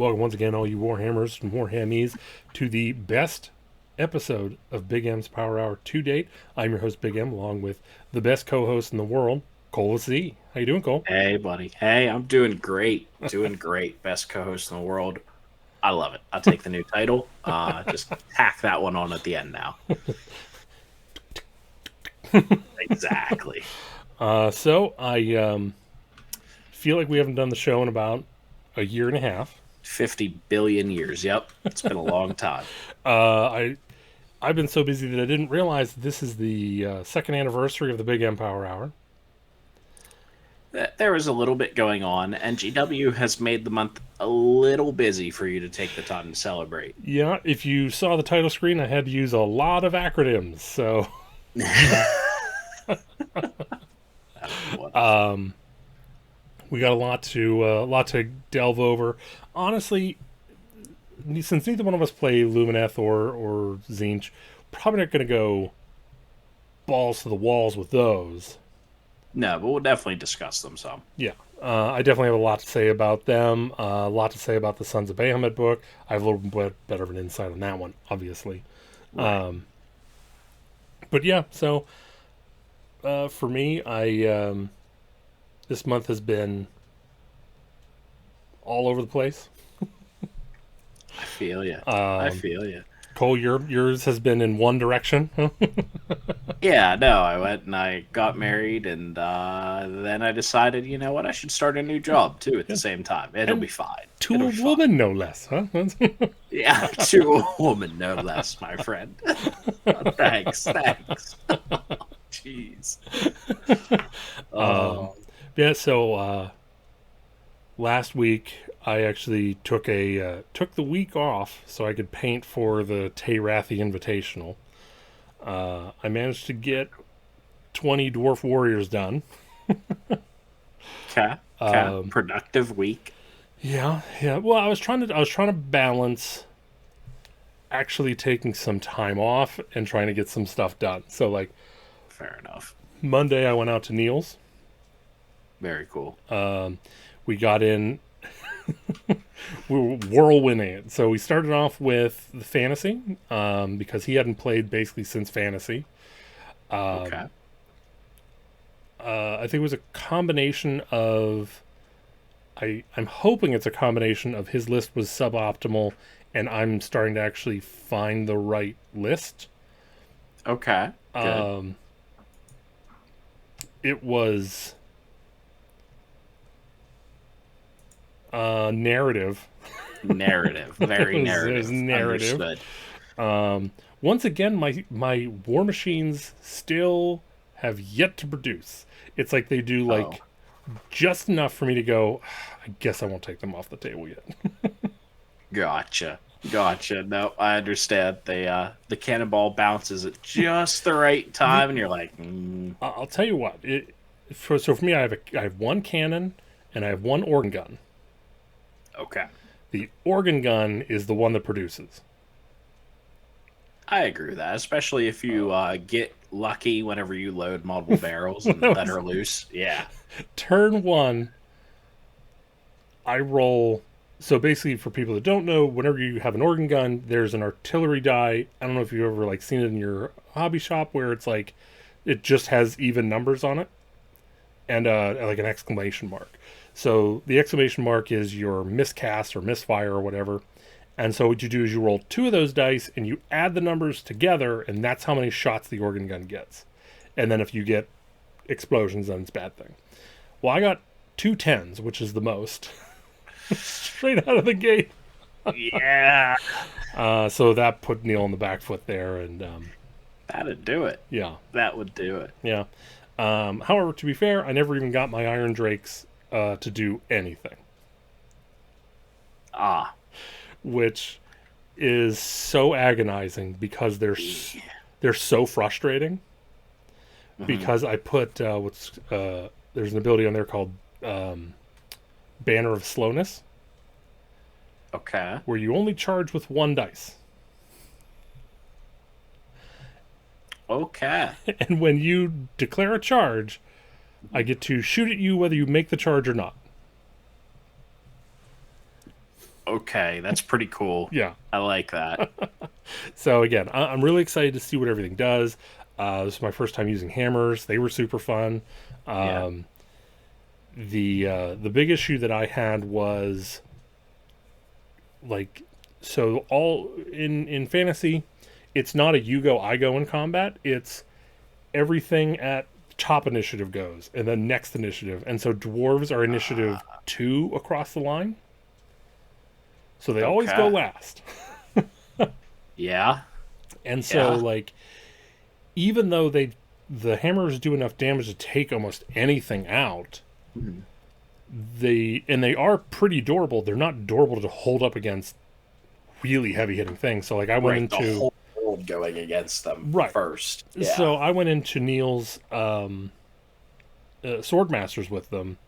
Welcome once again, all you Warhammers and Warhammies, to the best episode of Big M's Power Hour to date. I'm your host, Big M, along with the best co-host in the world, Cole Z. How you doing, Cole? Hey, buddy. Hey, I'm doing great. Doing great. Best co-host in the world. I love it. I'll take the new title. Just tack that one on at the end now. Exactly. So I feel like we haven't done the show in about a year and a half. 50 billion years. Yep. It's been a long time. I've been so busy that I didn't realize this is the second anniversary of the Big M Power Hour. There was a little bit going on, and GW has made the month a little busy for you to take the time to celebrate. Yeah, if you saw the title screen, I had to use a lot of acronyms, so... we got a lot to delve over. Honestly, since neither one of us play Lumineth or Tzeentch, probably not going to go balls to the walls with those. No, but we'll definitely discuss them some. Yeah, I definitely have a lot to say about them. A lot to say about the Sons of Bahamut book. I have a little bit better of an insight on that one, obviously. Right. But yeah, so for me, this month has been all over the place. I feel you. I feel you. Cole, yours has been in one direction. Yeah, no, I went and I got married, and then I decided, you know what, I should start a new job too at the same time. It'll be fine. To It'll a be fine. woman, no less, huh? Yeah, to a woman, no less, my friend. Thanks. Jeez. Yeah, so last week I actually took the week off so I could paint for the Teyrathi Invitational. I managed to get 20 Dwarf Warriors done. Okay. Productive week. Yeah. Well, I was trying to balance actually taking some time off and trying to get some stuff done. So like Fair enough. Monday I went out to Neil's. Very cool. We got in we were whirlwinding it. So we started off with the fantasy, because he hadn't played basically since fantasy. Okay. I think it was a combination of I'm hoping it's a combination of his list was suboptimal and I'm starting to actually find the right list. Okay. Good. It was narrative. Narrative. Very It narrative. was narrative. Understood. Once again, my war machines still have yet to produce. It's like they do like just enough for me to go, I guess I won't take them off the table yet. Gotcha. No, I understand. The cannonball bounces at just the right time, and you're like, I'll tell you what. So for me, I have one cannon and I have one organ gun. okay. The organ gun is the one that produces. I agree with that, especially if you get lucky whenever you load multiple barrels and that are loose. Yeah. Turn one, I roll. So basically, for people that don't know, whenever you have an organ gun, there's an artillery die. I don't know if you've ever like seen it in your hobby shop where it's like it just has even numbers on it and like an exclamation mark. So the exclamation mark is your miscast or misfire or whatever. And so what you do is you roll two of those dice and you add the numbers together, and that's how many shots the organ gun gets. And then if you get explosions, then it's a bad thing. Well, I got 2 10s, which is the most. Straight out of the gate. Yeah. So that put Neil on the back foot there, and That'd do it. yeah. That would do it. Yeah. However, to be fair, I never even got my Iron Drakes to do anything. Which is so agonizing because they're so frustrating. Because I put there's an ability on there called Banner of Slowness, Okay. where you only charge with 1 dice. Okay. And when you declare a charge, I get to shoot at you whether you make the charge or not. Okay, that's pretty cool. Yeah. I like that. So again, I'm really excited to see what everything does. This is my first time using hammers. They were super fun. Yeah. Um, the big issue that I had was like, so all in fantasy, it's not a you go I go in combat. It's everything at top initiative goes, and then next initiative. And so dwarves are initiative 2 across the line, so they always go Okay. last. Yeah. And so Yeah. like, even though the hammers do enough damage to take almost anything out, Mhm. they are pretty durable. They're not durable to hold up against really heavy hitting things. So like I went Right. The into whole world going against them right. first. So Yeah. I went into Neil's sword masters with them,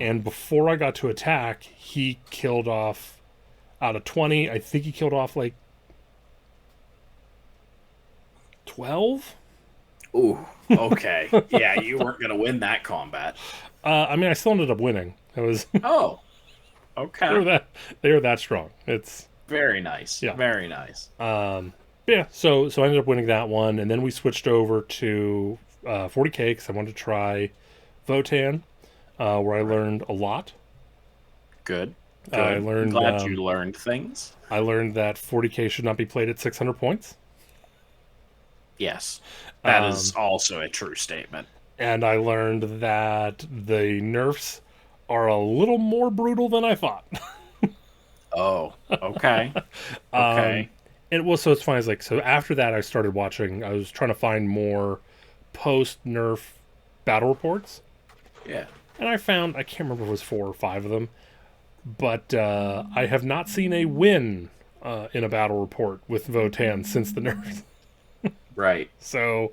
and before I got to attack, he killed off out of 20. I think he killed off like 12. Ooh. Okay. Yeah, you weren't gonna win that combat. I mean, I still ended up winning. It was Oh. they Okay. were that they were that strong. It's Very nice. yeah. Very nice. Yeah, so I ended up winning that one, and then we switched over to 40K because I wanted to try Votan, where I learned a lot. Good. I Good. I'm learned glad you learned things. I learned that 40K should not be played at 600 points, Yes. That is um, also a true statement. and I learned that the nerfs are a little more brutal than I thought. Oh. Okay. um, Okay. and well, so it's funny. It's like so after that, I started watching. I was trying to find more post nerf battle reports, Yeah. and I found I can't remember if it was 4 or 5 of them, but I have not seen a win in a battle report with Votan since the nerfs. Right. So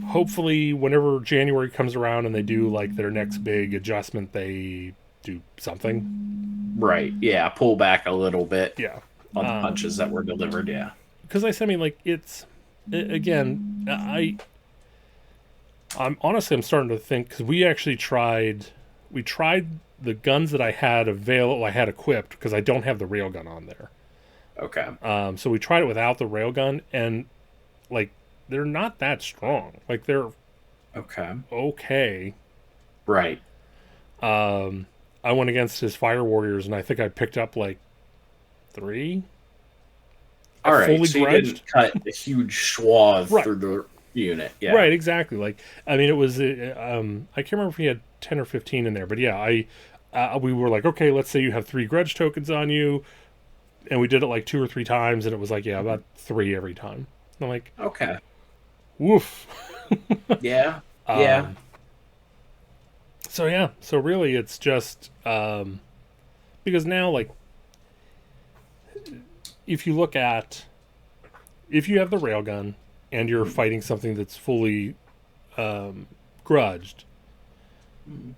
hopefully, whenever January comes around and they do like their next big adjustment, they do something. Right. Yeah. Pull back a little bit Yeah, on the punches that were delivered. Yeah. because I mean, like it's again, I'm honestly I'm starting to think because we tried the guns that I had I had equipped because I don't have the railgun on there. Okay. So we tried it without the railgun, and like they're not that strong. Like they're Okay. okay. Right. I went against his fire warriors, and I think I picked up like 3. All right. Fully So you grudged. didn't cut a huge swath Right. through the unit. Yeah. Right, exactly. Like, I mean, it was. I can't remember if he had 10 or 15 in there, but yeah, we were like, okay, let's say you have 3 grudge tokens on you, and we did it like 2 or 3 times, and it was like, yeah, about 3 every time. I'm like, Okay. woof. Yeah. Yeah. Um, so yeah, so really, it's just because now, like, if you look at if you have the railgun and you're fighting something that's fully grudged,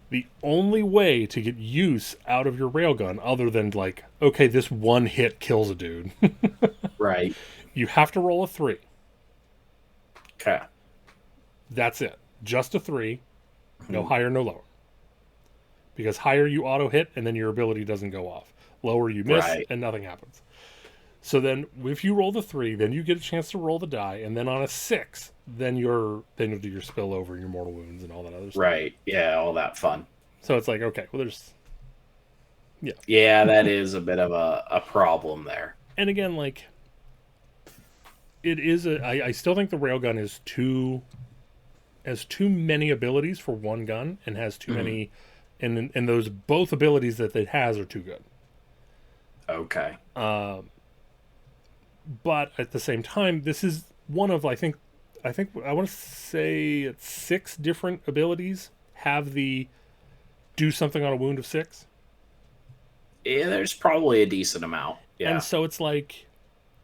the only way to get use out of your railgun, other than like, okay, this one hit kills a dude, Right. you have to roll a 3. Okay. That's it. Just a 3. No higher, no lower. Because higher you auto hit and then your ability doesn't go off. Lower you miss Right. and nothing happens. So then if you roll the 3, then you get a chance to roll the die, and then on a 6, then you'll do your spillover and your mortal wounds and all that other stuff. Right. Yeah. All that fun. So it's like, okay, well there's Yeah. That is a bit of a problem there. and again, like it is I still think the railgun is has too many abilities for one gun and has too many and those both abilities that it has are too good. Okay. But at the same time, this is one of I think I want to say it's 6 different abilities have the do something on a wound of 6. Yeah. There's probably a decent amount. Yeah. And so it's like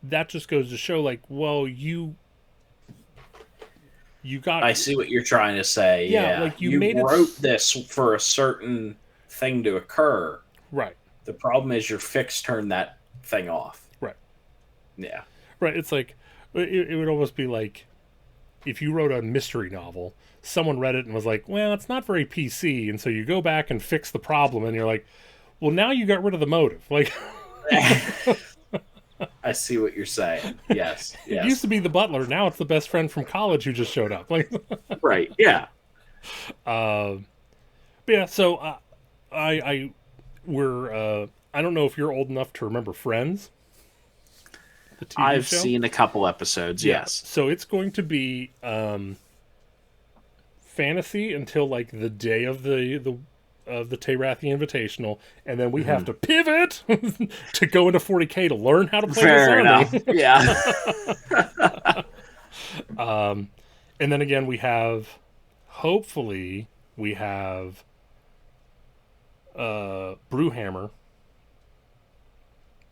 that just goes to show like, well, you got I see what you're trying to say. Yeah, Yeah. like you made it wrote this for a certain thing to occur. right. The problem is your fix turned that thing off. Right. Yeah. Right. It's like it would almost be like if you wrote a mystery novel, someone read it and was like, "Well, it's not very PC," and so you go back and fix the problem, and you're like, "Well, now you got rid of the motive." Like, I see what you're saying. Yes, It used yes. to be the butler. Now it's the best friend from college who just showed up. Like, Right, yeah. but yeah. So I we're I don't know if you're old enough to remember Friends, the TV I've show. seen a couple episodes, Yeah. yes. So it's going to be fantasy until like the day of the Teyrathi Invitational, and then we have Mhm. to pivot to go into 40K to learn how to play this Fair enough. army. Yeah. And then again, we have, hopefully, we have Brewhammer.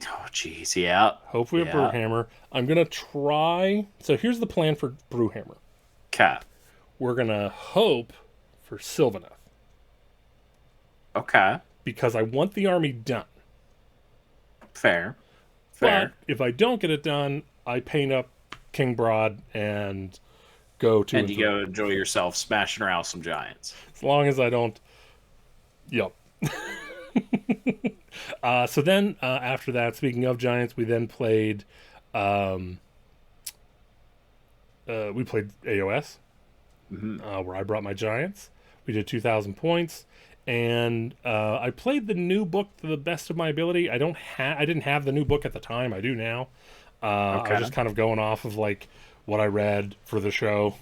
Oh, jeez, yeah. Hopefully, a Yeah. Brewhammer. I'm gonna try. So here's the plan for Brewhammer. Okay. We're gonna hope for Sylvaneth Okay. because I want the army done. Fair. But Fair. if I don't get it done, I paint up King Broad and go to And you go enjoy yourself smashing around some giants. as long as I don't. Yep. So then, after that, speaking of giants, we then played. We played AOS, where I brought my giants. We did 2,000 points, and I played the new book to the best of my ability. I didn't have the new book at the time. I do now. I Okay. was just kind of going off of like what I read for the show,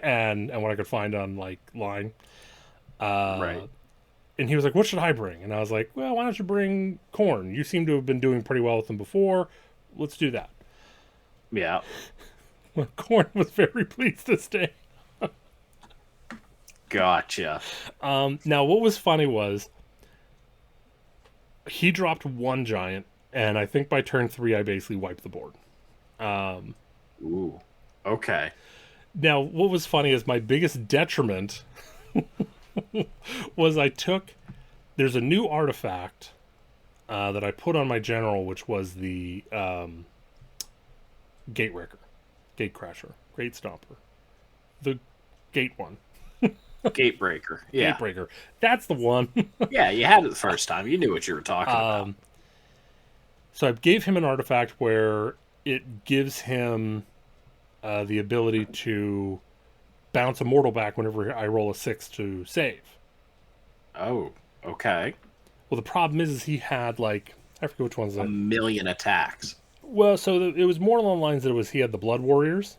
and what I could find on like line. Right. And he was like, "What should I bring?" And I was like, "Well, why don't you bring Corn? You seem to have been doing pretty well with them before. Let's do that." Yeah. Well, Corn was very pleased to stay. Gotcha. Now, what was funny was he dropped one giant, and I think by turn 3, I basically wiped the board. Ooh. Okay. Now, what was funny is my biggest detriment was there's a new artifact that I put on my general, which was the Gatewrecker, Gatecrasher, Great Stomper, the Gate one, Gatebreaker. Yeah. Gatebreaker. That's the one. Yeah, you had it the first time. You knew what you were talking about. So I gave him an artifact where it gives him the ability to bounce a mortal back whenever I roll a 6 to save. Oh, okay. Well, the problem is he had like I forget which one's A that. million attacks. Well, so it was more along the lines that he had the Blood Warriors.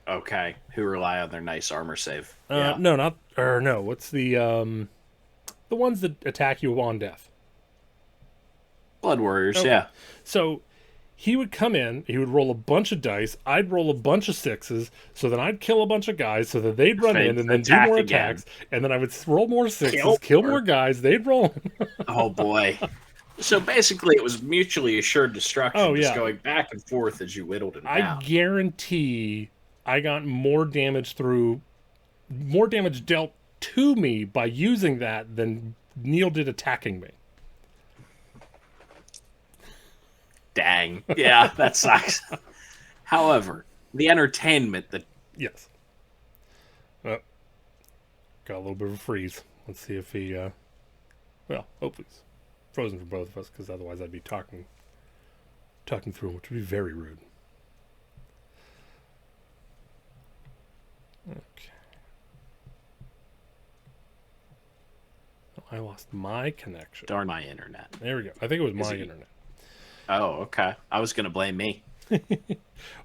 Okay. Who rely on their nice armor save. Yeah. No, not or no. What's the ones that attack you on death? Blood Warriors, Okay. yeah. So he would come in, he would roll a bunch of dice, I'd roll a bunch of 6s, so then I'd kill a bunch of guys, so that they'd run They'd in and then do attack more again. attacks, and then I would roll more 6s, kill more guys, they'd roll. Oh boy. So basically, it was mutually assured destruction, Oh, just yeah. going back and forth as you whittled it I down. guarantee I got more damage dealt to me by using that than Neil did attacking me. Dang. Yeah, that sucks. However, the entertainment that Yes. Got a little bit of a freeze. Let's see if he, well, hopefully he's frozen for both of us, because otherwise I'd be talking through him, which would be very rude. Okay. Oh, I lost my connection. darn my internet. There we go. I think it was my it- internet. Oh, okay. I was gonna blame me.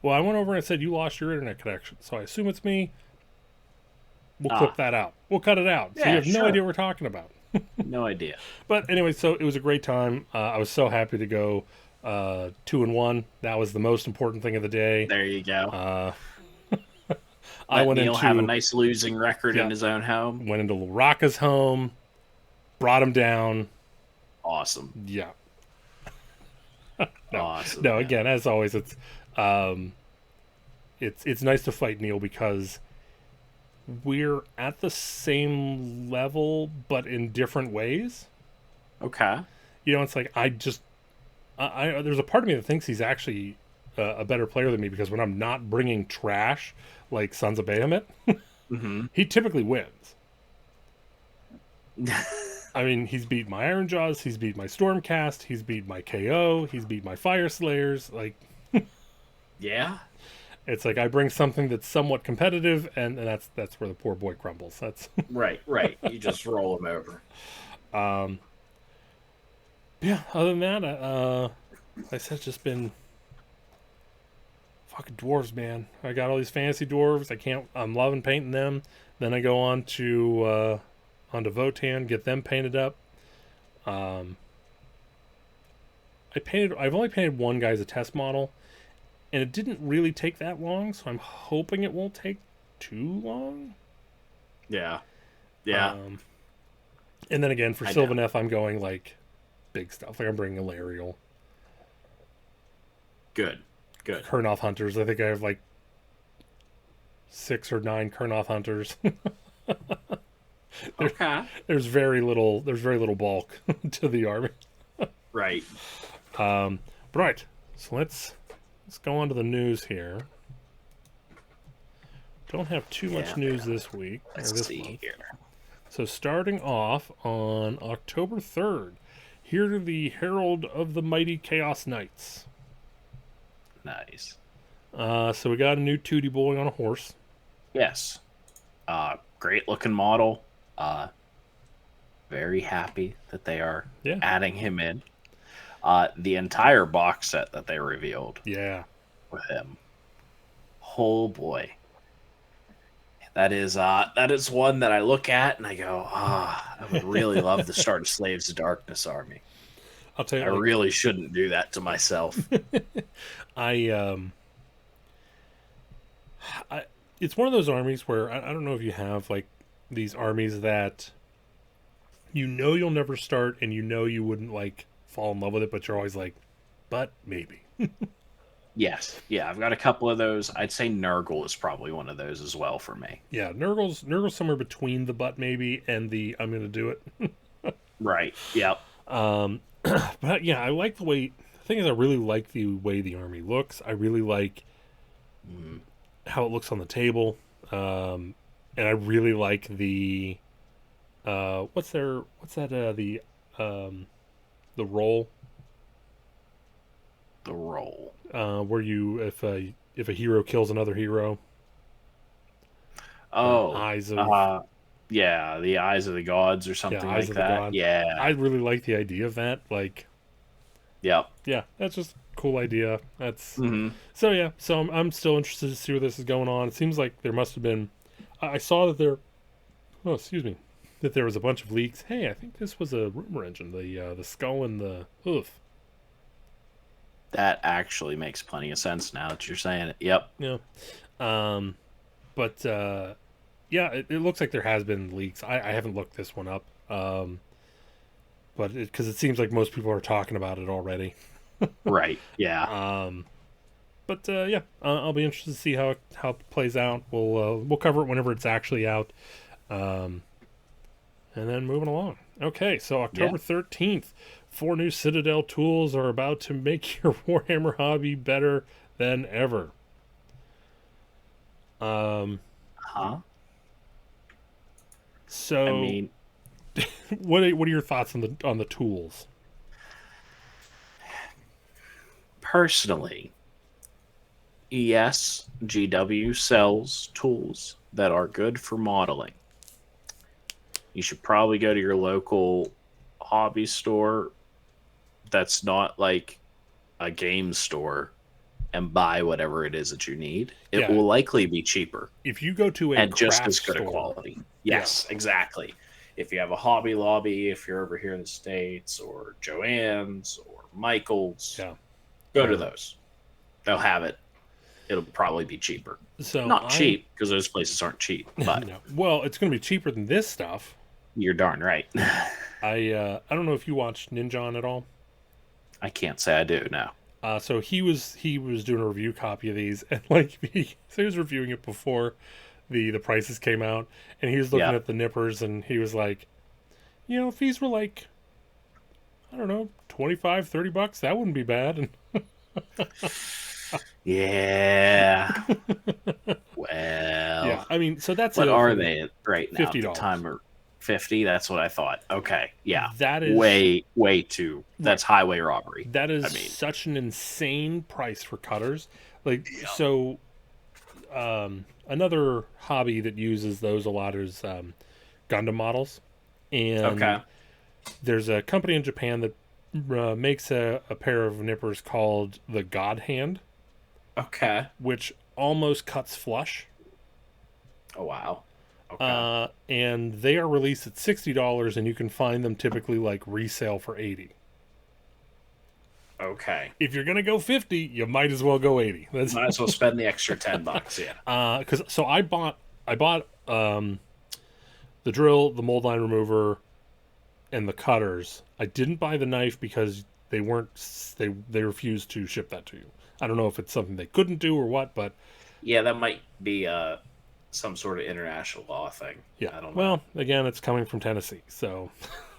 Well, I went over and said you lost your internet connection, so I assume it's me. We'll clip that out. We'll cut it out. So Yeah, you have no sure. idea what we're talking about. No idea. But anyway, so it was a great time. I was so happy to go 2-1. That was the most important thing of the day. There you go. I went Neil into have a nice losing record in his own home. went into Laraka's home, brought him down. Awesome. Yeah. Awesome. No, man. again, as always, it's nice to fight Neil because we're at the same level but in different ways. Okay. You know, it's like I there's a part of me that thinks he's actually a better player than me because when I'm not bringing trash like Sons of Bahamut, Mm-hmm. he typically wins. I mean, he's beat my Iron Jaws, he's beat my Stormcast, he's beat my KO, he's beat my Fire Slayers. Like, Yeah. it's like I bring something that's somewhat competitive, and that's where the poor boy crumbles. That's Right. Right. You just roll them over. um, yeah. Other than that, like I said, it's just been fucking dwarves, man. I got all these fancy dwarves. I'm loving painting them. Then I go on to onto Votan, get them painted up. Um, I've only painted one guy as a test model, and it didn't really take that long. So I'm hoping it won't take too long. Yeah. Yeah. And then again for I know. Sylvaneth, I'm going like big stuff. Like I'm bringing Alariel, Good. Good. Kurnoth hunters. I think I have like 6 or 9 Kurnoth hunters. Okay. There's very little. There's very little bulk to the army. Right. But right. So let's go on to the news here. Don't have too much news this week. Let's this see month. here. So starting off on October 3rd, here are the Herald of the Mighty Chaos Knights. Nice. So we got a new Tootie Boy on a horse. Yes. Great looking model. Very happy that they are adding him in. The entire box set that they revealed Yeah. with him. Oh boy. That is one that I look at and I go, I would really love to start a Slaves of Darkness army. I'll tell you, I really shouldn't do that to myself. It's one of those armies where I don't know if you have like these armies that you'll never start and you wouldn't like fall in love with it, but you're always like, but maybe. Yes. Yeah, I've got a couple of those. I'd say Nurgle is probably one of those as well for me. Yeah, Nurgle's somewhere between the but maybe and the I'm going to do it. Right. Yep. But yeah, I like the way. The thing is, I really like the way the army looks. I really like how it looks on the table, and I really like the what's that the roll. The roll. Where you if a hero kills another hero. Oh, eyes of yeah, the eyes of the gods or something like that. Yeah, I really like the idea of that. Like, yep. Yeah, that's just a cool idea. That's so yeah. So I'm still interested to see where this is going on. It seems like there must have been. I saw that there. Oh, excuse me. That there was a bunch of leaks. Hey, I think this was a rumor engine. The skull and the hoof. That actually makes plenty of sense now that you're saying it. Yep. Yeah. But yeah, it looks like there has been leaks. I haven't looked this one up. But because it seems like most people are talking about it already. Right. Yeah. But yeah, I'll be interested to see how it plays out. We'll cover it whenever it's actually out. And then moving along. Okay, so October 13th, 4 new Citadel tools are about to make your Warhammer hobby better than ever. So I mean, what are your thoughts on the tools? Personally, yes, GW sells tools that are good for modeling. You should probably go to your local hobby store that's not like a game store and buy whatever it is that you need. It will likely be cheaper. If you go to and just as good a quality. Yes, exactly. If you have a Hobby Lobby, if you're over here in the States, or Joann's or Michael's, go to those. They'll have it. It'll probably be cheaper. So not cheap, because those places aren't cheap. But no. Well, it's going to be cheaper than this stuff. You're darn right. I don't know if you watched Ninjon at all. I can't say I do. No. So he was doing a review copy of these, and like he was reviewing it before the prices came out, and he was looking at the nippers, and he was like, if these were like, I don't know, $25-$30, that wouldn't be bad. And yeah. Well. Yeah, I mean, so that's what are they right now? $50. The time 50. That's what I thought. Okay, yeah, That is way too. right. That's highway robbery. That is I mean, such an insane price for cutters. Like yeah. so, another hobby that uses those a lot is Gundam models, and Okay, there's a company in Japan that makes a pair of nippers called the God Hand, okay. which almost cuts flush. Oh wow. Okay, And they are released at $60, and you can find them typically like resale for 80. okay. If you're gonna go 50, you might as well go 80. That's Might as well spend the extra $10. Yeah. because so I bought the drill, the mold line remover, and the cutters. I didn't buy the knife because they weren't they refused to ship that to you. I don't know if it's something they couldn't do or what, but Yeah, that might be some sort of international law thing. yeah. I don't know. Well, again, it's coming from Tennessee, so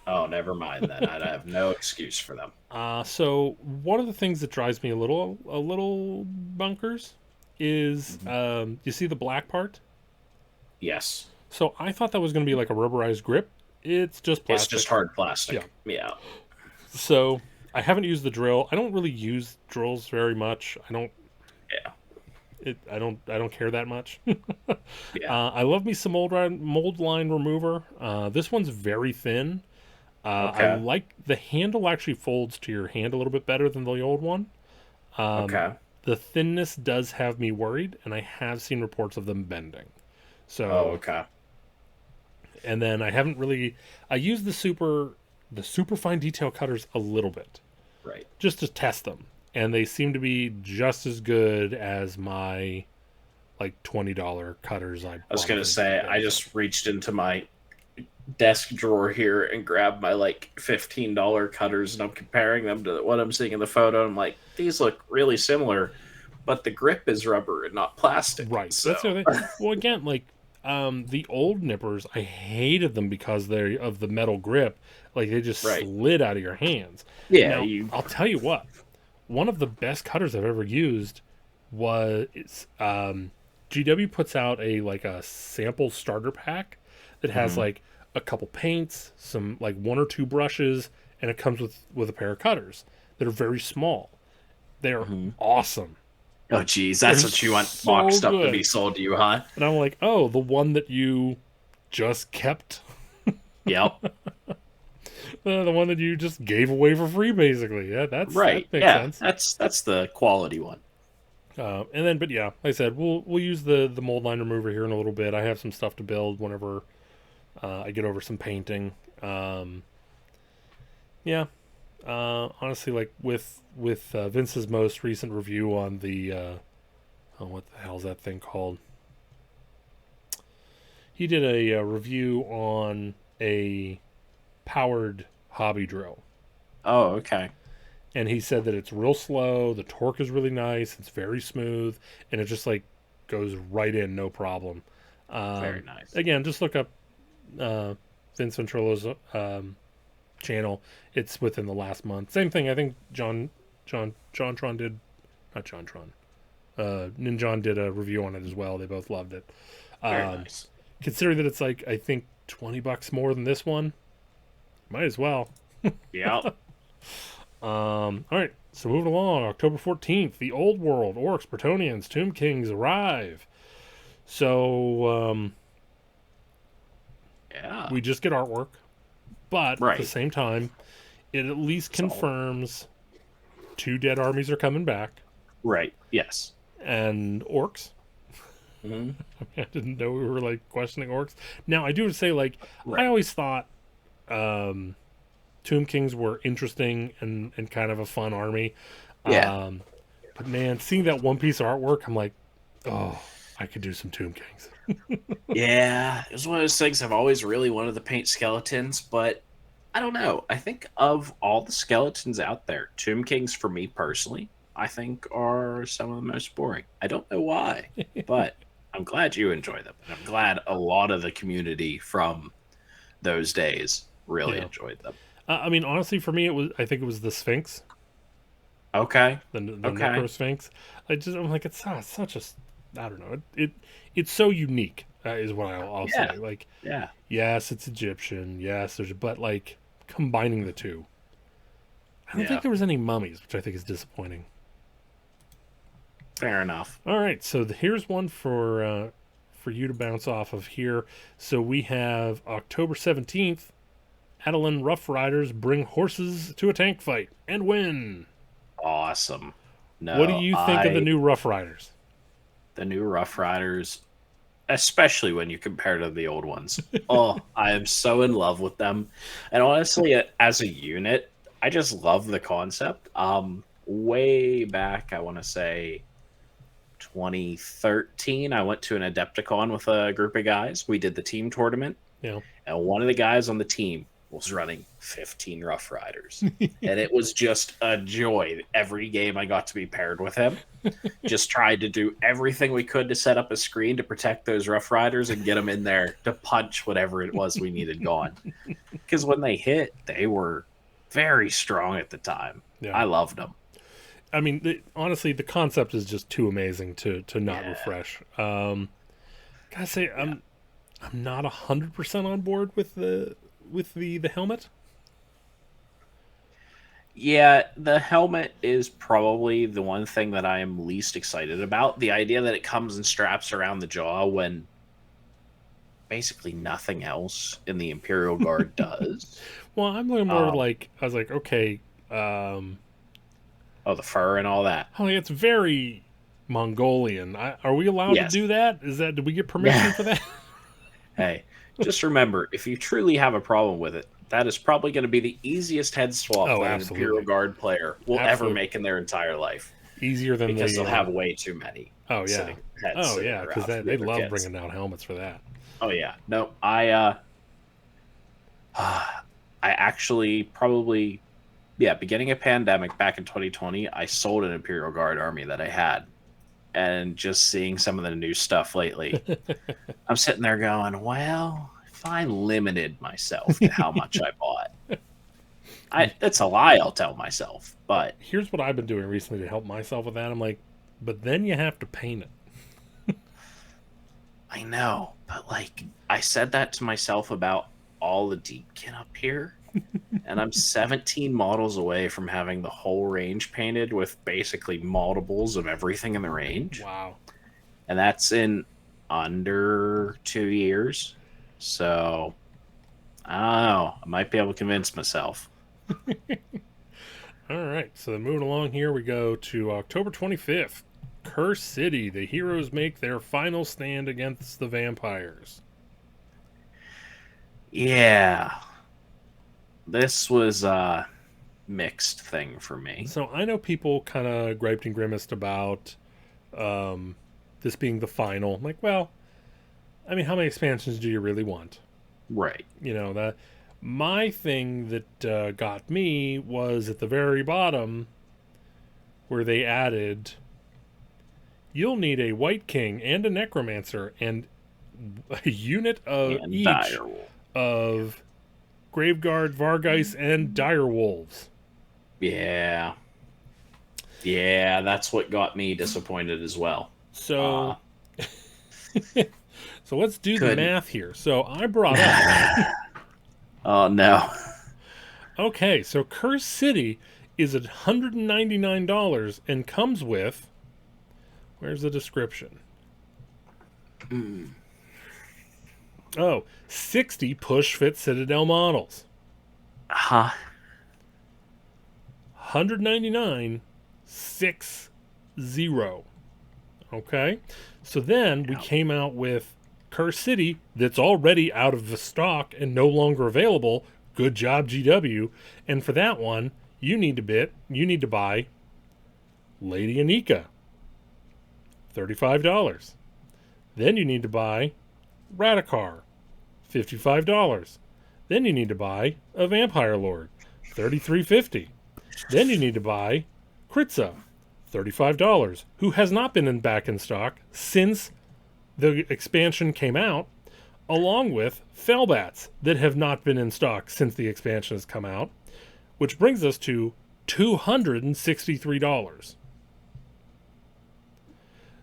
Oh, never mind then. I have no excuse for them. so one of the things that drives me a little bunkers is Mhm. you see the black part. Yes. So I thought that was going to be like a rubberized grip. It's just It's just plastic. hard Yeah. plastic. Yeah. So I haven't used the drill. I don't really use drills very much. Yeah. I don't care that much. Yeah. I love me some mold line remover. This one's very thin. I Okay. like the handle actually folds to your hand a little bit better than the old one. Um, Okay. the thinness does have me worried, and I have seen reports of them bending. Oh, So, okay. and then I haven't really. I use the super fine detail cutters a little bit Right. just to test them, and they seem to be just as good as my like $20 cutters I I was bought gonna from say I eBay. So, just reached into my desk drawer here and grabbed my like $15 cutters and I'm comparing them to what I'm seeing in the photo. I'm like, these look really similar, but the grip is rubber and not plastic. right, So that's the other thing. Well, again, like the old nippers, I hated them because they of the metal grip, like they just right. slid out of your hands. Yeah, Now, you I'll tell you what, one of the best cutters I've ever used was GW puts out a sample starter pack that has Mhm. like a couple paints, some like one or two brushes, and it comes with a pair of cutters that are very small. They're Mhm. awesome. Oh geez, They're that's what you want so boxed up to good. be sold to you, huh? And I'm like, oh, the one that you just kept, Yep. the one that you just gave away for free, basically. Yeah, that Right. makes Yeah. sense. That's the quality one. And then, but yeah, like I said, we'll use the mold line remover here in a little bit. I have some stuff to build whenever I get over some painting. Yeah, honestly, like with Vince's most recent review on the oh, what the hell's that thing called? He did a, review on a powered hobby drill, Oh, okay. and he said that it's real slow. The torque is really nice. It's very smooth, and it just like goes right in, no problem. Very nice. Again, just look up uh, Vince Ventrolo's channel. It's within the last month. Same thing. I think John Tron did, not John Tron. Ninjon did a review on it as well. They both loved it. Very Um, nice. considering that it's like I think $20 more than this one, might as well. Yeah. All right, so moving along, October 14th, the Old World, Orcs, Bretonians, Tomb Kings arrive. So Yeah. we just get artwork, but at the Right. same time, it at least So confirms two dead armies are coming back right. Yes. and orcs. Hmm. I didn't know we were like questioning orcs. Now I do say like I Right. always thought Tomb Kings were interesting and kind of a fun army. Yeah. But man, seeing that one piece of artwork, I'm like, oh, I could do some Tomb Kings. Yeah. It was one of those things I've always really wanted to paint skeletons, but I don't know. I think of all the skeletons out there, Tomb Kings for me personally, I think are some of the most boring. I don't know why, but I'm glad you enjoy them. And I'm glad a lot of the community from those days really Yeah. enjoyed them. I mean, honestly, for me, I think it was the Sphinx, Okay. the Okay. Necro Sphinx. I'm like, it's such a, I don't know, it's so unique. is what I'll Yeah, say. Like, yeah, yes, it's Egyptian. Yes, but like combining the two. I don't think yeah. there was any mummies, which I think is disappointing. Fair enough. All right, so here's one for you to bounce off of here. So we have October 17th. Adelan Rough Riders bring horses to a tank fight and win. Awesome. What do No, you think of the I new Rough Riders? the new Rough Riders, especially when you compare to the old ones. Oh, I am so in love with them. And honestly, as a unit, I just love the concept. Way back, I want to say 2013, I went to an Adepticon with a group of guys. We did the team tournament, Yeah. and one of the guys on the team was running 15 Rough Riders. And it was just a joy. Every game I got to be paired with him. Just tried to do everything we could to set up a screen to protect those Rough Riders and get them in there to punch whatever it was we needed gone. Because when they hit, they were very strong at the time. Yeah. I loved them. I mean, honestly, the concept is just too amazing to not Yeah. refresh. Gotta say, I'm not 100% on board with the helmet. Yeah, the helmet is probably the one thing that I am least excited about. The idea that it comes and straps around the jaw when basically nothing else in the Imperial Guard does. Well, I'm looking more Um, like I was like, okay, oh, the fur and all that. oh, it's very Mongolian. Are we allowed to Yes. do that? Did we get permission for that? Hey, just remember, if you truly have a problem with it, that is probably going to be the easiest head swap Oh, that an Imperial absolutely. Guard player will ever Absolutely. make in their entire life, Easier than because the. they'll have way too many Oh yeah. sitting heads Oh sitting yeah, because around for the they other love kids. bringing down helmets for that. Oh yeah, no, I actually probably, yeah, beginning of pandemic back in 2020, I sold an Imperial Guard army that I had, and just seeing some of the new stuff lately, I'm sitting there going, well, if I limited myself to how much I bought, it's a lie, I'll tell myself, but Here's what I've been doing recently to help myself with that. I'm like, but then you have to paint it. I know, but like I said that to myself about all the Deepkin up here, and I'm 17 models away from having the whole range painted with basically multiples of everything in the range, Wow. and that's in under 2 years. So I don't know. I might be able to convince myself. All right. So then moving along here, we go to October 25th. Curse City. The heroes make their final stand against the vampires. Yeah, this was a mixed thing for me. So I know people kind of griped and grimaced about this being the final. I'm like, well, I mean, how many expansions do you really want? Right. You know, that my thing that got me was at the very bottom where they added you'll need a White King and a Necromancer and a unit of And each Direwolf. of Graveguard, Vargeist, and Direwolves. Yeah. Yeah, that's what got me disappointed as well. So, so let's do the couldn't. math here. So I brought up. Oh no. Okay, so Curse City is $199 and comes with. Where's the description? Oh, 60 push fit Citadel models. Huh. 199 60. Okay? So then we came out with Curse City that's already out of the stock and no longer available. Good job, GW. And for that one, you need to buy Lady Anika. $35. Then you need to buy Radikar. $55. Then you need to buy a Vampire Lord. $33.50. Then you need to buy Kritza. $35, who has not been back in stock since the expansion came out, along with Felbats that have not been in stock since the expansion has come out, which brings us to $263.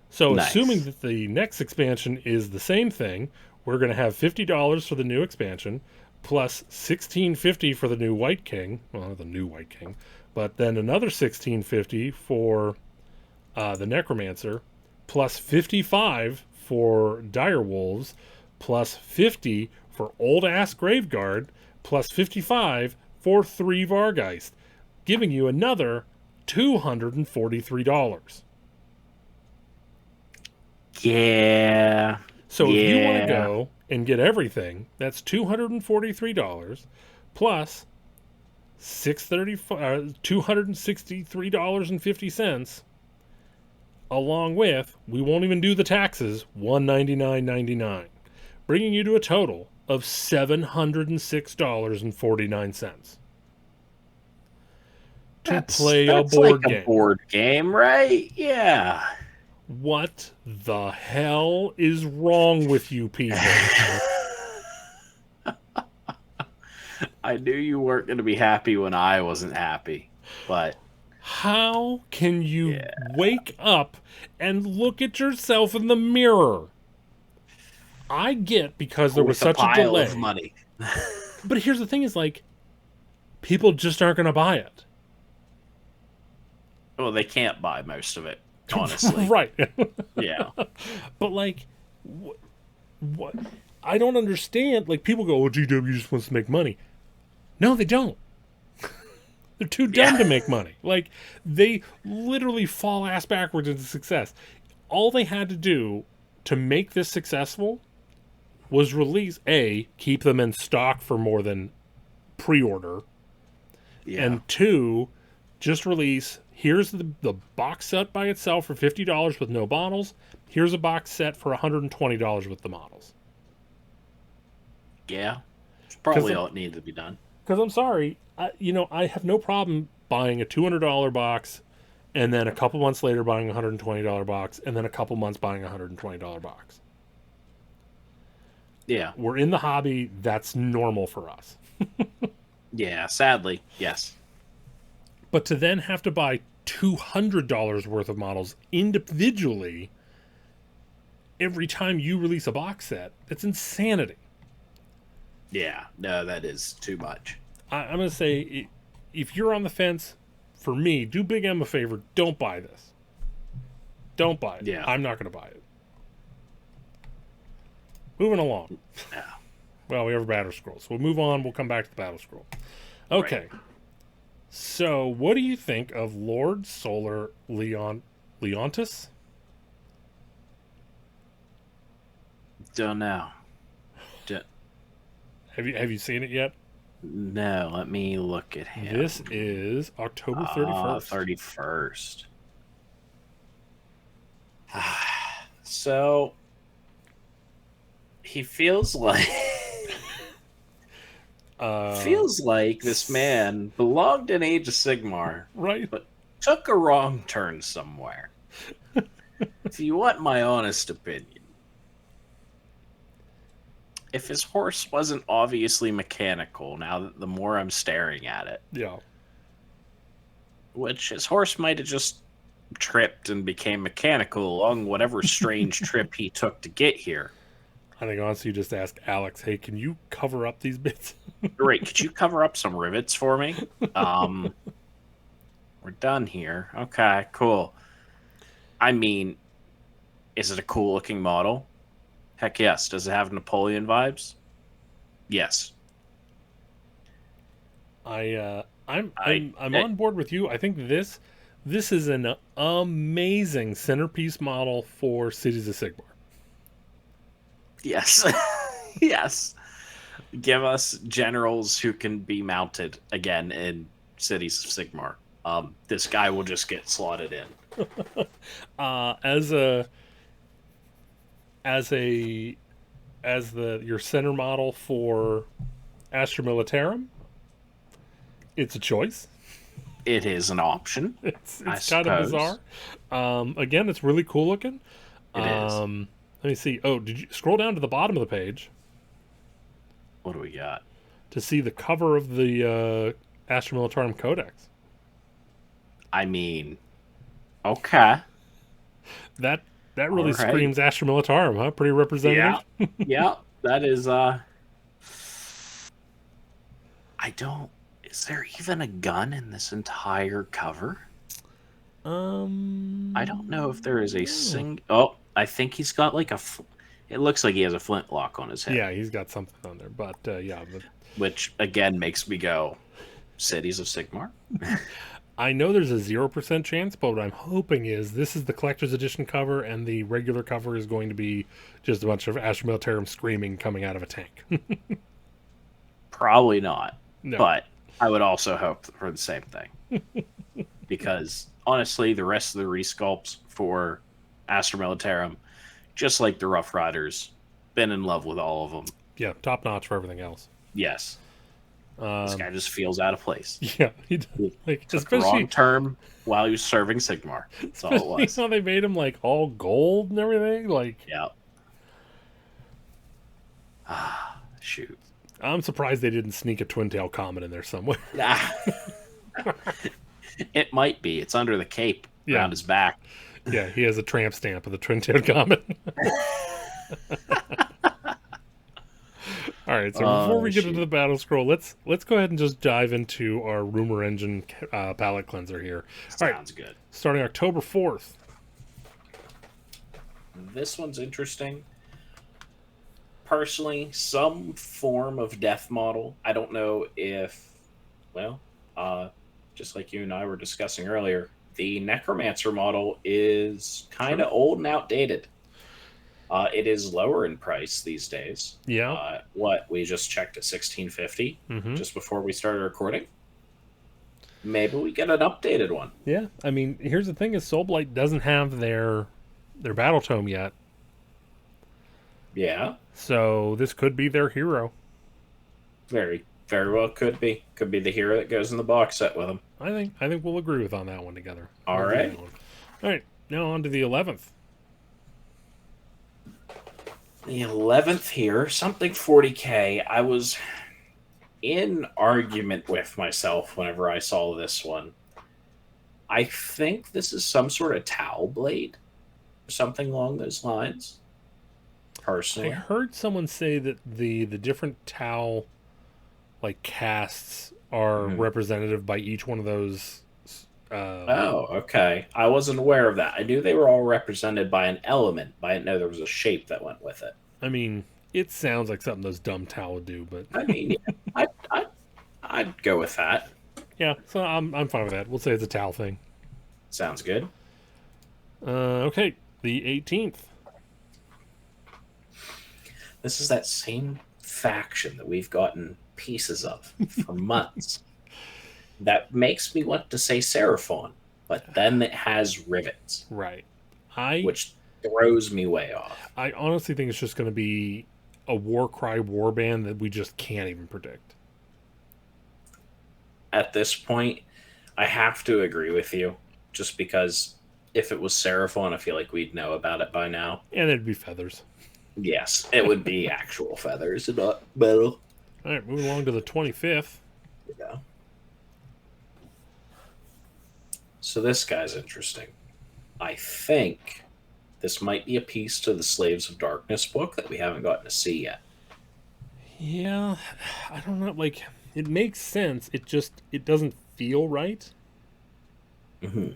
So, assuming Nice. that the next expansion is the same thing, we're going to have $50 for the new expansion, plus 1650 for the new White King. Well, the new White King, but then another 1650 for the Necromancer, plus 55 for Dire Wolves, plus 50 for Old Ass Graveguard, plus 55 for 3 Vargeist, giving you another $243. Yeah. So if you want to Yeah. go and get everything, that's $243 plus 635 $263.50, along with, we won't even do the taxes, $199.99, bringing you to a total of $706.49 to play a That's like board a game. board game, right? Yeah. What the hell is wrong with you people? I knew you weren't going to be happy when I wasn't happy, but How can you yeah. wake up and look at yourself in the mirror? I get because there was With a such a pile of delay. money. But here's the thing is like people just aren't going to buy it. Well, they can't buy most of it, honestly. Right. Yeah. But like what I don't understand, like people go, "Oh, GW just wants to make money." No, they don't. They're too dumb Yeah. to make money. Like they literally fall ass backwards into success. All they had to do to make this successful was release keep them in stock for more than pre-order, Yeah. and two, just release. Here's the box set by itself for $50 with no bottles. Here's a box set for $120 with the models. Yeah. It's probably 'Cause- all it needed to be done. Because I'm sorry, I have no problem buying a $200 box, and then a couple months later buying a $120 box, and then a couple months buying a $120 box. Yeah. We're in the hobby. That's normal for us. Yeah. Sadly, yes. But to then have to buy $200 worth of models individually every time you release a box set, that's insanity. Yeah. No, that is too much. I'm going to say, if you're on the fence, for me, do Big M a favor. Don't buy this. Don't buy it. Yeah. I'm not going to buy it. Moving along. Yeah. Well, we have a battle scroll, so we'll move on. We'll come back to the battle scroll. Okay. Right. So, what do you think of Lord Solar Leontis? Don't know. Have you seen it yet? No, let me look at him. This is October 31st. 31st. So he feels like this man belonged in Age of Sigmar, Right? but took a wrong turn somewhere. If you want my honest opinion, if his horse wasn't obviously mechanical, now that the more I'm staring at it, Yeah. which his horse might have just tripped and became mechanical along whatever strange trip he took to get here. I think honestly, you just ask Alex, hey, can you cover up these bits? Great, could you cover up some rivets for me? We're done here. Okay, cool. I mean, is it a cool looking model? Heck yes. Does it have Napoleon vibes? Yes. I'm on board with you. I think this is an amazing centerpiece model for Cities of Sigmar. Yes. Yes. Give us generals who can be mounted again in Cities of Sigmar. This guy will just get slotted in. As your center model for Astra Militarum, it's a choice. It is an option. It's I kind of suppose. bizarre. Again, it's really cool looking. It is. Let me see. Oh, did you scroll down to the bottom of the page What do we got? to see the cover of the Astra Militarum Codex? I mean, okay. That That All really right. screams Astra Militarum, huh? Pretty Yeah. representative. Yeah. That is I don't is there even a gun in this entire cover? I don't know if there is a No. I think he's got like it looks like he has a flintlock on his head, Yeah, he's got something on there, but yeah, but which again makes me go, Cities of Sigmar? I know there's a 0% chance, but what I'm hoping is this is the collector's edition cover, and the regular cover is going to be just a bunch of Astra Militarum screaming coming out of a tank. Probably not. No. But I would also hope for the same thing. Because honestly, the rest of the resculpts for Astra Militarum, just like the Rough Riders, been in love with all of them. Yeah, top notch for everything else. Yes. This guy just feels out of place. Yeah, he does. Like, Took the wrong term while he was serving Sigmar. That's all it was. How they made him like all gold and everything. Like, Yeah. Shoot. I'm surprised they didn't sneak a twin tail comet in there somewhere. It might be. It's under the cape around his back. Yeah, he has a tramp stamp of the twin tailed comet. All right, so before we get into the battle scroll, let's go ahead and just dive into our rumor engine palette cleanser here. Sounds good. Starting October 4th. This one's interesting. Personally, some form of death model. I don't know if, well, just like you and I were discussing earlier, the Necromancer model is kind of old and outdated. It is lower in price these days. Yeah. We just checked at $16.50 Mm-hmm. just before we started recording. Maybe we get an updated one. Yeah, I mean, here's the thing: is Soulblight doesn't have their battle tome yet. Yeah. So this could be their hero. Very, very well could be. Could be the hero that goes in the box set with them. I think we'll agree with on that one together. All right. All right. Now on to the 11th. The 11th here, something 40K. I was in argument with myself whenever I saw this one. I think this is some sort of Tau blade, or something along those lines. Personally, I heard someone say that the different Tau like casts are representative by each one of those. Okay. I wasn't aware of that. I knew they were all represented by an element, but I didn't know there was a shape that went with it. I mean, it sounds like something those dumb Tau would do, but I mean, yeah, I'd go with that. yeah. So I'm fine with that. We'll say it's a Tau thing. Sounds good. Okay, the 18th. This is that same faction that we've gotten pieces of for months. That makes me want to say Seraphon, but then it has rivets. Right. Which throws me way off. I honestly think it's just going to be a Warcry warband that we just can't even predict. At this point, I have to agree with you, just because if it was Seraphon, I feel like we'd know about it by now. And it'd be feathers. Yes, it would be actual feathers, not metal. All right, moving along to the 25th. Yeah. So this guy's interesting. I think this might be a piece to the Slaves of Darkness book that we haven't gotten to see yet. Yeah, I don't know. Like, it makes sense. It doesn't feel right. Mm-hmm.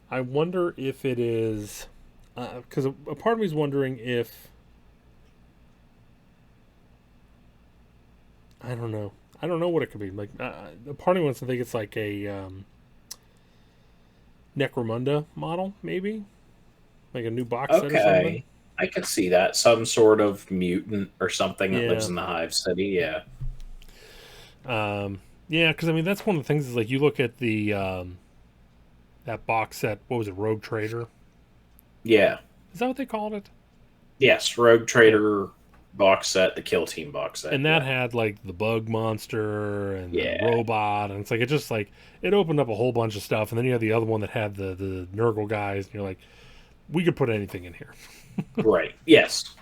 I wonder if it is because a part of me is wondering if I don't know. I don't know what it could be. Like, a part of me wants to think it's like a Necromunda model, maybe, like a new box set or something. I could see that. Some sort of mutant or something that lives in the Hive City. Yeah. Yeah, because I mean that's one of the things is like you look at the that box set. What was it, Rogue Trader? Yeah. Is that what they called it? Yes, Rogue Trader box set, the Kill Team box set, and that had like the bug monster and the robot, and it's like it just like it opened up a whole bunch of stuff, and then you had the other one that had the Nurgle guys, and you're like, we could put anything in here. Right. Yes.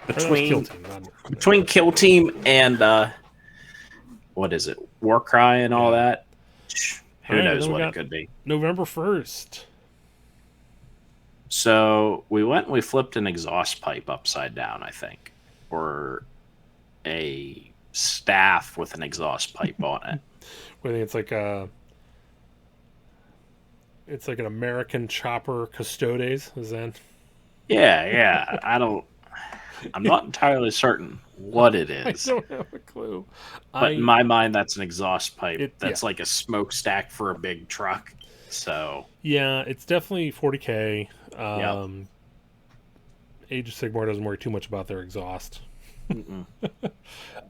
Between Kill Team and what is it, Warcry and all that. All Who right, knows then we what it got could be. November 1st. So we went and we flipped an exhaust pipe upside down, I think, or a staff with an exhaust pipe on it. I think it's like an American chopper Custodes. Is that? Yeah, yeah. I'm not entirely certain what it I is, don't have a clue. but in my mind, that's an exhaust pipe. Yeah. That's like a smokestack for a big truck. So Yeah, it's definitely 40K. yeah. Age of Sigmar doesn't worry too much about their exhaust.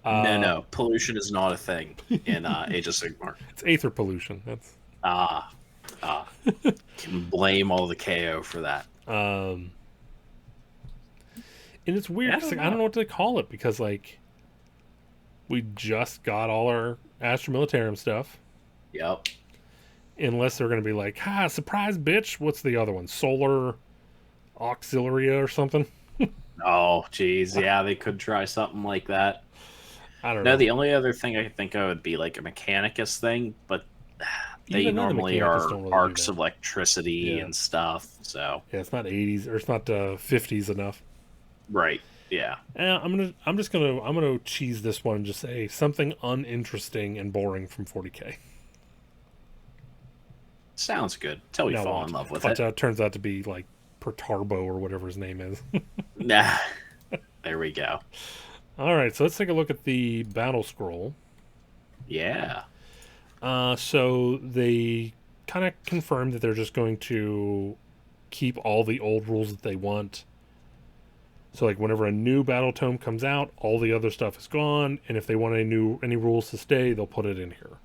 No. Pollution is not a thing in Age of Sigmar. It's aether pollution. That's Can blame all the KO for that. and it's weird. I It's don't like, I don't know. know what to call it because like we just got all our Astra Militarum stuff. Yep. Unless they're going to be like, "Ha, surprise, bitch!" What's the other one? Solar Auxilia or something? Oh, geez. Yeah, they could try something like that. I don't No, know. the only other thing I could think of would be like a Mechanicus thing, but they Even then, the normally Mechanicus are don't really do arcs that. of electricity Yeah. and stuff. So Yeah, it's not 80s or it's not 50s enough. right, yeah, I'm gonna cheese this one and just say something uninteresting and boring from 40K. sounds good. Till we Now fall watch. in love with Watch it. out, it turns out to be like Pertarbo or whatever his name is. Nah, there we go. All right, so let's take a look at the battle scroll. Yeah, So they kind of confirmed that they're just going to keep all the old rules that they want. So like whenever a new battle tome comes out, all the other stuff is gone, and if they want any rules to stay, they'll put it in here.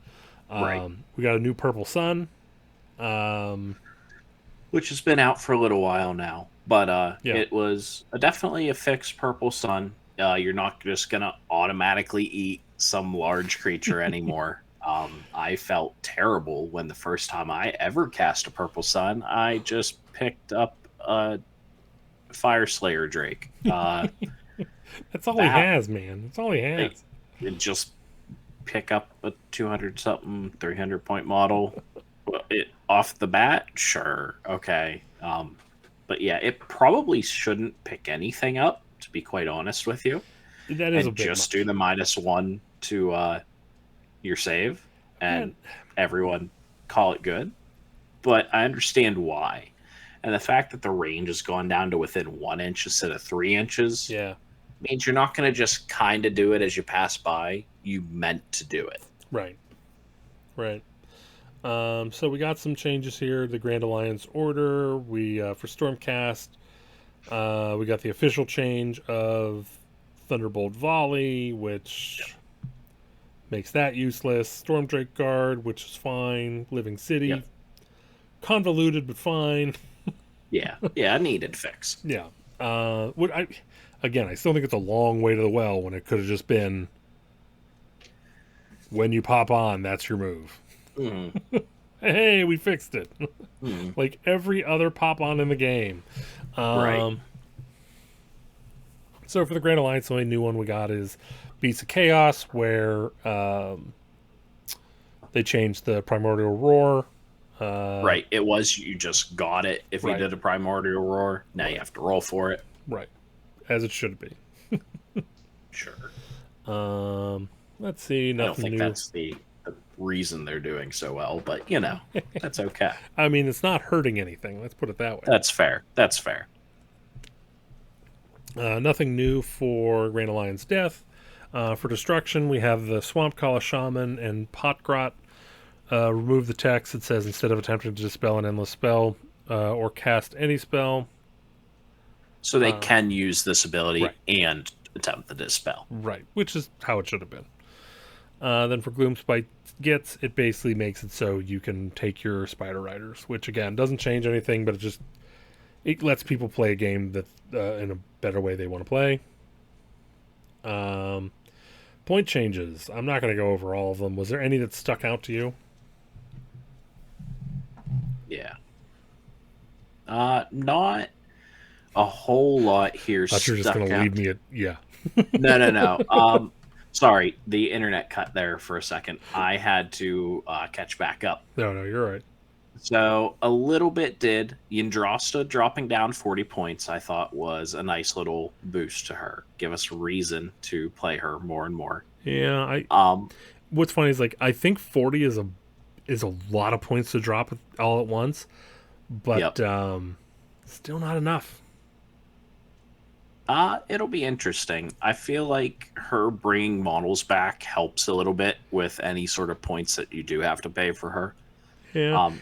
right. We got a new Purple Sun. Which has been out for a little while now, but Yeah. it was definitely a fixed Purple Sun. You're not just gonna automatically eat some large creature anymore. I felt terrible when the first time I ever cast a Purple Sun, I just picked up a Fire Slayer Drake. That's all he That- has, man. That's all he has. And just pick up a 200 something, 300 point model. Well, it off the bat, sure, okay. But yeah, it probably shouldn't pick anything up, to be quite honest with you. That is a And bit just much. do the -1 to your save, and everyone call it good. But I understand why. And the fact that the range has gone down to within 1 inch instead of 3 inches Yeah. means you're not going to just kind of do it as you pass by. You meant to do it. Right. Right. So we got some changes here. The Grand Alliance order. We for Stormcast, we got the official change of Thunderbolt Volley, which makes that useless. Storm Drake Guard, which is fine. Living City, Yep. convoluted but fine. Yeah, yeah, needed fix. Yeah. I still think it's a long way to the well when it could have just been when you pop on, that's your move. Mm. Hey, we fixed it. Mm. Like every other pop on in the game. Right. So for the Grand Alliance, the only new one we got is Beats of Chaos, where they changed the Primordial Roar. Right. It was you just got it if Right. you did a primordial roar. Now you have to roll for it. Right. As it should be. Sure. Let's see. I don't Nothing think new. that's the reason they're doing so well, but that's okay. I mean, it's not hurting anything. Let's put it that way. That's fair. That's fair. Nothing new for Grand Alliance Death. For Destruction, we have the Swamp Kala Shaman and Potgrot. Remove the text that says instead of attempting to dispel an endless spell or cast any spell. So they can use this ability right. and attempt the dispel. Right, which is how it should have been. Then for Gloomspite Gets, it basically makes it so you can take your Spider Riders, which again doesn't change anything, but it lets people play a game that in a better way they want to play. Point changes. I'm not going to go over all of them. Was there any that stuck out to you? Yeah. Not a whole lot here. I thought you were just going to lead me at yeah. No. Sorry, the internet cut there for a second. I had to catch back up. No, no, you're right. So a little bit did. Yndrasta dropping down 40 points, I thought was a nice little boost to her. Give us a reason to play her more and more. Yeah, I. Um, What's funny is like I think 40 is a lot of points to drop all at once, but yep. still not enough. It'll be interesting. I feel like her bringing models back helps a little bit with any sort of points that you do have to pay for her. Yeah. Um,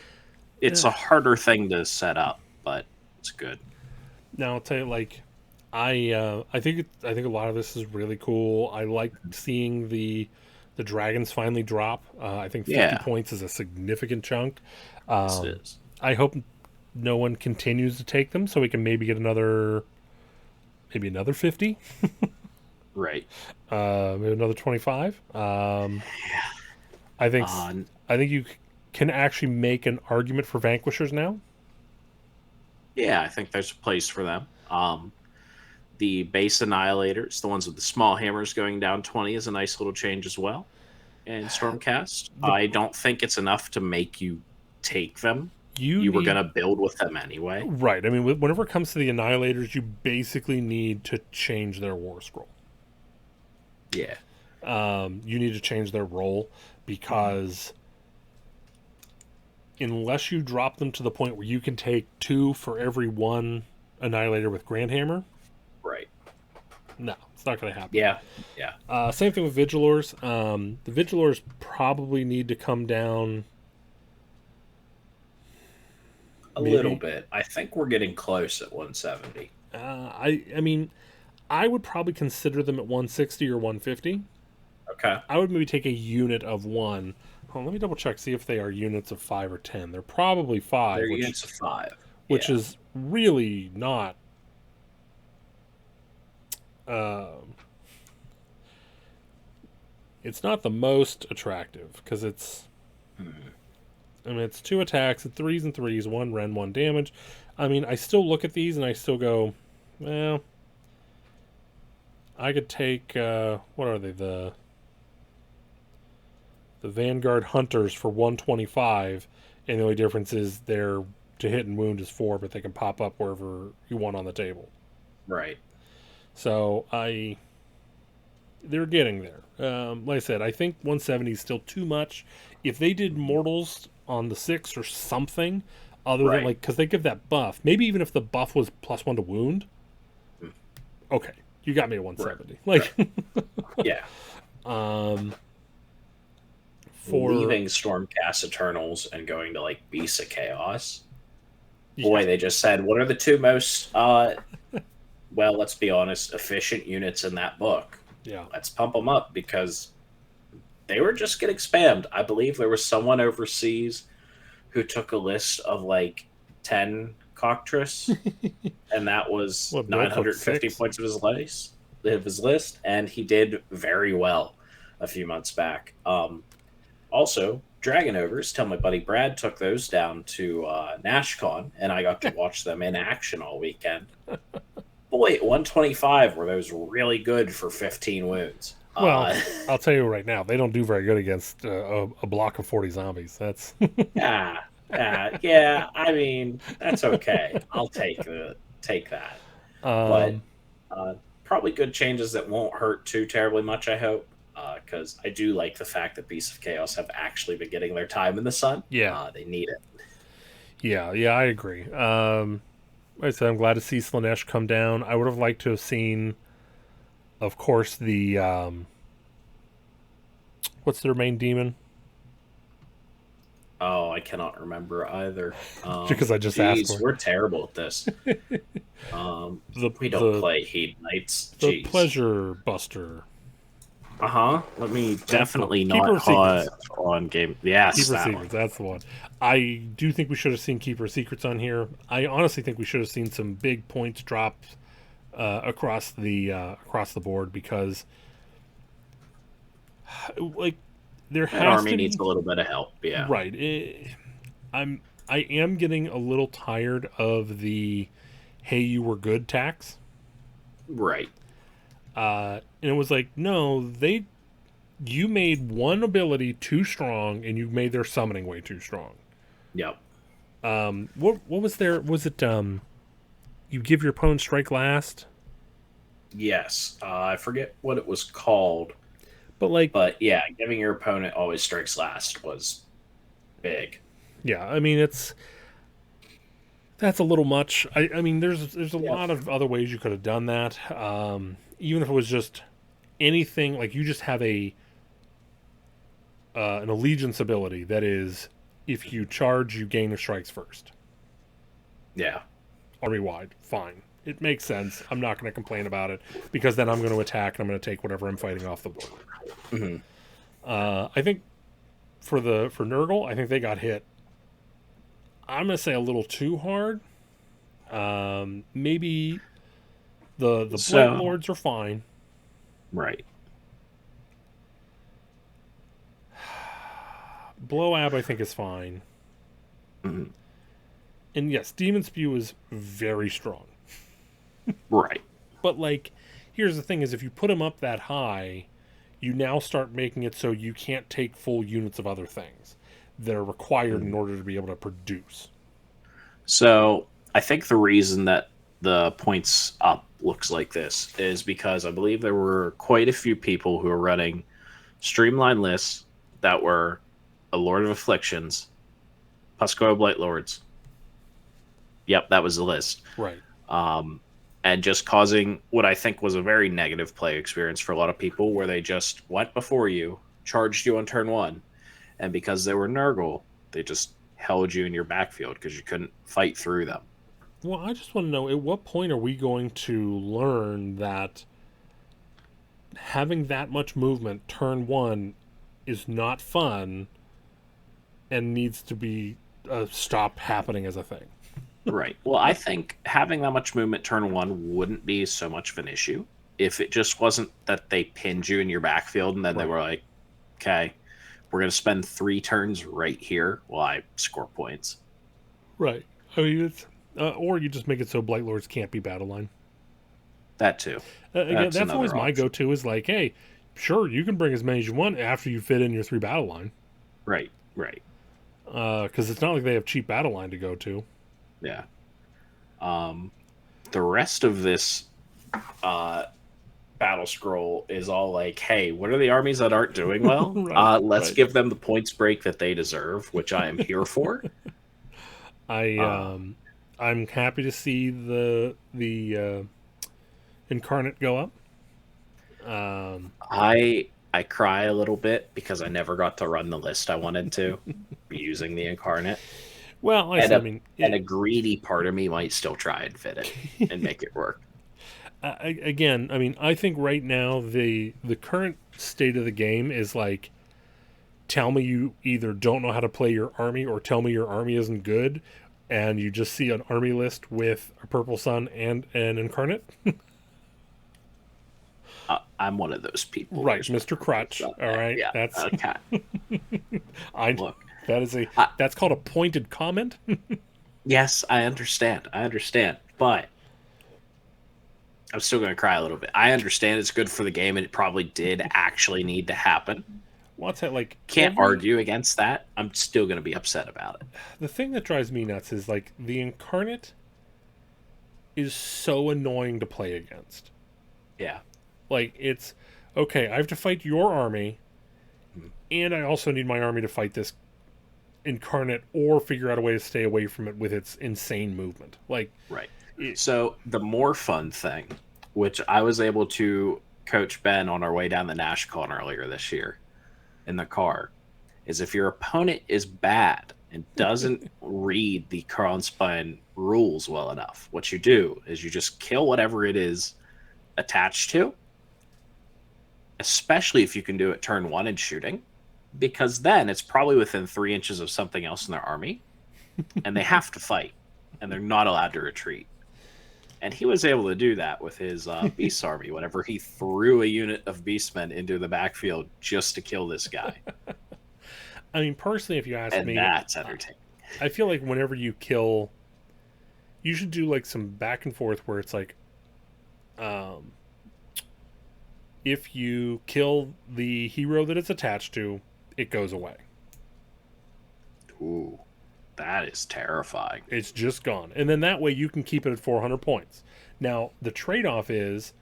it's Yeah. a harder thing to set up, but it's good. Now I'll tell you, like, I think a lot of this is really cool. I like seeing the dragons finally drop. I think 50 Yeah, points is a significant chunk. yes, it Um, is. I hope no one continues to take them, so we can maybe get maybe another 50, Right. maybe another 25. I think Uh, I think you can actually make an argument for vanquishers now. yeah, I think there's a place for them. The base annihilators, the ones with the small hammers going down 20, is a nice little change as well. And Stormcast, The I don't think it's enough to make you take them. you You were going need to build with them anyway. right. I mean, whenever it comes to the annihilators, you basically need to change their war scroll. Yeah. You need to change their role because unless you drop them to the point where you can take two for every one annihilator with Grand Hammer, Right. no, it's not going to happen. Yeah. Yeah. Same thing with Vigilors. The Vigilors probably need to come down. A Maybe. little bit. I think we're getting close at 170. I mean, I would probably consider them at 160 or 150. Okay. I would maybe take a unit of one. Hold on, let me double check, see if they are units of 5 or 10. They're probably 5, They're units of 5. which Yeah. is really not. It's not the most attractive because it's. I mean, it's 2 attacks, it's threes and threes, 1 Ren, 1 damage. I mean, I still look at these and I still go, well, I could take what are they, the Vanguard Hunters for 125, and the only difference is their to hit and wound is 4, but they can pop up wherever you want on the table. Right. So they're getting there. Like I said, I think 170 is still too much. If they did mortals on the 6 or something, other than Right. like, because they give that buff, maybe even if the buff was +1 to wound, okay, you got me at 170. Like, Yeah. for Leaving Stormcast Eternals and going to like Beasts of Chaos. yeah, Boy, they just said, what are the two most, well, let's be honest, efficient units in that book? yeah, Let's pump them up because they were just getting spammed. I believe there was someone overseas who took a list of like 10 Coctrus, and that was What, Bill took 950 6? points of his list, and he did very well a few months back. Also, Dragon Ogres, tell my buddy Brad took those down to NashCon, and I got to watch them in action all weekend. Boy, at 125 were those really good for 15 wounds. Well, I'll tell you right now, they don't do very good against a block of 40 zombies. That's yeah. I mean, that's okay. I'll take that. But probably good changes that won't hurt too terribly much. I hope, because I do like the fact that Beasts of Chaos have actually been getting their time in the sun. yeah, They need it. yeah, I agree. Like I said, I'm glad to see Slanesh come down. I would have liked to have seen, of course, the what's their main demon? Oh, I cannot remember either. Because I just asked geez, for it. we're terrible at this. We don't play Heat Knights. The Jeez. Pleasure Buster. Let me definitely Keeper not of Secrets. on game. Yes, Keeper that Secrets, one. that's the one. I do think we should have seen Keeper Secrets on here. I honestly think we should have seen some big points dropped across the board because, like, there That has army to be, needs a little bit of help. Yeah, right. I am getting a little tired of the "Hey, you were good" tax. right. And it was like, no, they You made one ability too strong, and you made their summoning way too strong. Yep. What was there? Was it you give your opponent strike last? Yes. I forget what it was called, But like, but yeah, giving your opponent always strikes last was big. yeah, I mean that's a little much. I mean, there's a Yep. lot of other ways you could have done that. Even if it was just anything, like you just have a an allegiance ability that is, if you charge, you gain the strikes first, Yeah. army wide. Fine, it makes sense. I'm not going to complain about it because then I'm going to attack and I'm going to take whatever I'm fighting off the board. Hmm. I think for Nurgle, I think they got hit. I'm going to say a little too hard. Maybe the Blight So Lords are fine. right. Blow-Ab, I think, is fine. Hmm. And yes, Demon Spew is very strong. Right. But like, here's the thing: is if you put him up that high, you now start making it so you can't take full units of other things that are required in order to be able to produce. So I think the reason that the points up looks like this is because I believe there were quite a few people who were running streamlined lists that were a Lord of Afflictions, Pascoa Blight Lords. Yep, that was the list. Right. Um, and just causing what I think was a very negative play experience for a lot of people where they just went before you, charged you on turn one, and because they were Nurgle, they just held you in your backfield because you couldn't fight through them. Well, I just want to know at what point are we going to learn that having that much movement turn one is not fun and needs to be stop happening as a thing. Right. Well, I think having that much movement turn one wouldn't be so much of an issue if it just wasn't that they pinned you in your backfield and then they Right. were like, okay, we're going to spend 3 turns right here while I score points. Right. I mean, it's or you just make it so Blight Lords can't be battle line. That too. Again, That's that's always another my option. go-to. Is like, hey, sure, you can bring as many as you want after you fit in your 3 battle line, Right. Right. because it's not like they have cheap battle line to go to. Yeah. Um, the rest of this uh, battle scroll is all like, hey, what are the armies that aren't doing well? Right. Let's Right. give them the points break that they deserve, which I am here for. I Uh, I'm happy to see the incarnate go up. I cry a little bit because I never got to run the list I wanted to using the incarnate, Well, I and said, I a mean, and a greedy part of me might still try and fit it and make it work. again, I mean, I think right now the current state of the game is like, tell me you either don't know how to play your army or tell me your army isn't good, and you just see an army list with a purple sun and an incarnate. I'm one of those people. Right, There's Mr. Crutch. All right, yeah. that's Okay. I. Look, That is a I, that's called a pointed comment. yes, I understand. I understand, but I'm still going to cry a little bit. I understand it's good for the game, and it probably did actually need to happen. What's that like? Can't argue against that. I'm still going to be upset about it. The thing that drives me nuts is like the incarnate is so annoying to play against. Yeah. Like it's okay, I have to fight your army, and I also need my army to fight this incarnate or figure out a way to stay away from it with its insane movement. Like Right. it, So the more fun thing, which I was able to coach Ben on our way down the NashCon earlier this year in the car, is if your opponent is bad and doesn't read the Kronspine rules well enough, what you do is you just kill whatever it is attached to, especially if you can do it turn one and shooting, because then it's probably within 3 inches of something else in their army, and they have to fight, and they're not allowed to retreat. And he was able to do that with his Beast Army whenever he threw a unit of Beastmen into the backfield just to kill this guy. I mean, personally, if you ask And me, that's entertaining. I feel like whenever you kill, you should do like some back and forth where it's like, um, if you kill the hero that it's attached to, it goes away. Ooh, that is terrifying. It's just gone. And then that way you can keep it at 400 points. Now, the trade-off is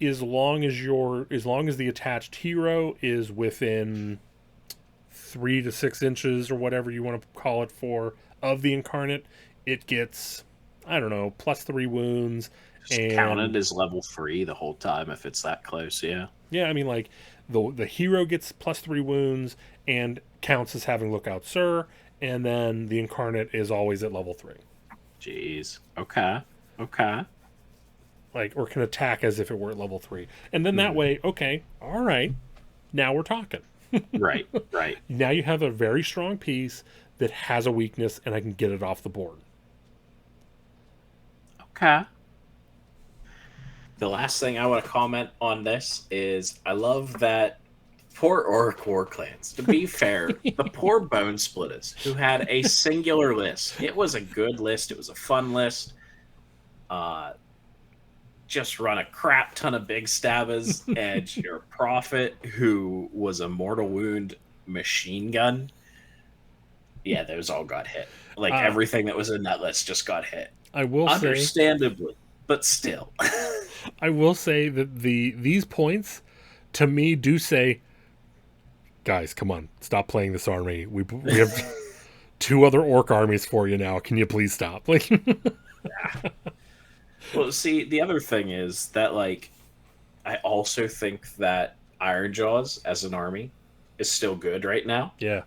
as long as the attached hero is within 3 to 6 inches or whatever you want to call it for of the incarnate, it gets, I don't know, +3 wounds. Just And counted as level 3 the whole time if it's that close, yeah. yeah, I mean, like the hero gets +3 wounds and counts as having Lookout Sir, and then the incarnate is always at level 3. Jeez. Okay. Okay. Like, or can attack as if it were at level 3. And then that way, okay, all right, now we're talking. Right. Right. Now you have a very strong piece that has a weakness, and I can get it off the board. Okay. The last thing I want to comment on this is I love that poor Orc War Clans. To be fair, the poor Bone Splitters who had a singular list. It was a good list. It was a fun list. Just run a crap ton of big stabbers, and your Prophet, who was a mortal wound machine gun. Yeah, those all got hit. Like everything that was in that list just got hit. I will say, understandably, but still. I will say that these points to me do say, guys, come on, stop playing this army. We have 2 other orc armies for you now. Can you please stop? Like, Yeah. Well, see, the other thing is that, like, I also think that Ironjaws as an army is still good right now. yeah,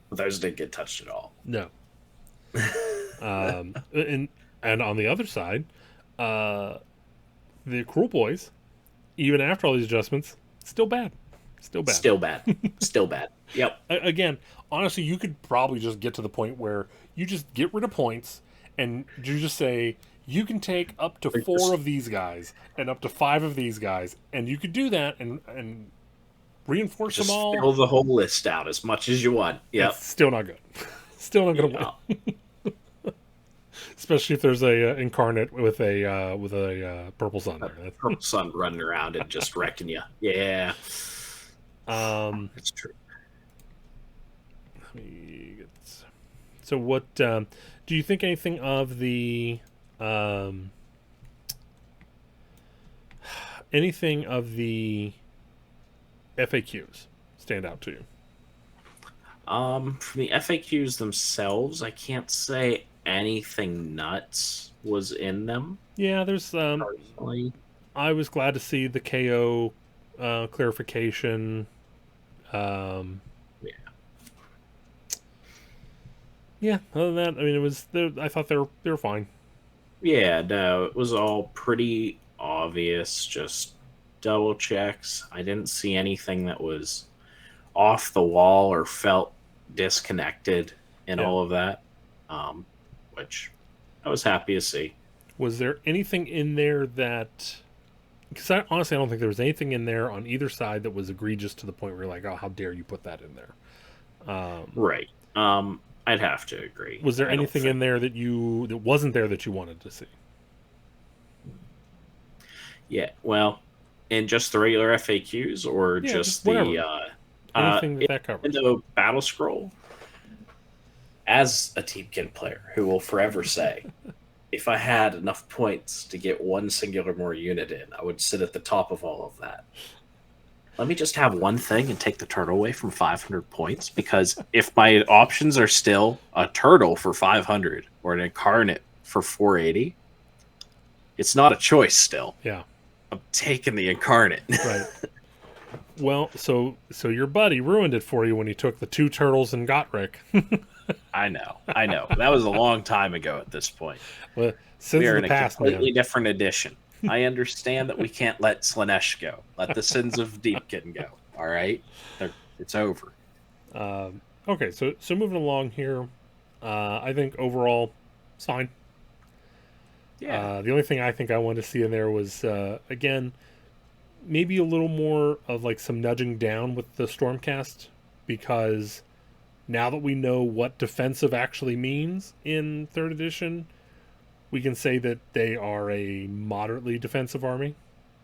But those didn't get touched at all. no. And on the other side, the Cruel Boys, even after all these adjustments, still bad. Still bad. Still bad. Still bad. Yep. Again, honestly, you could probably just get to the point where you just get rid of points and you just say, you can take up to 4 of these guys and up to 5 of these guys, and you could do that and reinforce Just them all. fill the whole list out as much as you want. Yep. It's still not good. Still not going to win. Especially if there's a incarnate with a purple sun there. Purple sun running around and just wrecking you. Yeah. That's true. So what do you think anything of the FAQs stand out to you? From the FAQs themselves, I can't say anything nuts was in them. Yeah, there's Personally. I was glad to see the KO clarification. Yeah. Other than that, I mean, I thought they were fine. Yeah, no, it was all pretty obvious, just double checks. I didn't see anything that was off the wall or felt disconnected in all of that, which I was happy to see. Was there anything in there that... Because honestly, I don't think there was anything in there on either side that was egregious to the point where you're like, oh, how dare you put that in there? Right. I'd have to agree. Was there anything in there that wasn't there that you wanted to see? Yeah, well, in just the regular FAQs or just the anything that covers? In the battle scroll? As a Teamkin player who will forever say, if I had enough points to get one singular more unit in, I would sit at the top of all of that. Let me just have one thing and take the turtle away from 500 points, because if my options are still a turtle for 500 or an incarnate for 480, it's not a choice still. Yeah. I'm taking the incarnate. Right. Well, so your buddy ruined it for you when he took the 2 turtles and got Rick. I know. That was a long time ago at this point. Well, we are in a completely different edition. I understand that we can't let Slaanesh go. Let the Sins of Deepkin go. All right? It's over. Okay, so moving along here, I think overall, it's fine. Yeah. The only thing I think I wanted to see in there was, again, maybe a little more of like some nudging down with the Stormcast, because now that we know what defensive actually means in 3rd edition, we can say that they are a moderately defensive army.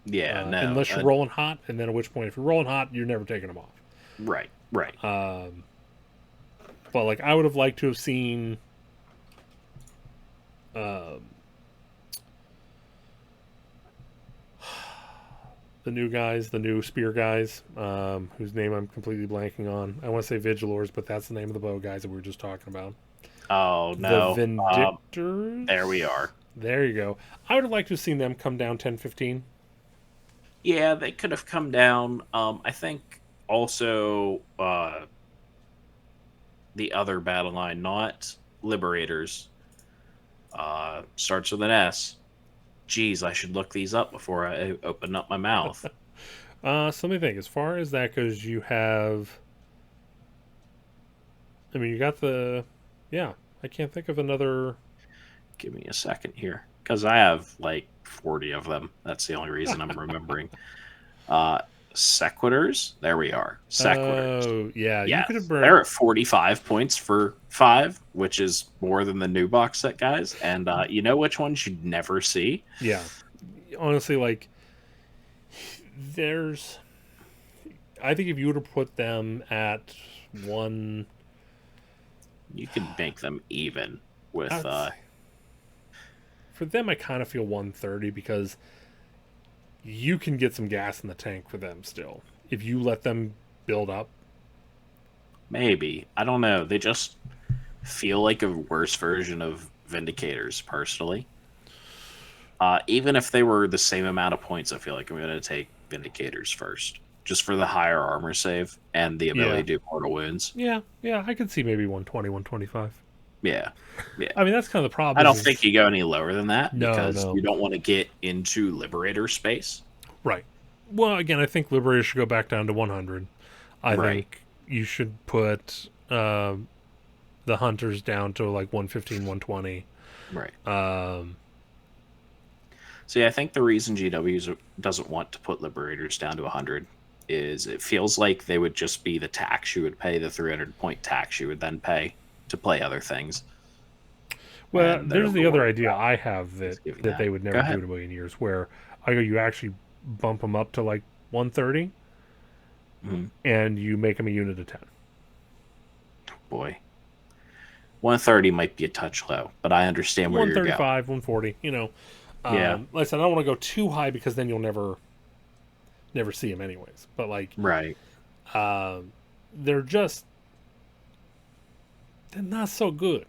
Yeah, no. unless you're rolling hot, and then at which point, if you're rolling hot, you're never taking them off. Right, right. But like, I would have liked to have seen um, the new guys, the new spear guys, whose name I'm completely blanking on. I want to say Vigilors, but that's the name of the bow guys that we were just talking about. Oh, The no. Vindictors. There we are. There you go. I would have liked to have seen them come down 10-15. Yeah, they could have come down. I think also the other battle line, not Liberators, starts with an S. Geez, I should look these up before I open up my mouth. So let me think. As far as that goes, you have. I mean, you got the. Yeah, I can't think of another. Give me a second here, because I have like 40 of them. That's the only reason I'm remembering. Sequitors. There we are. Sequitors. Oh, yeah. You Yes, could have they're burned. at 45 points for 5, which is more than the new box set guys. And you know which ones you'd never see? Yeah. Honestly, like, there's. I think if you would have put them at one. You can make them even with. For them, I kind of feel 130 because you can get some gas in the tank for them still. If you let them build up. Maybe. I don't know. They just feel like a worse version of Vindicators, personally. Even if they were the same amount of points, I feel like I'm going to take Vindicators first. Just for the higher armor save and the ability to do mortal wounds. Yeah, I could see maybe 120, 125. Yeah. Yeah. I mean, that's kind of the problem. I don't think you go any lower than that No, because no. you don't want to get into Liberator space. Right. Well, again, I think Liberator should go back down to 100. I think you should put the Hunters down to like 115, 120. Right. See, I think the reason GW doesn't want to put Liberators down to 100 is it feels like they would just be the tax you would pay, the 300-point tax you would then pay to play other things. Well, there's the other idea I have that they would never do in a million years, where I go, you actually bump them up to like 130, and you make them a unit of 10. Boy. 130 might be a touch low, but I understand where you're going. 135, 140, you know. Like I said, I don't want to go too high because then you'll never see them anyways. But like, right, they're not so good.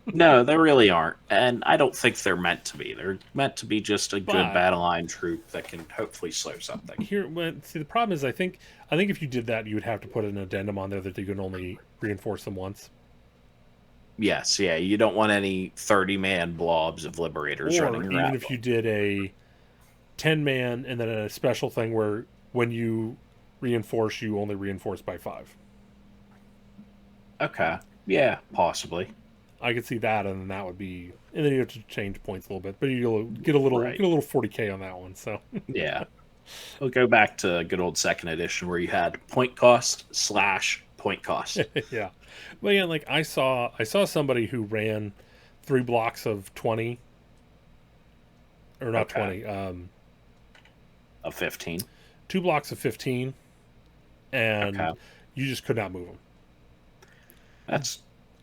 No, they really aren't, and I don't think they're meant to be. They're meant to be just a good battle line troop that can hopefully slow something. See, the problem is, I think if you did that, you would have to put an addendum on there that you can only reinforce them once. Yes, yeah, you don't want any 30-man blobs of Liberators running around. Even if you did a 10-man and then a special thing where when you reinforce, you only reinforce by 5. Okay, yeah, possibly. I could see that, and then that would be, and then you have to change points a little bit, but you'll get a little 40K on that one. So yeah, we'll go back to good old second edition where you had point cost / point cost. Yeah. Well, yeah, like I saw somebody who ran 3 blocks of 20, or not 20, of 15, 2 blocks of 15, and you just could not move them.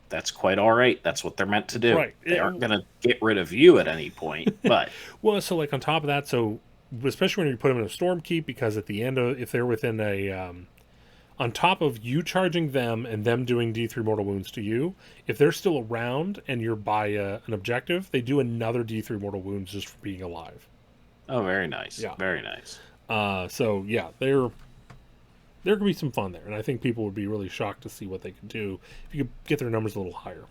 That's quite all right. That's what they're meant to do. Right. They aren't going to get rid of you at any point, but well, so like on top of that, so especially when you put them in a storm keep, because at the end of, if they're within a on top of you charging them and them doing D3 mortal wounds to you, if they're still around and you're by an objective, they do another D3 mortal wounds just for being alive. Oh, very nice. Yeah. Very nice. So yeah, there could be some fun there, and I think people would be really shocked to see what they could do if you could get their numbers a little higher.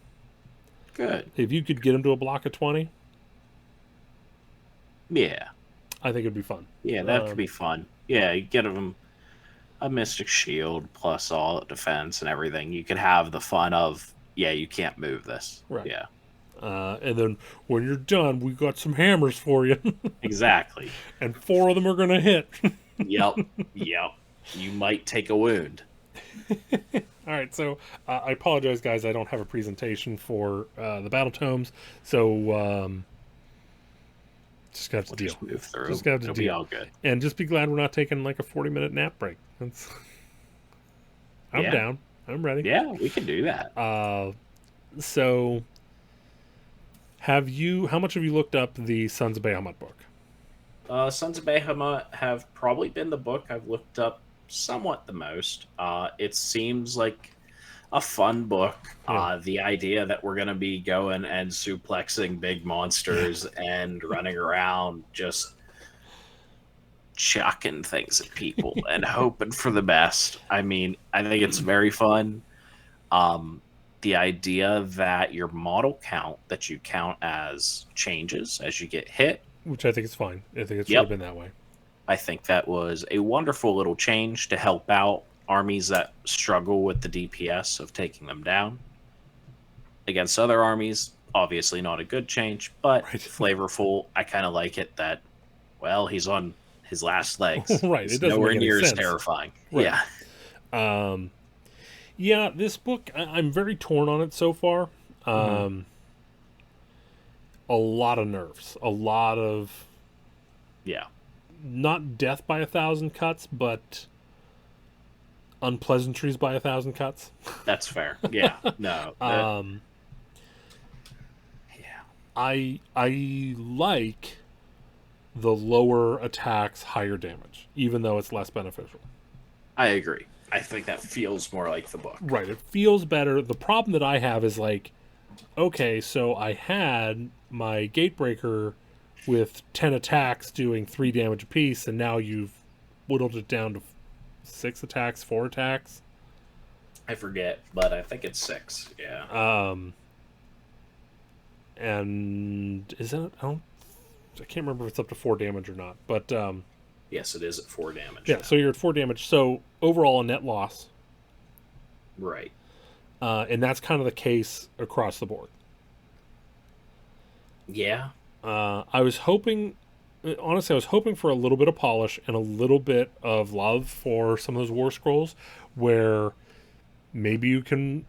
Good. If you could get them to a block of 20, yeah, I think it'd be fun. Yeah, that could be fun. Yeah, you get them a Mystic Shield plus all defense and everything. You could have the fun of, you can't move this. Right. Yeah. And then when you're done, we got some hammers for you. Exactly. And 4 of them are going to hit. Yep. You might take a wound. All right, so I apologize, guys. I don't have a presentation for the Battle Tomes. So Just gotta have to We'll deal. just move through. Just gotta have to It'll be deal. all good. And just be glad we're not taking like a 40-minute nap break. I'm Yeah. down. I'm ready. Yeah, we can do that. So how much have you looked up the Sons of Bahamut book? Sons of Bahamut have probably been the book I've looked up somewhat the most. It seems like a fun book. Yeah. The idea that we're going to be going and suplexing big monsters and running around just chucking things at people and hoping for the best. I mean, I think it's very fun. Um, the idea that your model count that you count as changes as you get hit. Which I think is fine. I think it's Yep. really been that way. I think that was a wonderful little change to help out armies that struggle with the DPS of taking them down. Against other armies, obviously not a good change, but Right. flavorful. I kind of like it that, well, he's on his last legs. Right, It's it doesn't nowhere make any near as sense. terrifying. Right. Yeah. Yeah, this book, I'm very torn on it so far. A lot of nerfs. A lot of, Yeah. not death by 1,000 cuts, but unpleasantries by 1,000 cuts. That's fair. Yeah. No. Yeah. I like the lower attacks, higher damage, even though it's less beneficial. I agree. I think that feels more like the book. Right, it feels better. The problem that I have is like, okay, so I had my Gatebreaker with 10 attacks doing 3 damage apiece, and now you've whittled it down to 6 attacks, 4 attacks. I forget, but I think it's 6. Yeah. And is that I can't remember if it's up to 4 damage or not, but Yes, it is at 4 damage. yeah. So you're at 4 damage. So overall, a net loss, Right. and that's kind of the case across the board. Yeah. I was hoping, honestly, I was hoping for a little bit of polish and a little bit of love for some of those war scrolls, where maybe you can,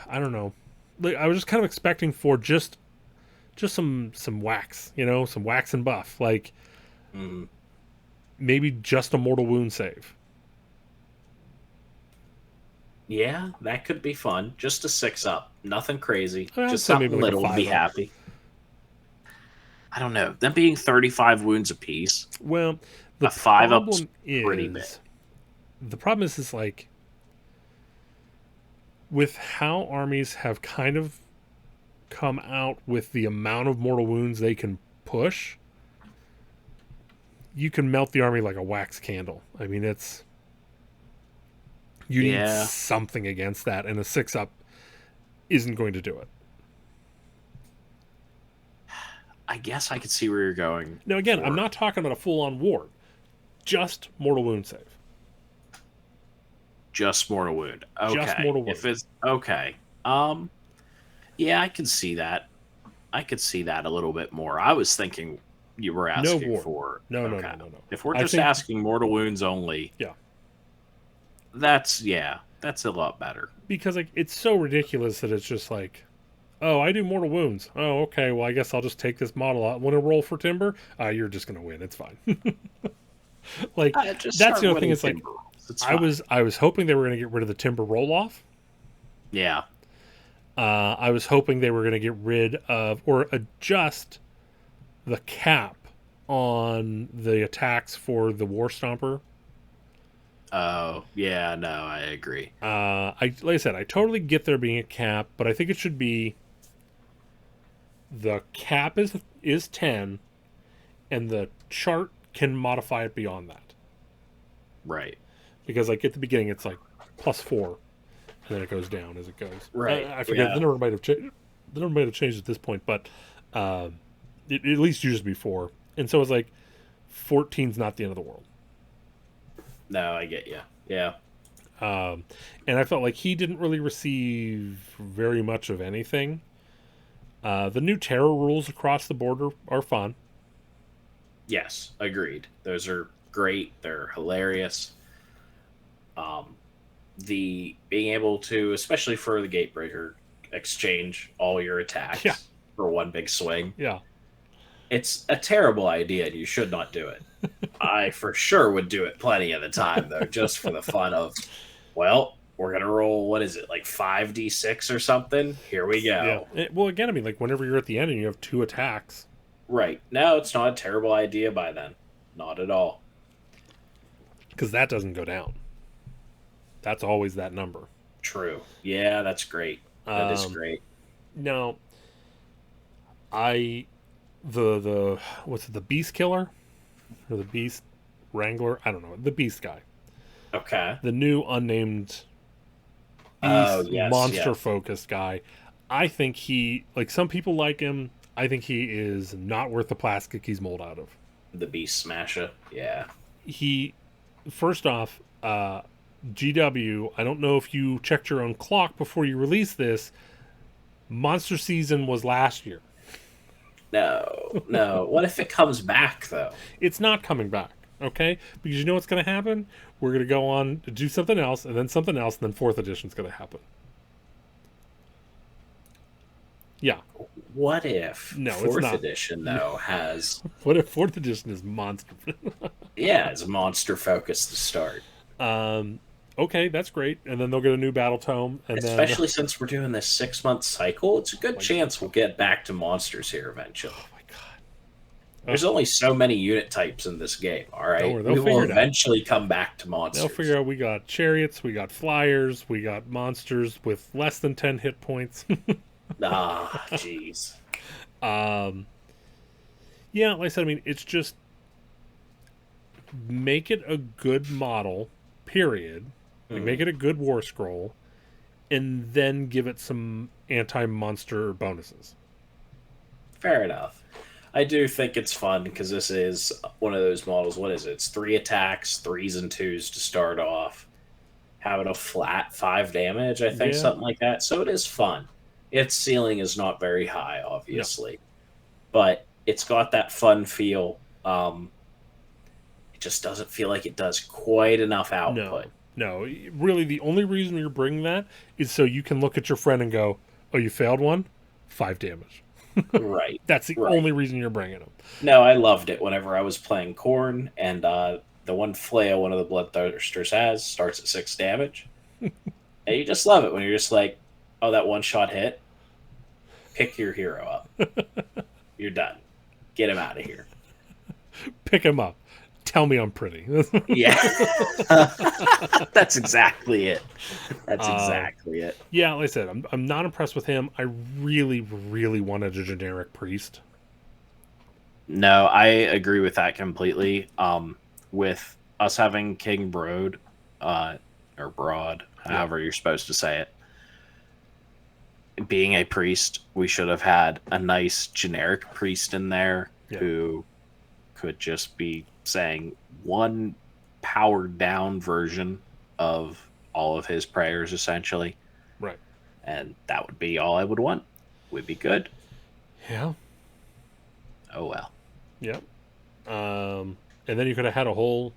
I don't know, like, I was just kind of expecting for just some wax, some wax and buff, like maybe just a mortal wound save. Yeah, that could be fun. Just a 6-up. Nothing crazy. I'd Just say something maybe like a little to be 5-up. happy. I don't know. Them being 35 wounds apiece. Well, the A 5-up's problem pretty big. is the problem is like with how armies have kind of come out with the amount of mortal wounds they can push, you can melt the army like a wax candle. I mean, you need Yeah. something against that, and a 6-up isn't going to do it. I guess I could see where you're going. Now, again, I'm for- not talking about a full-on ward, just mortal wound save. Just mortal wound. Okay. Just mortal wound. If it's okay. Yeah, I can see that. I could see that a little bit more. I was thinking you were asking ward. for No. If we're I just think- asking mortal wounds only, Yeah. that's a lot better. Because like it's so ridiculous that it's just like, oh, I do mortal wounds. Oh, okay. Well, I guess I'll just take this model out. Want to roll for timber? You're just gonna win. It's fine. Like Just that's start the other thing. winning It's like timber rolls. It's I fine. was hoping they were gonna get rid of the timber roll off. Yeah. I was hoping they were gonna get rid of or adjust the cap on the attacks for the War Stomper. Oh, yeah, no, I agree. Like I said, I totally get there being a cap, but I think it should be the cap is 10, and the chart can modify it beyond that. Right. Because like at the beginning, it's like +4, and then it goes down as it goes. Right, I forget. yeah. The number might have changed. The number might have changed at this point, but it at least used to be 4, and so it's like 14's not the end of the world. No, I get you. Yeah. And I felt like he didn't really receive very much of anything. The new terror rules across the border are fun. Yes, agreed. Those are great. They're hilarious. The being able to, especially for the Gatebreaker, exchange all your attacks Yeah. for one big swing. Yeah. It's a terrible idea, and you should not do it. I for sure would do it plenty of the time, though, just for the fun of, well, we're gonna roll. What is it, like 5d6 or something? Here we Yeah. go. Well, again, I mean, like whenever you're at the end and you have 2 attacks, Right. No, it's not a terrible idea by then. Not at all. because that doesn't go down. That's always that number. True. Yeah, that's great. That is Um, great. Now, I the what's it, the Beast Killer or the Beast Wrangler? I don't know, the Beast guy, Okay. the new unnamed Oh, Beast yes, monster yes. focused guy. I think he, like, some people like him. I think he is not worth the plastic he's molded out of. The Beast Smasher. Yeah. He, first off, GW. I don't know if you checked your own clock before you released this. Monster season was last year. No, no. What if it comes back, though? It's not coming back, okay? Because you know what's going to happen? We're going to go on to do something else, and then something else, and then 4th edition's going to happen. Yeah. What if No, it's fourth not. edition, though, has, What if 4th edition is monster? yeah, it's monster focused to start. Okay, that's great. And then they'll get a new battle tome, and Especially since we're doing this 6-month cycle, it's a good my chance we'll get back to monsters here eventually. oh my god, There's only so many unit types in this game, all right? Don't worry, they'll We will figure it out. eventually come back to monsters. they'll figure out we got chariots, we got flyers, we got monsters with less than 10 hit points. Ah, jeez. Yeah, like I said, I mean, it's just make it a good model, period. Like, make it a good war scroll, and then give it some anti-monster bonuses. Fair enough. I do think it's fun because this is one of those models. What is it? It's 3 attacks, 3s and 2s to start off. Having a flat 5 damage, I think, Yeah. something like that. So it is fun. Its ceiling is not very high, obviously, but it's got that fun feel. It just doesn't feel like it does quite enough output. No, really, the only reason you're bringing that is so you can look at your friend and go, "Oh, you failed one, 5 damage." Right. That's the Right. only reason you're bringing them. No, I loved it whenever I was playing Corn, and the one flail one of the Bloodthirsters has starts at 6 damage. And you just love it when you're just like, oh, that one shot hit. Pick your hero up. You're done. Get him out of here. Pick him up. Tell me I'm pretty. Yeah. That's exactly it. That's exactly it. Yeah, like I said, I'm not impressed with him. I really, really wanted a generic priest. No, I agree with that completely. With us having King Broad, or Broad, however you're supposed to say it, being a priest, we should have had a nice generic priest in there who could just be saying one powered down version of all of his prayers, essentially. Right. And that would be all I would want. Would be good. Yeah. Oh well. Yep. And then you could have had a whole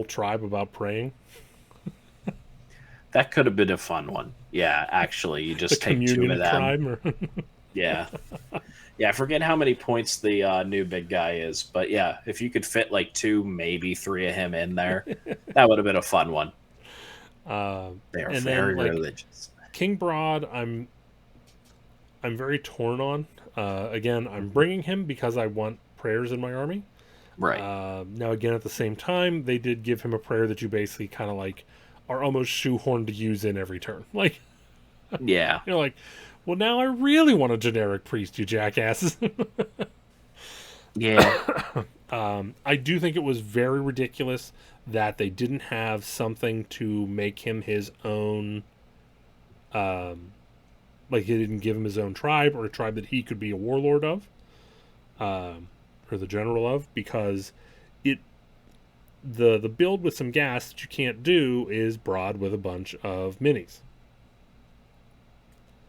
tribe about praying. That could have been a fun one. Yeah, actually, you just The take 2 communion of them. tribe. Or Yeah. Yeah, I forget how many points the new big guy is, but yeah, if you could fit like 2, maybe 3 of him in there, that would have been a fun one. They are and very then, like, religious. King Broad, I'm very torn on. Again, I'm bringing him because I want prayers in my army. Right. Now, again, at the same time, they did give him a prayer that you basically kind of like are almost shoehorned to use in every turn. Like, Yeah. you're like, well, now I really want a generic priest, you jackasses. Yeah. I do think it was very ridiculous that they didn't have something to make him his own. Like, they didn't give him his own tribe or a tribe that he could be a warlord of, or the general of, because the build with some gas that you can't do is Broad with a bunch of minis.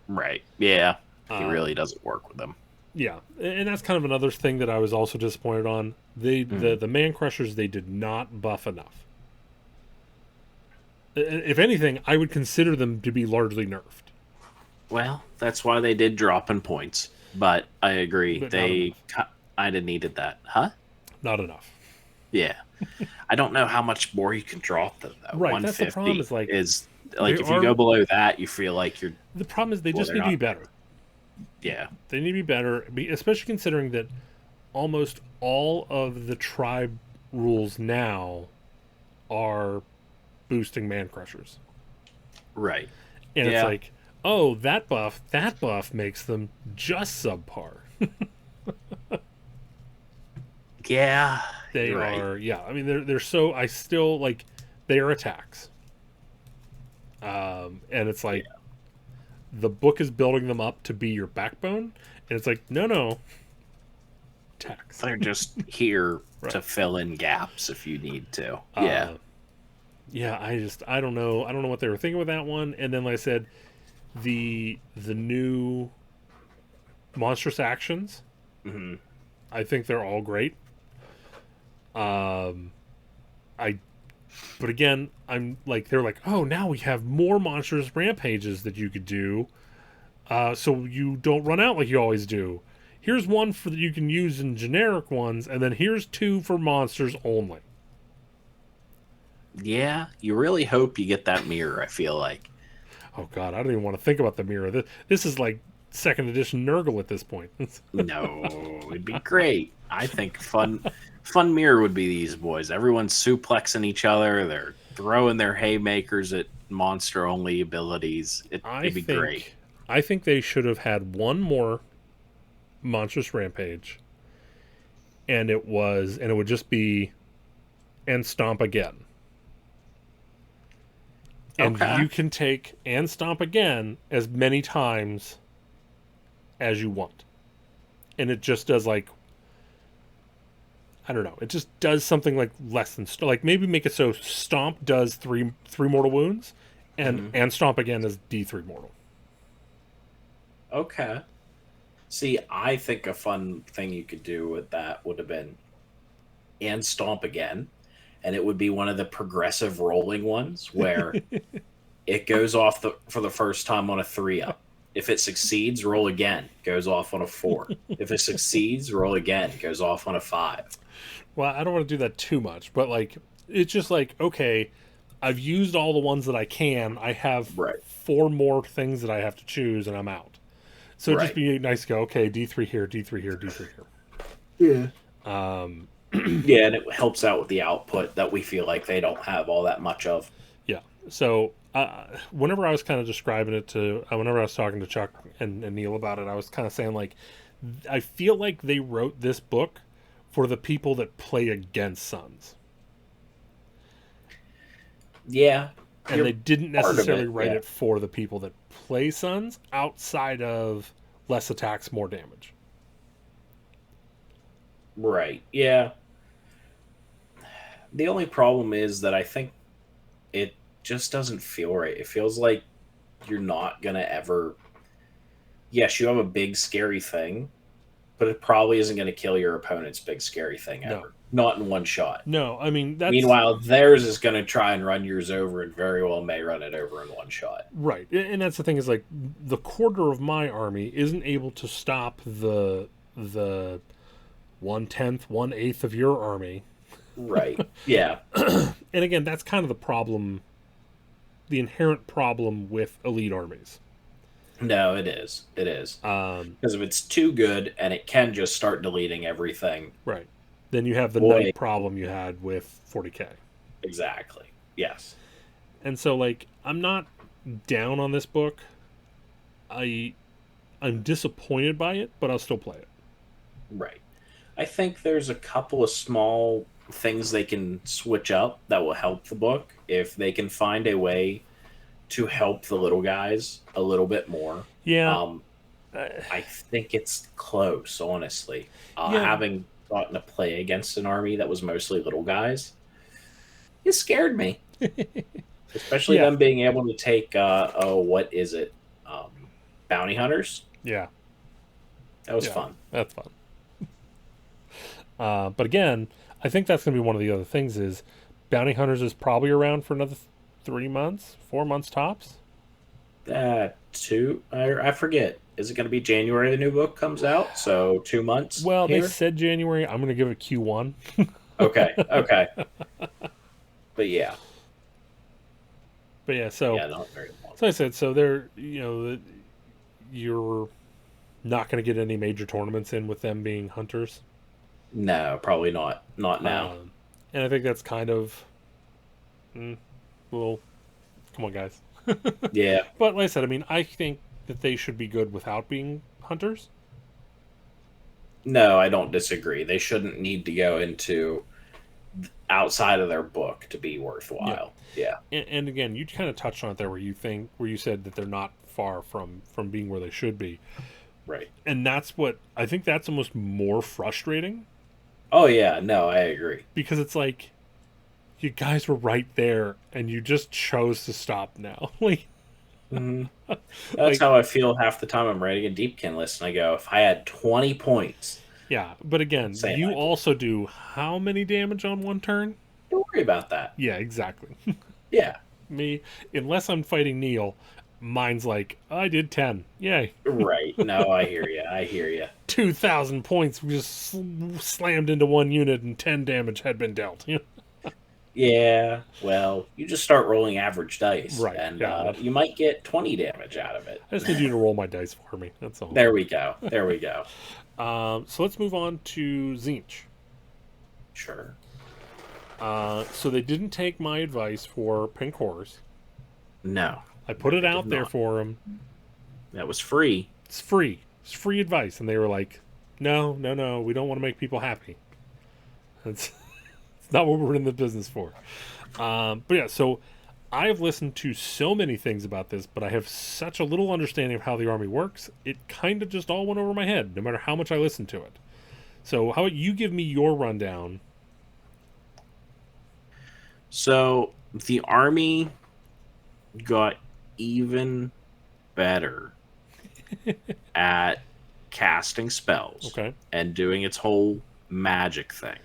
Right. Yeah. He really doesn't work with them. Yeah, and that's kind of another thing that I was also disappointed on. The Man Crushers, they did not buff enough. If anything, I would consider them to be largely nerfed. Well, that's why they did drop in points. But I agree. But not They enough. I'd have needed that. Huh? Not enough. Yeah. I don't know how much more you can drop them though. Right. That's the problem. 150 Is like is they like if you go are. below that, you feel like you're The problem is they well, just they're need to be not. better. Yeah. They need to be better, especially considering that almost all of the tribe rules now are boosting man crushers. Right. And it's Yeah. like, oh, that buff makes them just subpar. Yeah. They You're right. are, yeah. I mean, they're so. I still like they are attacks, and it's Yeah. like the book is building them up to be your backbone, and it's like, no, attacks, They're just here right? to fill in gaps if you need to. Yeah. Uh, yeah, I don't know. I don't know what they were thinking with that one. And then, like I said, the new monstrous actions, Hmm. I think they're all great. Um, I but again, I'm like they're like, oh, now we have more monstrous rampages that you could do, so you don't run out like you always do. Here's one for that you can use in generic ones, and then here's two for monsters only. Yeah. You really hope you get that mirror, I feel like. Oh God, I don't even want to think about the mirror. This is like second edition Nurgle at this point. No, it'd be great. I think fun mirror would be these boys. Everyone's suplexing each other. They're throwing their haymakers at monster only abilities. I It'd be great. think I think they should have had one more monstrous rampage, and it would just be and stomp again. And Okay. you can take and stomp again as many times as you want. And it just does like I don't know. It just does something like less than like maybe make it so stomp does three mortal wounds, Hmm. and stomp again is D3 mortal. Okay. See, I think a fun thing you could do with that would have been and stomp again, and it would be one of the progressive rolling ones where it goes off for the first time on a 3 up. If it succeeds, roll again, goes off on a 4. If it succeeds, roll again, goes off on a 5. Well, I don't want to do that too much, but like it's just like okay, I've used all the ones that I can. I have Right. four more things that I have to choose, and I'm out. So it'd just Right. be nice to go okay, D3 here, D3 here, D3 Yeah. here. Yeah, and it helps out with the output that we feel like they don't have all that much of. Yeah. So whenever I was kind of describing it to, whenever I was talking to Chuck and Neil about it, I was kind of saying like, I feel like they wrote this book for the people that play against Suns, Yeah, and they you're didn't part of necessarily it. write Yeah. it for the people that play Suns outside of less attacks, more damage. Right. Yeah. The only problem is that I think it just doesn't feel right. It feels like you're not going to ever. Yes, you have a big, scary thing, but it probably isn't going to kill your opponent's big, scary thing No, ever. Not in one shot. no. I mean that's Meanwhile, theirs is going to try and run yours over and very well may run it over in one shot. right, and that's the thing is like the quarter of my army isn't able to stop the 1/10, 1/8 of your army. Right. Yeah. And again, that's kind of the problem, the inherent problem with elite armies. No, it is. It is. Um, Because if it's too good and it can just start deleting everything, right. Then you have the boy, knight problem you had with 40k. exactly. Yes. And so like I'm not down on this book. I I'm disappointed by it, but I'll still play it. Right. I think there's a couple of small things they can switch up that will help the book if they can find a way to help the little guys a little bit more. Yeah. Um, Uh, I think it's close, honestly. yeah. Having gotten to play against an army that was mostly little guys, it scared me, especially Yeah. them being able to take, what is it? Um, bounty hunters. Yeah. That was Yeah. fun. That's fun. But again, I think that's going to be one of the other things is Bounty Hunters is probably around for another 3 months, 4 months tops. Two, I forget. is it going to be January the new book comes out? So 2 months Well, they here? said January. I'm going to give it Q1. Okay, okay. But yeah, But yeah, so yeah, not very long. I said, so they're, you're not going to get any major tournaments in with them being hunters. No, probably not. Not now. And I think that's kind of, well, come on, guys. Yeah. But like I said, I mean, I think that they should be good without being hunters. No, I don't disagree. They shouldn't need to go into outside of their book to be Yeah. worthwhile. Yeah. And again, you kind of touched on it there, where you said that they're not far from being where they should be, Right. and that's what I think that's almost more frustrating Oh yeah, no, I agree. because it's like you guys were right there and you just chose to stop now. Like, Hmm. That's like how I feel half the time I'm writing a Deepkin list, and I go, if I had 20 points, yeah, but again, say you I do. also do how many damage on one turn? Don't worry about that. Yeah, exactly. Yeah. Me, unless I'm fighting Neil, mine's like I did 10. Yay. Right. No, I hear you. I hear you. 2,000 points just slammed into one unit and 10 damage had been dealt. Yeah. Well, you just start rolling average dice, Right. and Yeah. you might get 20 damage out of it. I just need you to roll my dice for me. That's all. There we go. There we go. So let's move on to Zinch. Sure. So they didn't take my advice for Pink Horrors. No, I put it they out did there not. for them. That was free. It's free. It's free advice. And they were like, no, no, no. We don't want to make people happy. That's it's not what we're in the business for. But yeah, so I've listened to so many things about this, but I have such a little understanding of how the army works. It kind of just all went over my head, no matter how much I listened to it. So how about you give me your rundown? So the army got even better at casting spells Okay. and doing its whole magic thing.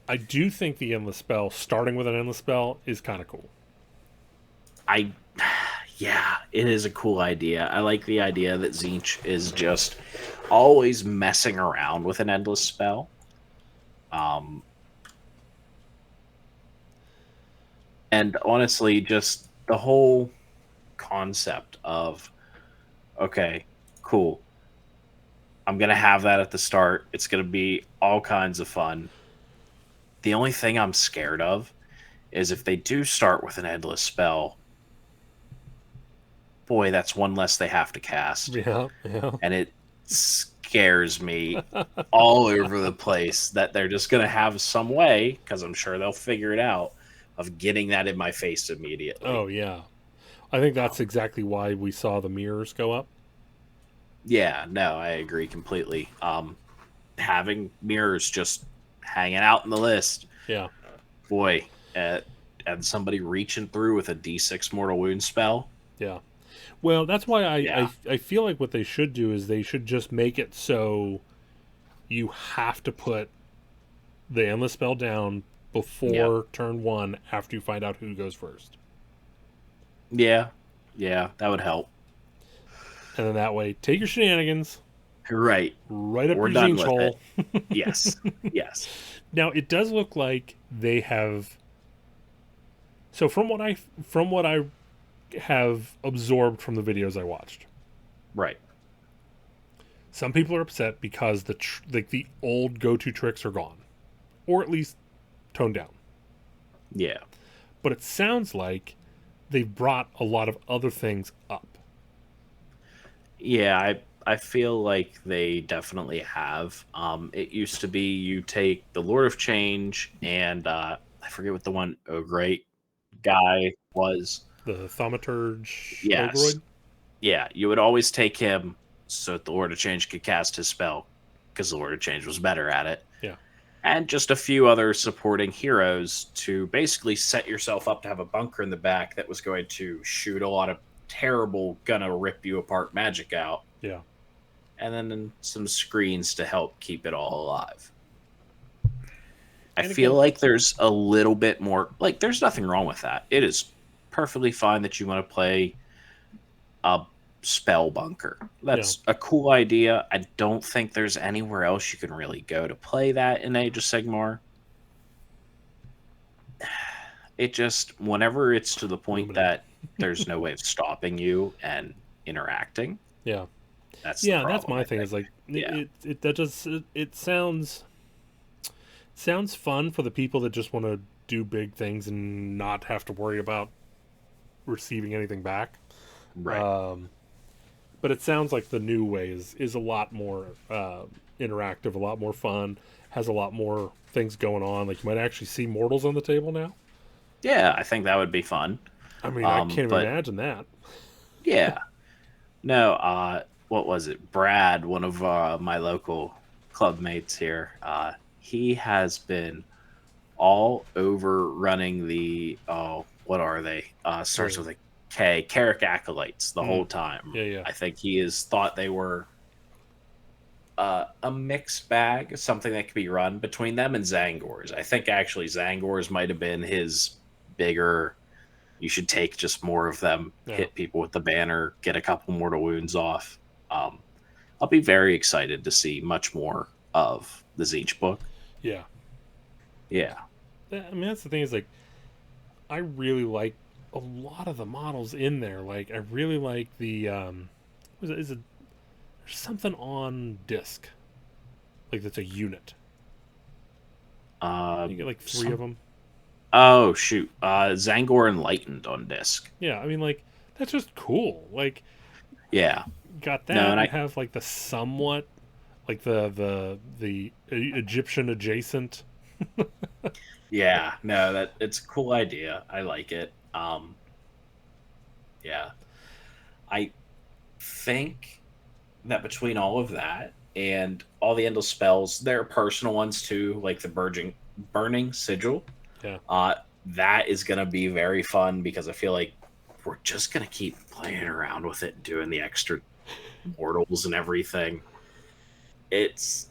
I do think the endless spell, starting with an endless spell, is kind of cool. I, yeah, it is a cool idea. I like the idea that Zinch is just always messing around with an endless spell. And honestly, just the whole concept of, okay, cool. I'm going to have that at the start. It's going to be all kinds of fun. The only thing I'm scared of is if they do start with an endless spell, boy, that's one less they have to cast. Yeah, yeah. And it scares me all over the place that they're just going to have some way, because I'm sure they'll figure it out, of getting that in my face immediately. Oh, yeah. I think that's exactly why we saw the mirrors go up. Yeah, no, I agree completely. Having mirrors just hanging out in the list, Yeah. boy, and somebody reaching through with a D6 mortal wound spell. Yeah. Well, that's why Yeah. I feel like what they should do is they should just make it so you have to put the endless spell down before turn one after you find out who goes first. Yeah, that would help. And then that way, take your shenanigans Right, right up we're your done Zinch with hole. it. Yes, yes. Now, it does look like they have. So from what I have absorbed from the videos I watched, Right. some people are upset because the old go-to tricks are gone, or at least toned down. Yeah. But it sounds like they've brought a lot of other things up. Yeah, I feel like they definitely have. It used to be you take the Lord of Change and I forget what the one Ograte guy was. The Thaumaturge Yes. Ogroid. Yeah, you would always take him so that the Lord of Change could cast his spell because the Lord of Change was better at it. Yeah. And just a few other supporting heroes to basically set yourself up to have a bunker in the back that was going to shoot a lot of terrible, gonna rip you apart magic out. Yeah. And then some screens to help keep it all alive. I And feel again- like there's a little bit more, like, there's nothing wrong with that. It is perfectly fine that you want to play a spell bunker. Yeah. That's a cool idea. I don't think there's anywhere else you can really go to play that in Age of Sigmar. It just, whenever it's to the point Illuminate. that there's no way of stopping you and interacting, Yeah. that's the Yeah, and that's problem, my I thing. think. Is like Yeah. it sounds fun for the people that just want to do big things and not have to worry about receiving anything back. Right. Um, but it sounds like the new way is a lot more interactive, a lot more fun, has a lot more things going on. Like you might actually see mortals on the table now. Yeah, I think that would be fun. I mean, I can't even But imagine that. yeah. No, what was it? Brad, one of my local club mates here, he has been all over running the, oh, what are they? Starts with a K, Carrick Acolytes the whole time. Yeah, yeah. I think he has thought they were a mixed bag, something that could be run between them and Zangors. I think actually Zangors might have been his bigger. You should take just more of them, Yeah. hit people with the banner, get a couple mortal wounds off. I'll be very excited to see much more of the Zeech book. Yeah. Yeah. I mean, that's the thing is like, I really like a lot of the models in there. Like, I really like the is it there's something on disc, like that's a unit. You get like three of them. Oh shoot, Zangor Enlightened on disc. Yeah, I mean, like that's just cool. Like, Yeah. got that. No, and you I have like the somewhat, like the Egyptian adjacent. yeah, no, that it's a cool idea. I like it. Yeah. I think that between all of that and all the endless spells, there are personal ones too, like the burning sigil. Yeah. That is gonna be very fun because I feel like we're just gonna keep playing around with it, doing the extra mortals and everything. It's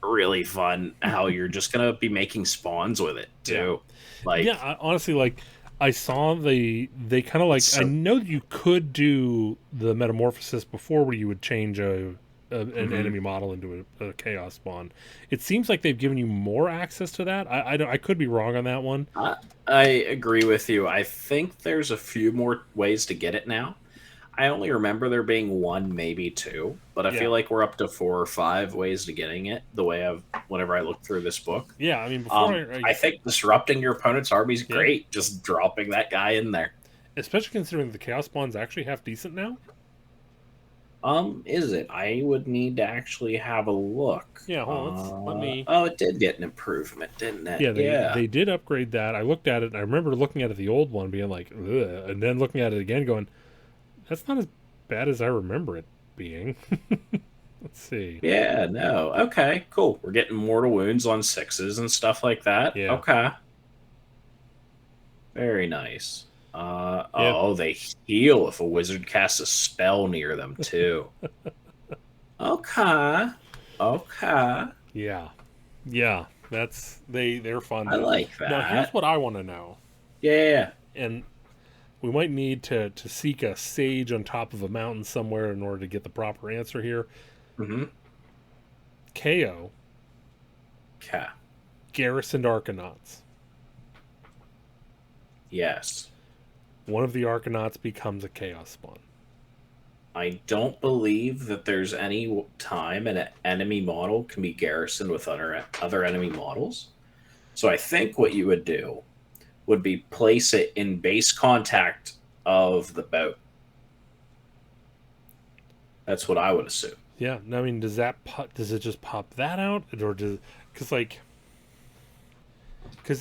really fun how you're just gonna be making spawns with it too. Like, Yeah, honestly, like I saw they kind of like I know that you could do the metamorphosis before where you would change an enemy model into a chaos spawn. It seems like they've given you more access to that. I could be wrong on that one. I agree with you. I think there's a few more ways to get it now. I only remember there being one, maybe two, but I feel like we're up to 4 or 5 ways to getting it. The way I've whenever I look through this book. Yeah, I mean, before I think disrupting your opponent's army is great. Just dropping that guy in there, especially considering the chaos spawns actually half decent now. Is it? I would need to actually have a look. Yeah, hold on, let me. Oh, it did get an improvement, didn't it? Yeah, they did upgrade that. I looked at it. And I remember looking at it, the old one, being like, ugh, and then looking at it again, going, "That's not as bad as I remember it being." Let's see. Yeah, no. Okay, cool. We're getting mortal wounds on 6s and stuff like that. Yeah. Okay. Very nice. Oh, they heal if a wizard casts a spell near them too. Okay. Yeah. They're fun. I like that. Now here's what I want to know. Yeah. And we might need to seek a sage on top of a mountain somewhere in order to get the proper answer here. Mm-hmm. KO. Okay. Garrisoned Arcanauts. Yes. One of the Arcanauts becomes a Chaos Spawn. I don't believe that there's any time an enemy model can be garrisoned with other enemy models. So I think what you would do would be place it in base contact of the boat. That's what I would assume. Yeah, I mean, does it just pop that out, or because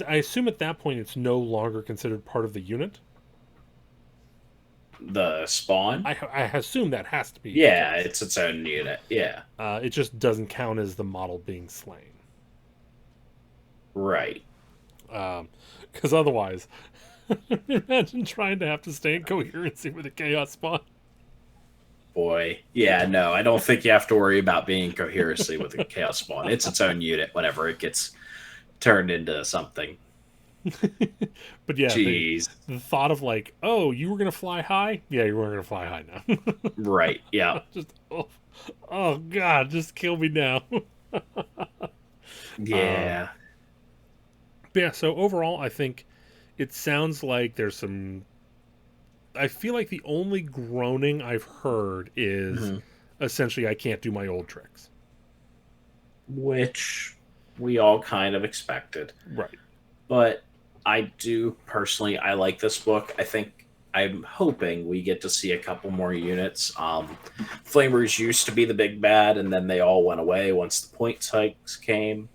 I assume at that point it's no longer considered part of the unit. The spawn? I assume that has to be. Yeah, it's its own unit. Yeah. It just doesn't count as the model being slain. Right. Because otherwise, imagine trying to have to stay in coherency with a chaos spawn. Boy. Yeah, no, I don't think you have to worry about being in coherency with a chaos spawn. It's its own unit whenever it gets turned into something. But yeah, Jeez. the thought of like, oh, you were gonna fly high? Yeah, you weren't gonna fly high now. Right. Yeah. Just oh god, just kill me now. um, Yeah. but yeah, so overall, I think it sounds like there's some. I feel like the only groaning I've heard is hmm essentially I can't do my old tricks. Which we all kind of expected. Right. But I do personally, I like this book. I think I'm hoping we get to see a couple more units. Flamers used to be the big bad, and then they all went away once the point hikes came.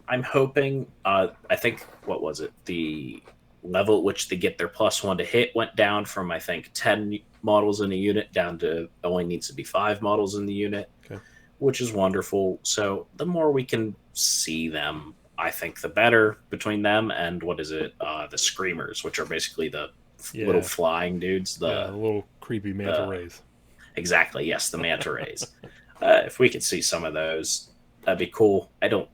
I'm hoping. I think what was it? The level at which they get their +1 to hit went down from I think 10 models in a unit down to only needs to be 5 models in the unit, Okay. which is wonderful. So the more we can see them, I think the better between them and what is it? The screamers, which are basically the little Yeah. flying dudes. Yeah. The little creepy manta The rays. exactly yes, the manta rays. If we could see some of those, that'd be cool. I don't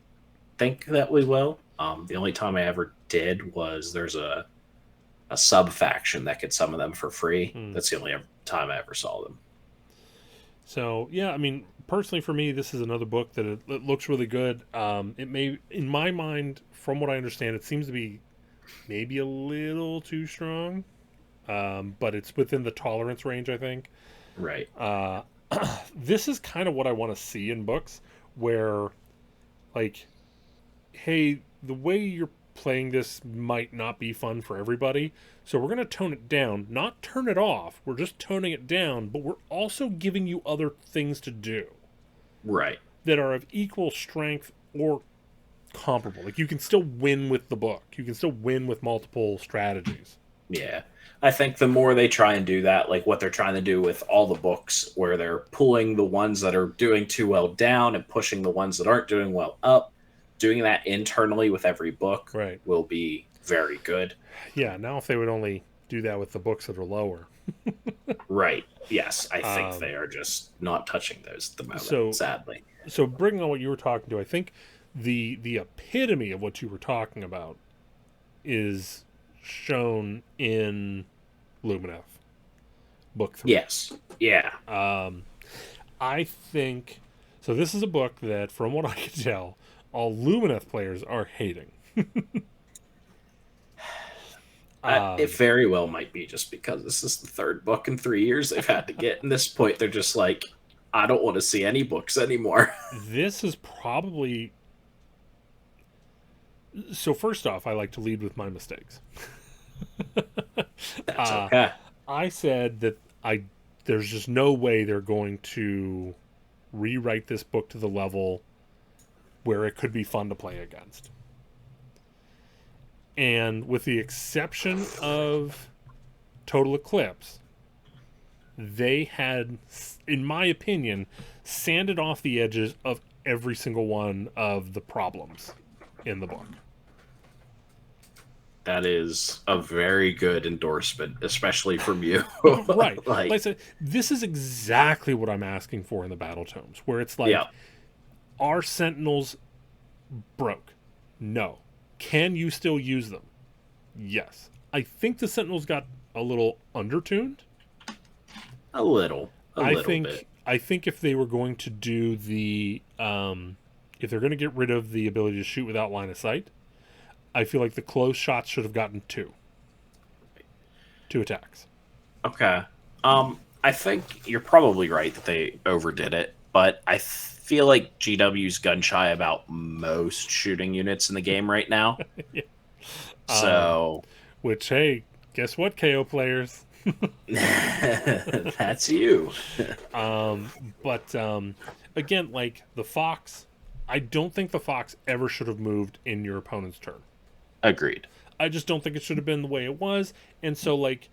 think that we will. The only time I ever did was there's a sub faction that could summon them for free. Hmm. That's the only time I ever saw them. So yeah, I mean, personally for me, this is another book that it looks really good. It may, in my mind, from what I understand, it seems to be maybe a little too strong, but it's within the tolerance range, I think. Right. Uh, this is kind of what I want to see in books, where like, hey, the way you're playing this might not be fun for everybody. So we're going to tone it down, not turn it off. We're just toning it down, but we're also giving you other things to do Right. that are of equal strength or comparable. Like you can still win with the book. You can still win with multiple strategies. Yeah. I think the more they try and do that, like what they're trying to do with all the books, where they're pulling the ones that are doing too well down and pushing the ones that aren't doing well up, doing that internally with every book Right. will be very good. Yeah, now if they would only do that with the books that are lower. Right. Yes. I think Um, they are just not touching those at the moment, so sadly. so bringing on what you were talking to, I think the epitome of what you were talking about is shown in Lumineth book 3. Yes. Yeah. I think so. This is a book that, from what I can tell, all Lumineth players are hating. It very well might be just because this is the third book in 3 years they've had to get. And this point, they're just like, I don't want to see any books anymore. This is probably so. First off, I like to lead with my mistakes. That's okay. I said that I there's just no way they're going to rewrite this book to the level where it could be fun to play against. And with the exception of Total Eclipse, they had, in my opinion, sanded off the edges of every single one of the problems in the book. That is a very good endorsement, especially from you. Right. Like, Like I said, this is exactly what I'm asking for in the battle tomes, where it's like, yeah, are Sentinels broke? No. Can you still use them? Yes. I think the Sentinels got a little undertuned. a little I bit. I think if they were going to do the if they're going to get rid of the ability to shoot without line of sight, I feel like the close shots should have gotten two attacks. Okay. I think you're probably right that they overdid it, but I feel like GW's gun shy about most shooting units in the game right now. Yeah. So Which, hey, guess what, KO players? that's you. But again, like the Fox, I don't think the Fox ever should have moved in your opponent's turn. Agreed. I just don't think it should have been the way it was. And so, like,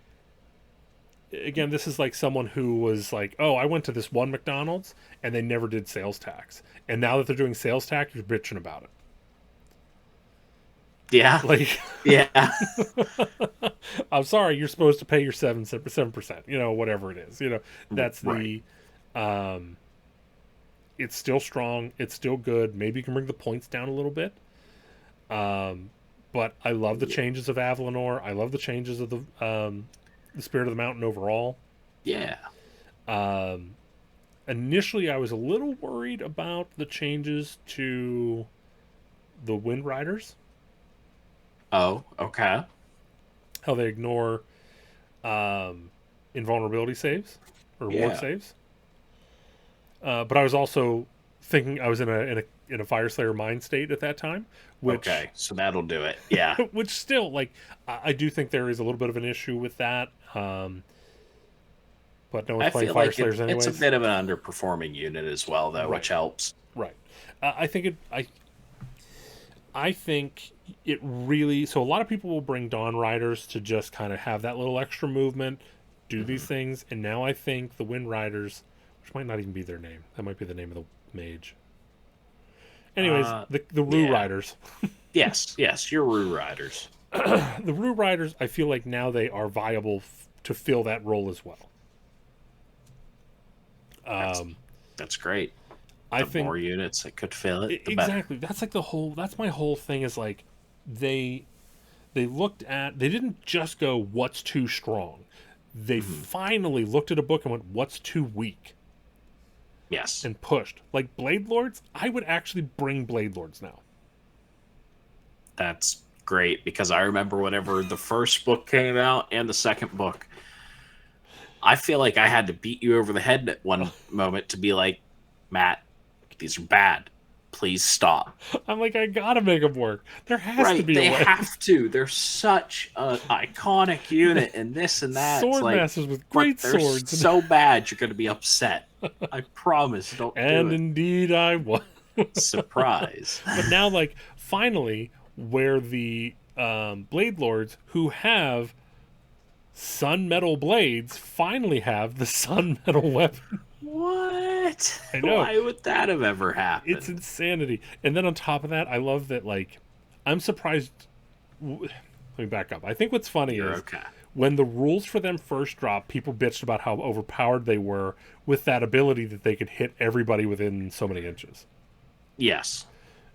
again, this is like someone who was like, oh, I went to this one McDonald's and they never did sales tax. And now that they're doing sales tax, you're bitching about it. Yeah. Like, Yeah. I'm sorry, you're supposed to pay your 7%, whatever it is. That's Right. it's still strong. It's still good. Maybe you can bring the points down a little bit. but I love the Yeah. changes of Avalenor. I love the changes of the Spirit of the Mountain overall. Yeah. Um, Initially, I was a little worried about the changes to the Wind Riders, Oh, okay. how they ignore um, invulnerability saves or ward Yeah. saves. But I was also thinking I was in a Fire Slayer mind state at that time, which Okay. So that'll do it. Yeah. which still like I do think there is a little bit of an issue with that. But no one's I playing feel Fire like Slayers it's a anyways. bit of an underperforming unit as well, though, Right, which helps. right. I think I think it really. So a lot of people will bring Dawn Riders to just kind of have that little extra movement, do these Hmm. things, and now I think the Wind Riders, which might not even be their name, that might be the name of the mage. Anyways, Uh, the Rue yeah. Riders, Yes. Yes. You're Rue Riders. the Rue Riders, I feel like now they are viable to fill that role as well. That's Um, that's great. I The think more units that could fill it, the better. exactly. That's like the whole. That's my whole thing. Is like they they looked at. They didn't just go what's too strong. They Mhm. finally looked at a book and went what's too weak Yes. and pushed. Like Blade Lords, I would actually bring Blade Lords now. That's great because I remember whenever the first book came out and the second book, I feel like I had to beat you over the head at one moment to be like, Matt, these are bad. Please stop. I'm like I gotta make them work. There has to Right, be they a way. have to. They're such an iconic unit, and this and that. It's Sword like, masters with but great they're swords. so bad, you're going to be upset. I promise. Don't do And it. indeed, I was. Surprise. But now, like, finally, where the Blade Lords who have sun metal blades finally have the sun metal weapon. What? I know. Why would that have ever happened? It's insanity. And then on top of that, I love that, like, I'm surprised. Let me back up. I think what's funny You're is okay. when the rules for them first dropped, people bitched about how overpowered they were with that ability that they could hit everybody within so many inches. Yes.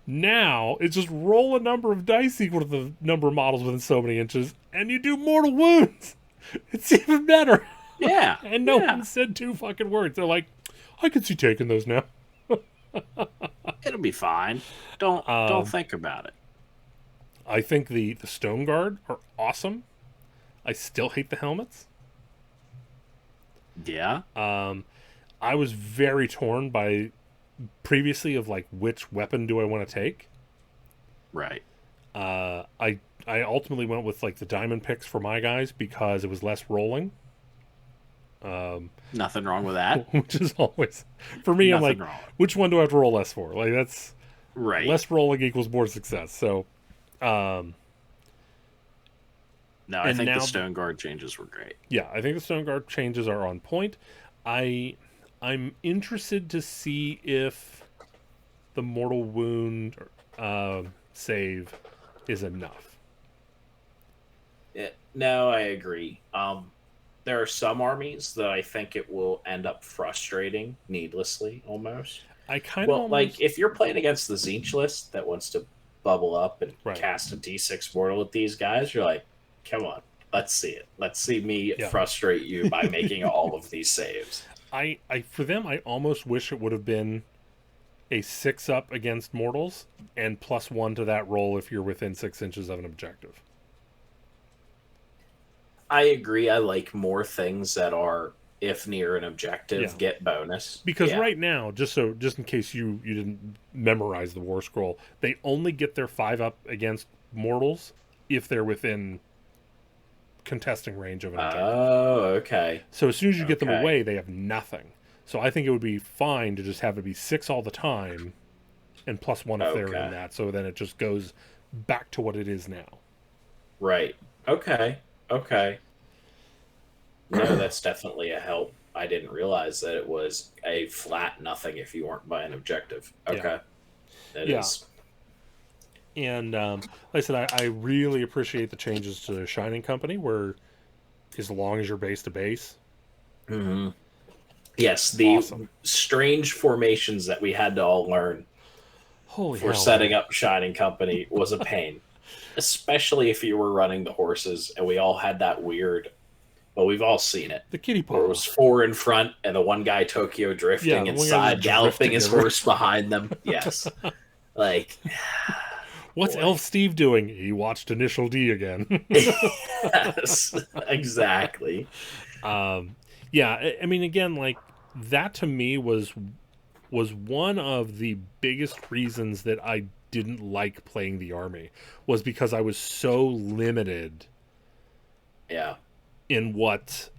Now it's just roll a number of dice equal to the number of models within so many inches, and you do mortal wounds. It's even better. Yeah. And no yeah. one said two fucking words. They're like, I could see taking those now. It'll be fine. Don't think about it. I think the Stone Guard are awesome. I still hate the helmets. Yeah. I was very torn by previously of like which weapon do I want to take. Right. I ultimately went with like the diamond picks for my guys because it was less rolling. Nothing wrong with that. Which is always for me. I'm Nothing like, wrong. which one do I have to roll less for? Like that's Right. less rolling equals more success. So, No, I and think now- the Stone Guard changes were great. yeah, I think the Stone Guard changes are on point. I'm interested to see if the mortal wound save is enough. No, I agree. There are some armies that I think it will end up frustrating needlessly, almost. I kind Well, of like if you're playing against the Zinch list that wants to bubble up and Right. cast a D6 mortal at these guys, you're like, come on, let's see it. Let's see me Yeah. frustrate you by making all of these saves. I for them I almost wish it would have been a 6-up against mortals and +1 to that roll if you're within 6 inches of an objective. I agree. I like more things that are, if near an objective, Yeah. get bonus. Because Yeah. right now, just in case you didn't memorize the War Scroll, they only get their 5-up against mortals if they're within contesting range of an objective. Oh, okay. So as soon as you get them okay. away, they have nothing. So I think it would be fine to just have it be 6 all the time and +1 if they're Okay. in that. So then it just goes back to what it is now. Right. Okay. Okay. No, that's definitely a help. I didn't realize that it was a flat nothing if you weren't by an objective. Okay. That Yeah. is. And like I said, I really appreciate the changes to Shining Company, where as long as you're base to base, Mhm. Yes, the Awesome. strange formations that we had to all learn holy for hell, setting up Shining Company was a pain. Especially if you were running the horses and we all had that weird, well, we've all seen it, The kitty where it paw. was four in front and the one guy Tokyo Yeah, drifting the one guy's inside, just galloping drifting his everywhere. horse behind them. Yes. Like, What's boy. Elf Steve doing? He watched Initial D again. Yes, exactly. um, yeah, I mean, again, like that to me was one of the biggest reasons that I didn't like playing the army was because I was so limited Yeah. in what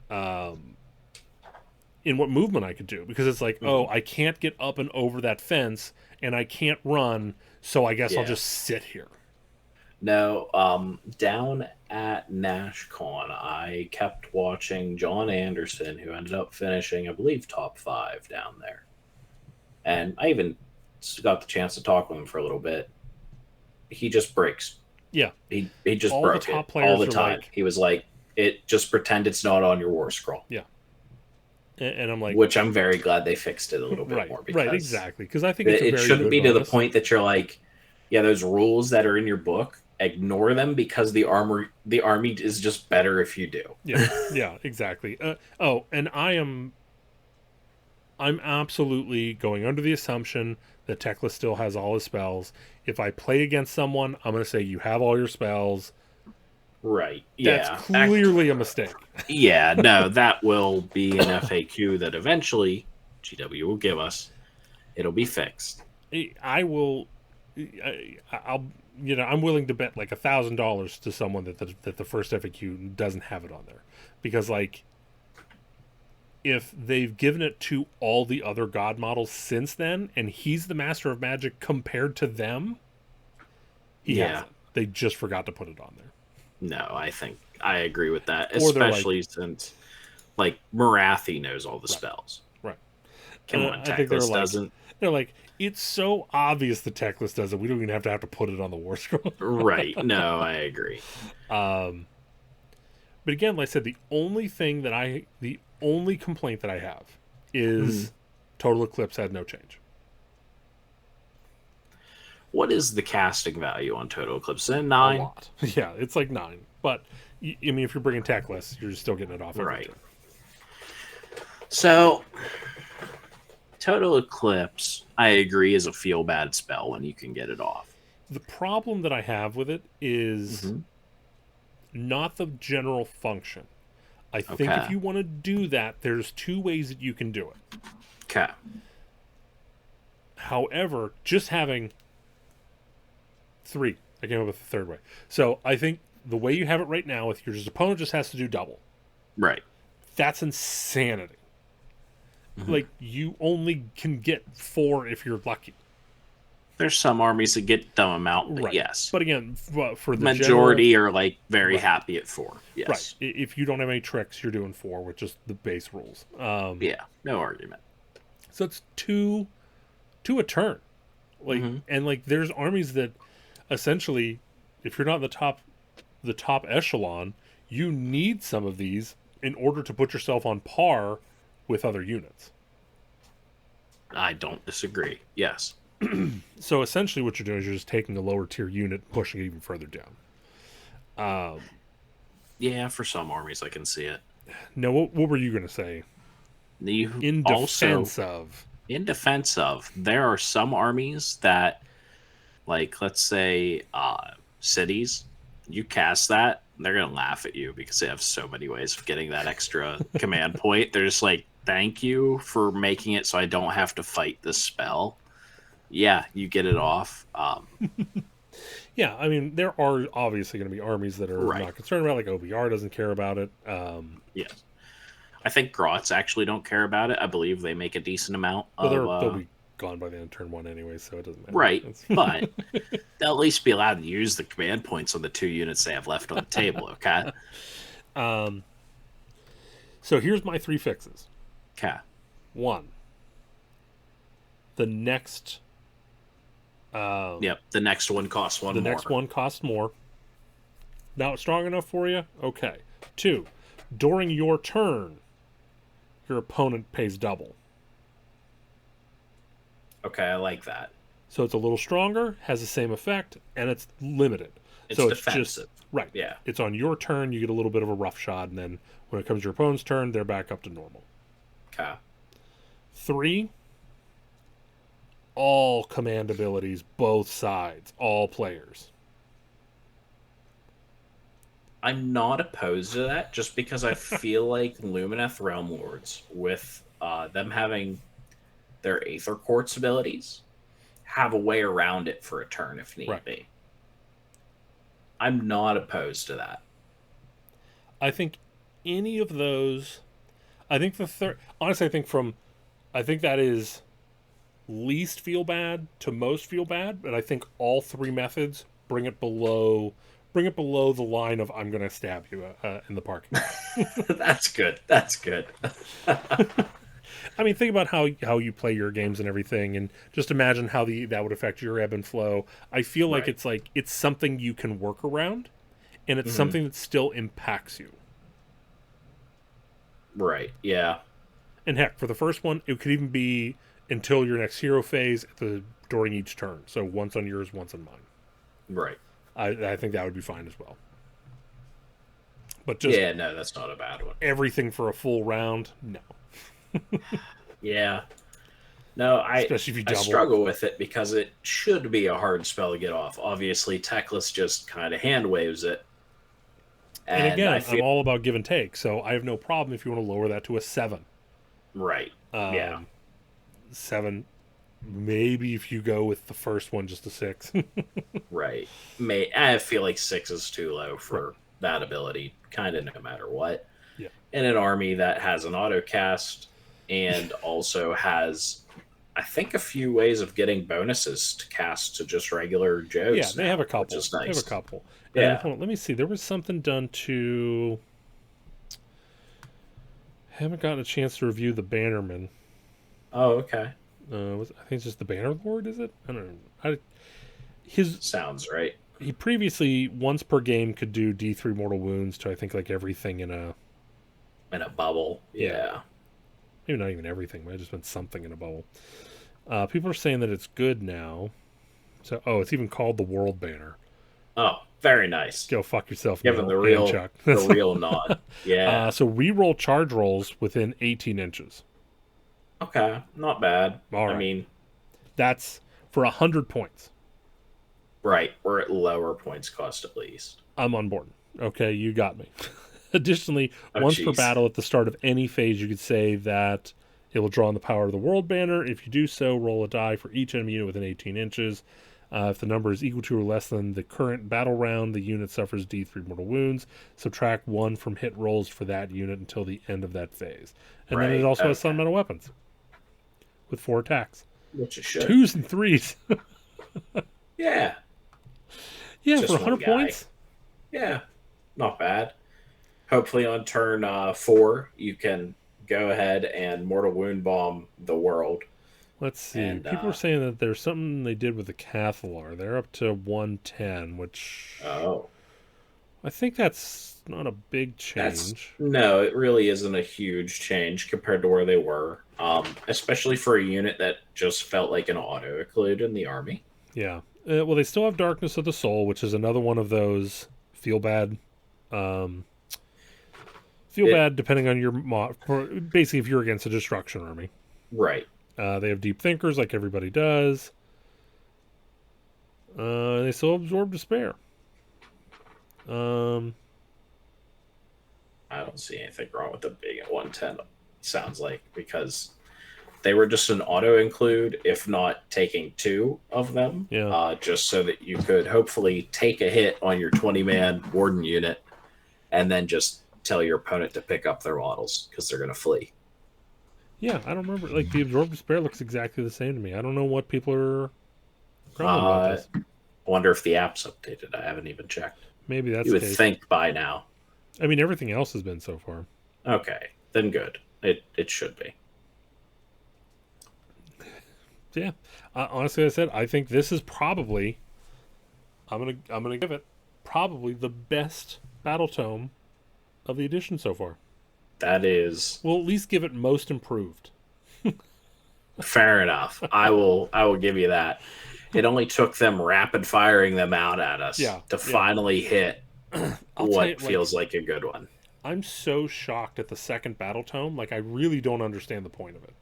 movement I could do because it's like, oh, I can't get up and over that fence and I can't run, so I guess I'll Yeah. just sit here. No, down at NashCon, I kept watching John Anderson, who ended up finishing, I believe, top 5 down there. And I even got the chance to talk with him for a little bit. He just breaks. Yeah. He just All the broke top it players all the are time. like- He was like, it just pretend it's not on your war scroll. Yeah. And I'm like, Which I'm very glad they fixed it a little bit right, more, because right, exactly. Because I think it's a it very shouldn't good be to the bonus. point that you're like, yeah, those rules that are in your book, ignore them because the army is just better if you do. Yeah, exactly. And I'm absolutely going under the assumption that Tekla still has all his spells. If I play against someone, I'm going to say you have all your spells. Right. That's Yeah. clearly a mistake. Yeah, no, that will be an FAQ that eventually GW will give us. It'll be fixed. I will. I'll. I'm willing to bet like $1,000 to someone that the first FAQ doesn't have it on there, because like, if they've given it to all the other god models since then, and he's the master of magic compared to them, he hasn't. They just forgot to put it on there. No, I think I agree with that, Or they're like- especially since like Marathi knows all the spells. Right. Come And on, I think they're Teclis like- doesn't. They're like, it's so obvious the Teclis does it. We don't even have to put it on the war scroll. Right. No, I agree. But again, like I said, the only complaint that I have is Total Eclipse had no change. What is the casting value on Total Eclipse? Is it A 9? lot. Yeah, it's like 9. But I mean, if you're bringing Teclis, you're still getting it off every Right. turn. So, Total Eclipse, I agree, is a feel bad spell when you can get it off. The problem that I have with it is not the general function. I think if Okay. you want to do that, there's 2 ways that you can do it. Okay. However, just having 3, I came up with a third way. So I think the way you have it right now, with your opponent just has to do double. Right. That's insanity. Like, you only can get 4 if you're lucky. There's some armies that get dumb amount, but Right. yes. But again, for the Majority are like very Right. happy at 4. Yes. right? If you don't have any tricks, you're doing 4, which is the base rules. Yeah. No argument. So it's 2 a turn. Like, and like, there's armies that essentially, if you're not in the top echelon, you need some of these in order to put yourself on par with other units. I don't disagree. Yes. So essentially what you're doing is you're just taking a lower tier unit and pushing it even further down. Yeah, for some armies I can see it. Now, what were you going to say? You In also, defense of... in defense of, there are some armies that, like, let's say cities, you cast that, they're going to laugh at you because they have so many ways of getting that extra command point. They're just like, thank you for making it so I don't have to fight this spell. Yeah, you get it off. Yeah, I mean, there are obviously going to be armies that are Right. not concerned about it, like OBR doesn't care about it. Yes. I think Grots actually don't care about it. I believe they make a decent amount But of... they'll be gone by the end of turn 1 anyway, so it doesn't matter. Right, It's- but they'll at least be allowed to use the command points on the 2 units they have left on the table, okay? So here's my 3 fixes. Okay. 1, the next... Yep, the next one costs one the more. next one costs more. Now it's strong enough for you? Okay. 2, during your turn, your opponent pays double. Okay, I like that. So it's a little stronger, has the same effect, and it's limited. It's So it's just defensive. right. Yeah. It's on your turn. You get a little bit of a rough shot, and then when it comes to your opponent's turn, they're back up to normal. Okay. 3, all command abilities, both sides, all players. I'm not opposed to that just because I feel like Lumineth Realm Lords, with them having their Aether Quartz abilities, have a way around it for a turn if need Right. be. I'm not opposed to that. I think any of those. I think the third. Honestly, I think that is least feel bad to most feel bad, but I think all 3 methods bring it below the line of I'm going to stab you in the parking lot. That's good. That's good. I mean, think about how you play your games and everything, and just imagine how that would affect your ebb and flow. I feel Right. like it's something you can work around, and it's Mhm. something that still impacts you. Right. Yeah. And heck, for the first one, it could even be until your next hero phase during each turn. So once on yours, once on mine. Right. I think that would be fine as well. But just Yeah, no, that's not a bad one. everything for a full round, no. Yeah. No, Especially if you I double. struggle with it because it should be a hard spell to get off. Obviously, Teclis just kind of hand waves it. And And I again, I'm feel all about give and take, so I have no problem if you want to lower that to a 7. right. Yeah. 7, maybe if you go with the first one, just a 6. Right. I feel like 6 is too low Right. for that ability, kind of no matter what. Yeah. In an army that has an auto cast and also has, I think, a few ways of getting bonuses to cast to just regular Joes. Yeah, they have a couple. Which is nice. They have a couple. Yeah. Hold on, let me see. There was something done to. Haven't gotten a chance to review the Bannerman. Oh, okay. I think it's just the Banner Lord. Is it? I don't know. Sounds right. He previously once per game could do D3 mortal wounds to I think like everything in a. In a bubble. Yeah. Maybe not even everything. But I just meant something in a bubble. People are saying that it's good now. So it's even called the World Banner. Oh, very nice. Go fuck yourself. Give him Neil, the and Chuck. real nod. Yeah. So reroll charge rolls within 18 inches. Okay. Not bad. All right. I mean, That's for 100 points. right. We're at lower points cost at least. I'm on board. Okay, you got me. Additionally, Oh, once per jeez. battle at the start of any phase, you could say that it will draw on the power of the World Banner. If you do so, roll a die for each enemy unit within 18 inches. If the number is equal to or less than the current battle round, the unit suffers D3 mortal wounds. Subtract 1 from hit rolls for that unit until the end of that phase. And then it Right, also has okay. sun metal weapons with 4 attacks. Which it should. 2s and 3s. Yeah. Yeah, Just for 100 one guy. points. Yeah. Not bad. Hopefully on turn 4, you can go ahead and mortal wound bomb the world. Let's see. And, People are saying that there's something they did with the Cathalar. They're up to 110, which Oh. I think that's not a big change. No, it really isn't a huge change compared to where they were. Especially for a unit that just felt like an auto occlude in the army. Yeah. Well, they still have Darkness of the Soul, which is another one of those feel bad. Bad depending on your mod. Basically, if you're against a destruction army. Right. They have Deep Thinkers like everybody does. They still absorb Despair. I don't see anything wrong with the big at 110, sounds like, because they were just an auto include, if not taking 2 of them. Yeah. Just so that you could hopefully take a hit on your 20-man warden unit and then just tell your opponent to pick up their models because they're going to flee. Yeah, I don't remember. Like, the Absorb Despair looks exactly the same to me. I don't know what people are grumbling about this. I wonder if the app's updated. I haven't even checked. Maybe that's You the would case. think by now. I mean, everything else has been so far. Okay, then good. It should be. Yeah. Honestly, I said I think this is probably. I'm gonna give it probably the best battle tome of the edition so far. That is We'll at least give it most improved. fair enough. I will give you that. It only took them rapid firing them out at us Yeah, to yeah. finally hit I'll tell you, what like, feels like a good one. I'm so shocked at the second battle tome. Like, I really don't understand the point of it.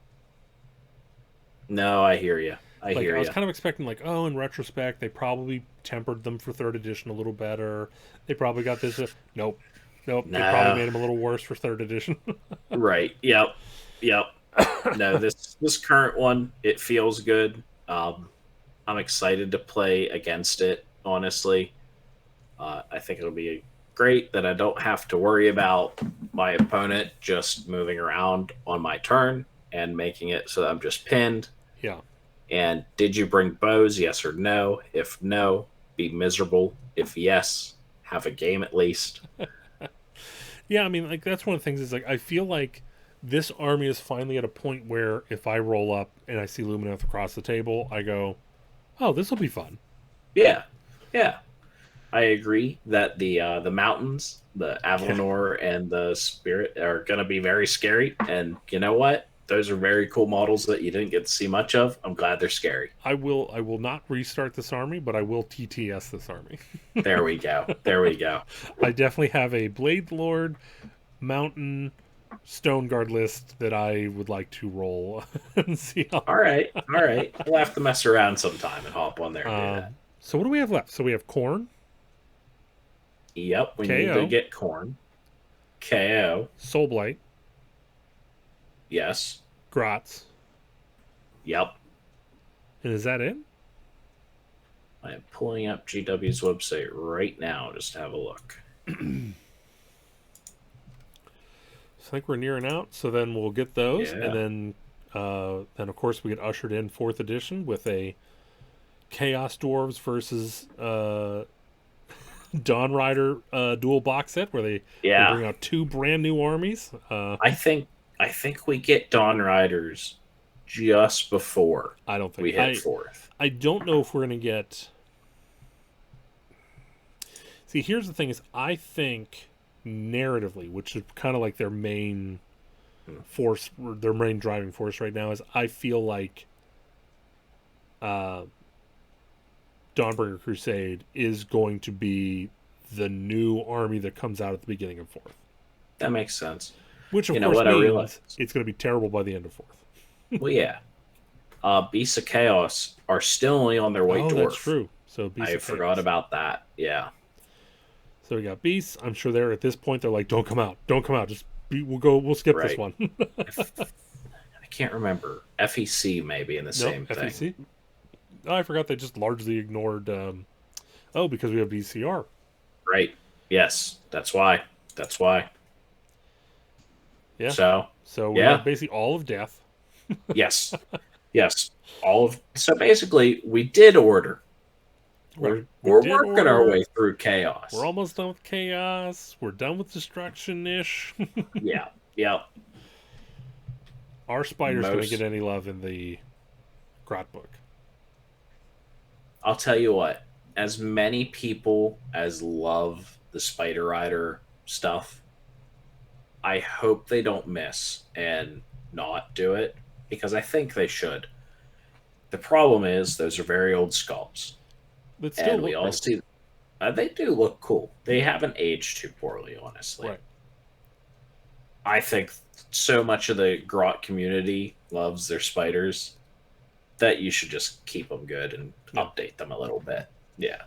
No, I hear you. I Like, hear I was you. kind of expecting, like, oh, in retrospect, they probably tempered them for third edition a little better. They probably got this. Nope. Nope. They probably No, made them a little worse for third edition. right. Yep. Yep. No, this current one, it feels good. I'm excited to play against it. Honestly, I think it'll be great that I don't have to worry about my opponent just moving around on my turn and making it so that I'm just pinned. Yeah. And did you bring bows? Yes or no? If no, be miserable. If yes, have a game at least. Yeah, I mean, like, that's one of the things is, like, I feel like this army is finally at a point where if I roll up and I see Lumineth across the table, I go, oh, this will be fun. Yeah, yeah. I agree that the mountains, the Yeah. Avalonor and the Spirit are going to be very scary. And you know what? Those are very cool models that you didn't get to see much of. I'm glad they're scary. I will not restart this army, but I will TTS this army. There we go. There we go. I definitely have a Blade Lord, Mountain, Stone Guard list that I would like to roll and see how. All right. All right. We'll have to mess around sometime and hop on there and do that. So what do we have left? So we have Corn, Yep. We need to KO, get corn. KO. Soulblight, Yes. Grotz, Yep. and is that it? I am pulling up GW's website right now just to have a look. So I think we're nearing out. So then we'll get those, Yeah. and then of course we get ushered in fourth edition with a Chaos Dwarves versus Dawn Rider dual box set where they Yeah. bring out two brand new armies. I think we get Dawn Riders just before I don't we think hit fourth. I don't know if we're gonna get. See, here's the thing: is I think narratively, which is kind of like their main force, their main driving force right now, is I feel like uh, Dawnbringer Crusade is going to be the new army that comes out at the beginning of fourth. That makes sense. Which, of You know course, what I means realized? it's going to be terrible by the end of fourth. Well, yeah. Beasts of Chaos are still only on their way Oh, dwarf. that's true. So Beasts I of forgot Chaos. about that. Yeah. So we got Beasts. I'm sure they're at this point. They're like, "Don't come out. Don't come out. Just we'll go. We'll skip this Right. one." I can't remember. FEC may be in the Nope. same thing. FEC. Oh, I forgot they just largely ignored. Oh, because we have BCR. Right. Yes. That's why. That's why. Yeah. So, So we yeah. have basically all of Death. Yes. Yes. So basically, we did order. Right. We're did working our order. way through chaos. We're almost done with chaos. We're done with destruction ish. Yeah. Yeah. Our spider's going to Most- get any love in the Grot book. I'll tell you what. As many people as love the Spider Rider stuff, I hope they don't miss and not do it because I think they should. The problem is those are very old sculpts, But still, and we all see they do look cool. They haven't aged too poorly, honestly. Right. I think so much of the grot community loves their spiders that you should just keep them good and update them a little bit. Yeah.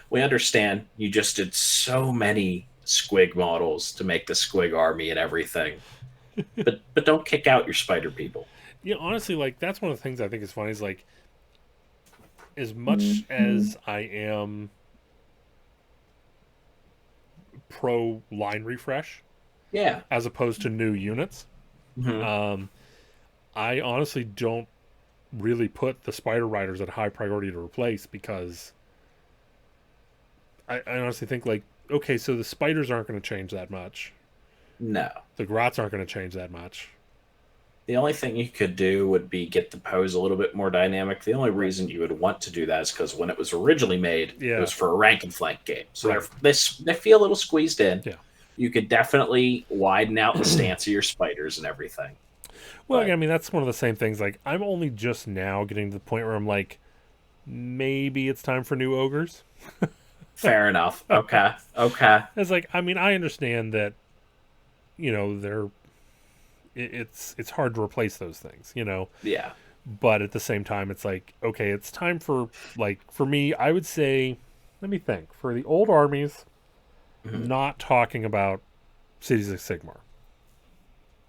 We understand you just did so many squig models to make the squig army and everything. but don't kick out your spider people. Yeah, honestly, like that's one of the things I think is funny is like, as much as I am pro line refresh Yeah. as opposed to new units, Mhm. I honestly don't really put the Spider Riders at high priority to replace because I honestly think like, okay, so the spiders aren't going to change that much. No. The grots aren't going to change that much. The only thing you could do would be get the pose a little bit more dynamic. The only reason you would want to do that is because when it was originally made, Yeah. it was for a rank and flank game. So Right. they feel a little squeezed in. Yeah. You could definitely widen out the stance of your spiders and everything. Well, But- I mean, that's one of the same things. Like, I'm only just now getting to the point where I'm like, maybe it's time for new ogres. Fair enough. Okay. Okay. It's like, I mean, I understand that, they're it's hard to replace those things, Yeah. but at the same time it's like, okay, it's time for, like, for me, I would say, let me think, for the old armies, Mhm. not talking about Cities of Sigmar,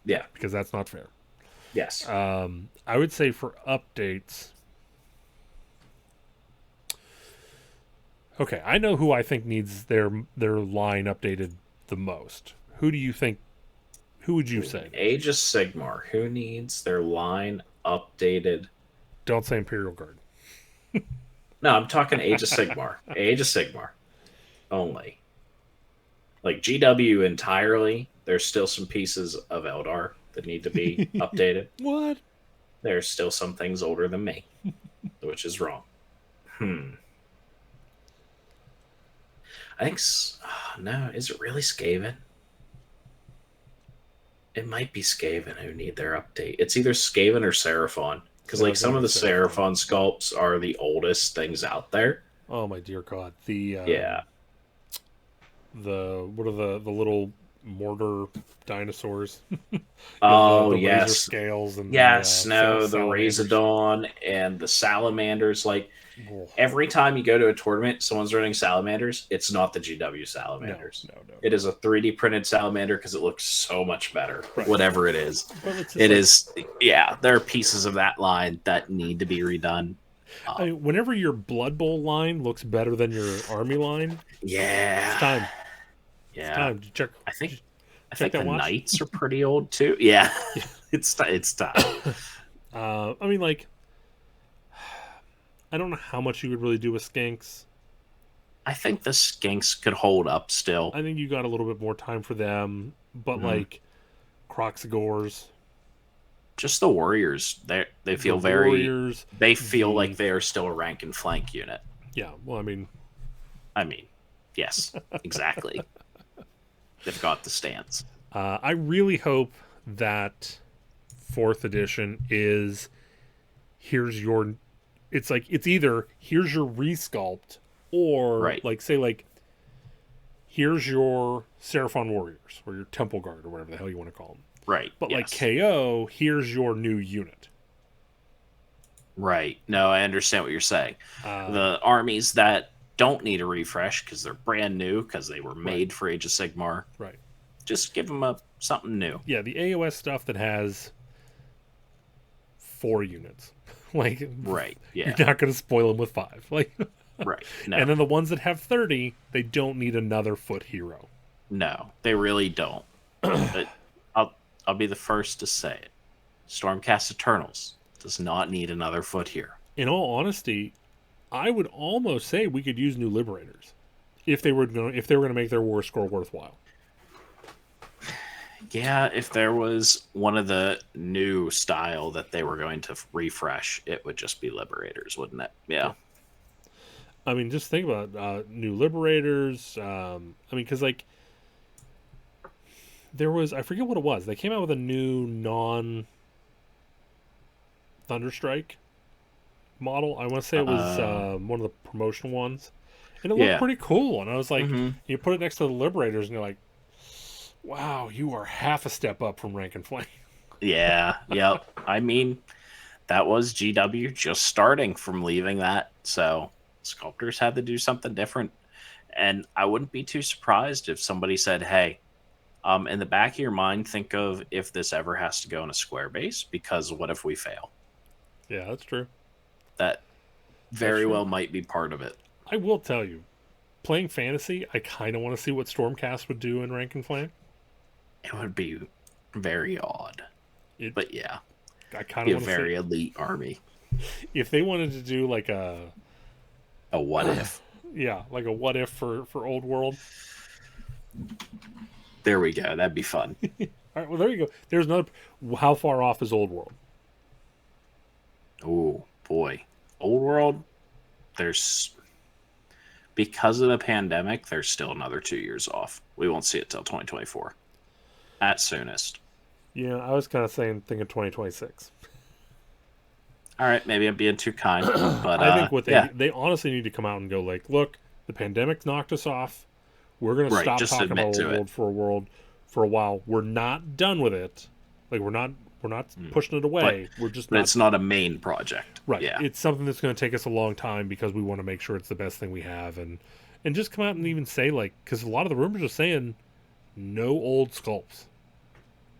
Yeah. because that's not fair. Yes. I would say for updates, okay, I know who I think needs their line updated the most. Who do you think? Who would you say? Age of Sigmar. Who needs their line updated? Don't say Imperial Guard. No, I'm talking Age of Sigmar. Age of Sigmar only. Like GW entirely, there's still some pieces of Eldar that need to be updated. What? There's still some things older than me, which is wrong. I think. No, is it really Skaven? It might be Skaven who need their update. It's either Skaven or Seraphon. Because No, like it's some gonna of be the Seraphon. Seraphon sculpts are the oldest things out there. Oh my dear God! The Yeah. the what are the little mortar dinosaurs? Oh The razor yes, scales and the yes. No, the salamanders. Razodon and the Salamanders. Like Oh, every time you go to a tournament, someone's running Salamanders. It's not the GW no, Salamanders. no, no, It no. is a 3D printed Salamander because it looks so much better. Right. Whatever it is, But it's just it like, is. Yeah, there are pieces of that line that need to be redone. I mean, whenever your Blood Bowl line looks better than your Army line, it's Yeah, time. It's yeah. time to check. I think I Check think that the watch. Knights are pretty old too. Yeah, Yeah. it's time. I mean, like, I don't know how much you could really do with skinks. I think the Skinks could hold up still. I think you got a little bit more time for them, but Mhm. like Croxagores, Just the Warriors, they the feel very. Warriors, They feel the like they are still a rank and flank unit. yeah. Well, I mean, I mean, yes, exactly. They've got the stance. I really hope that fourth edition is here's your. It's like it's either here's your resculpt or Right, like say like here's your Seraphon Warriors or your Temple Guard or whatever the hell you want to call them. right, But like yes, KO, here's your new unit. right. No, I understand what you're saying. Um, The armies that don't need a refresh because they're brand new because they were right, made for Age of Sigmar. right. Just give them something new. Yeah, the AOS stuff that has 4 units. Like, Right. you're Yeah. not going to spoil them with 5. Like, Right. No. and then the ones that have 30, they don't need another foot hero. No. They really don't. But I'll be the first to say it. Stormcast Eternals does not need another foot here. In all honesty, I would almost say we could use new liberators if they were going to make their war score worthwhile. Yeah, if there was one of the new style that they were going to refresh, it would just be Liberators, wouldn't it? Yeah. I mean, just think about new liberators. I mean, because like there was, I forget what it was. They came out with a new non Thunderstrike model. I want to say it was one of the promotional ones, and it looked Yeah. pretty cool. And I was like, Hmm. you put it next to the Liberators, and you're like, wow, you are half a step up from Rank and Flame. Yeah. Yep. I mean, that was GW just starting from leaving that. So sculptors had to do something different. And I wouldn't be too surprised if somebody said, hey, in the back of your mind, think of if this ever has to go in a square base, because what if we fail? Yeah, that's true. That very true. well might be part of it. I will tell you, playing fantasy, I kind of want to see what Stormcast would do in Rank and Flame. It would be very odd. It, But yeah, I kind be of a want to very see elite army. if they wanted to do like a A what if? yeah, like a what if for Old World. There we go. That'd be fun. All right, well there you go. There's another. How far off is Old World? Oh boy, old world. There's because of the pandemic. There's still another 2 years off. We won't see it till 2024 at soonest. Yeah, I was kind of thinking 2026. All right, maybe I'm being too kind, but I think what yeah, they honestly need to come out and go like, look, the pandemic knocked us off. We're gonna right. stop Just talking about admit old to it. world for a world for a while. We're not done with it. Like we're not Mm. pushing it But away. We're just but not it's not a main project. right. Yeah, It's something that's going to take us a long time because we want to make sure it's the best thing we have, and just come out and even say like, because a lot of the rumors are saying no old sculpts.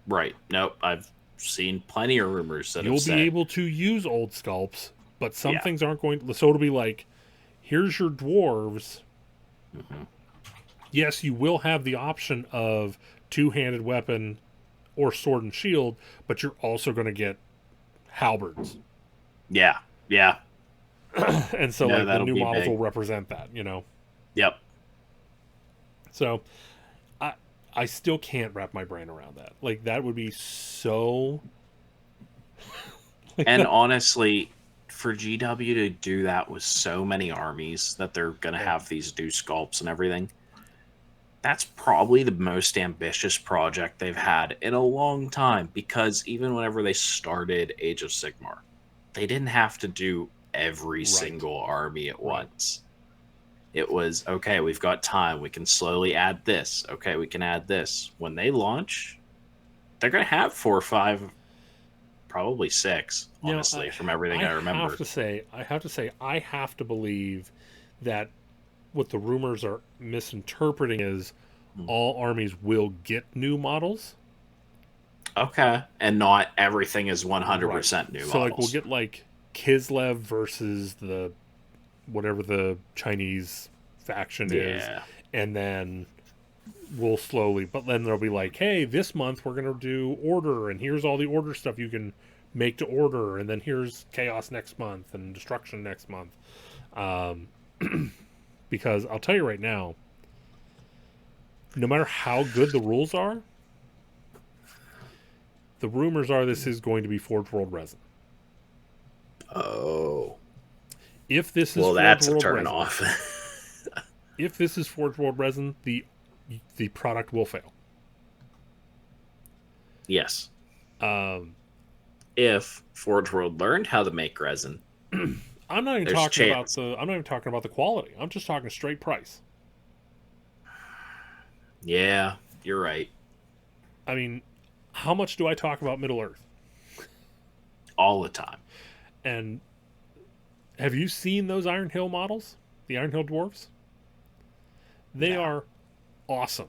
right. Nope, I've seen plenty of rumors that have You'll be said, able to use old sculpts, but some yeah. things aren't going to. So it'll be like, here's your dwarves. Hmm. Yes, you will have the option of two-handed weapon or sword and shield, but you're also going to get halberds. Yeah, yeah. And so No, like the that'll new be models will big. represent that. Yep. So I I still can't wrap my brain around that. Like that would be so like And honestly, for GW to do that with so many armies that they're going to yeah, have these new sculpts and everything, that's probably the most ambitious project they've had in a long time. Because even whenever they started Age of Sigmar, they didn't have to do every right. single army at Right. once. It was okay, we've got time. We can slowly add this. Okay, we can add this. When they launch, they're going to have 4 or 5, probably 6, Now honestly, from everything I remember. I have to say I have to believe that what the rumors are misinterpreting is Hmm. all armies will get new models. Okay. And not everything is Right. 100% new So like we'll models. get like Kislev versus the whatever the Chinese faction is, Yeah. and then we'll slowly. But then there'll be like, hey, this month we're gonna do order, and here's all the order stuff you can make to order, and then here's chaos next month and destruction next month. Um, because I'll tell you right now, no matter how good the rules are, the rumors are this is going to be Forge World Resin. Oh. If this is Well, Forge that's a World turn Resin, off. if this is Forge World Resin, the product will fail. Yes. Um, If Forge World learned how to make resin, I'm not even there's a talking about chance. the. I'm not even talking about the quality. I'm just talking straight price. Yeah, you're right. I mean, how much do I talk about Middle Earth? All the time. And have you seen those Iron Hill models? The Iron Hill dwarves? They No. are awesome.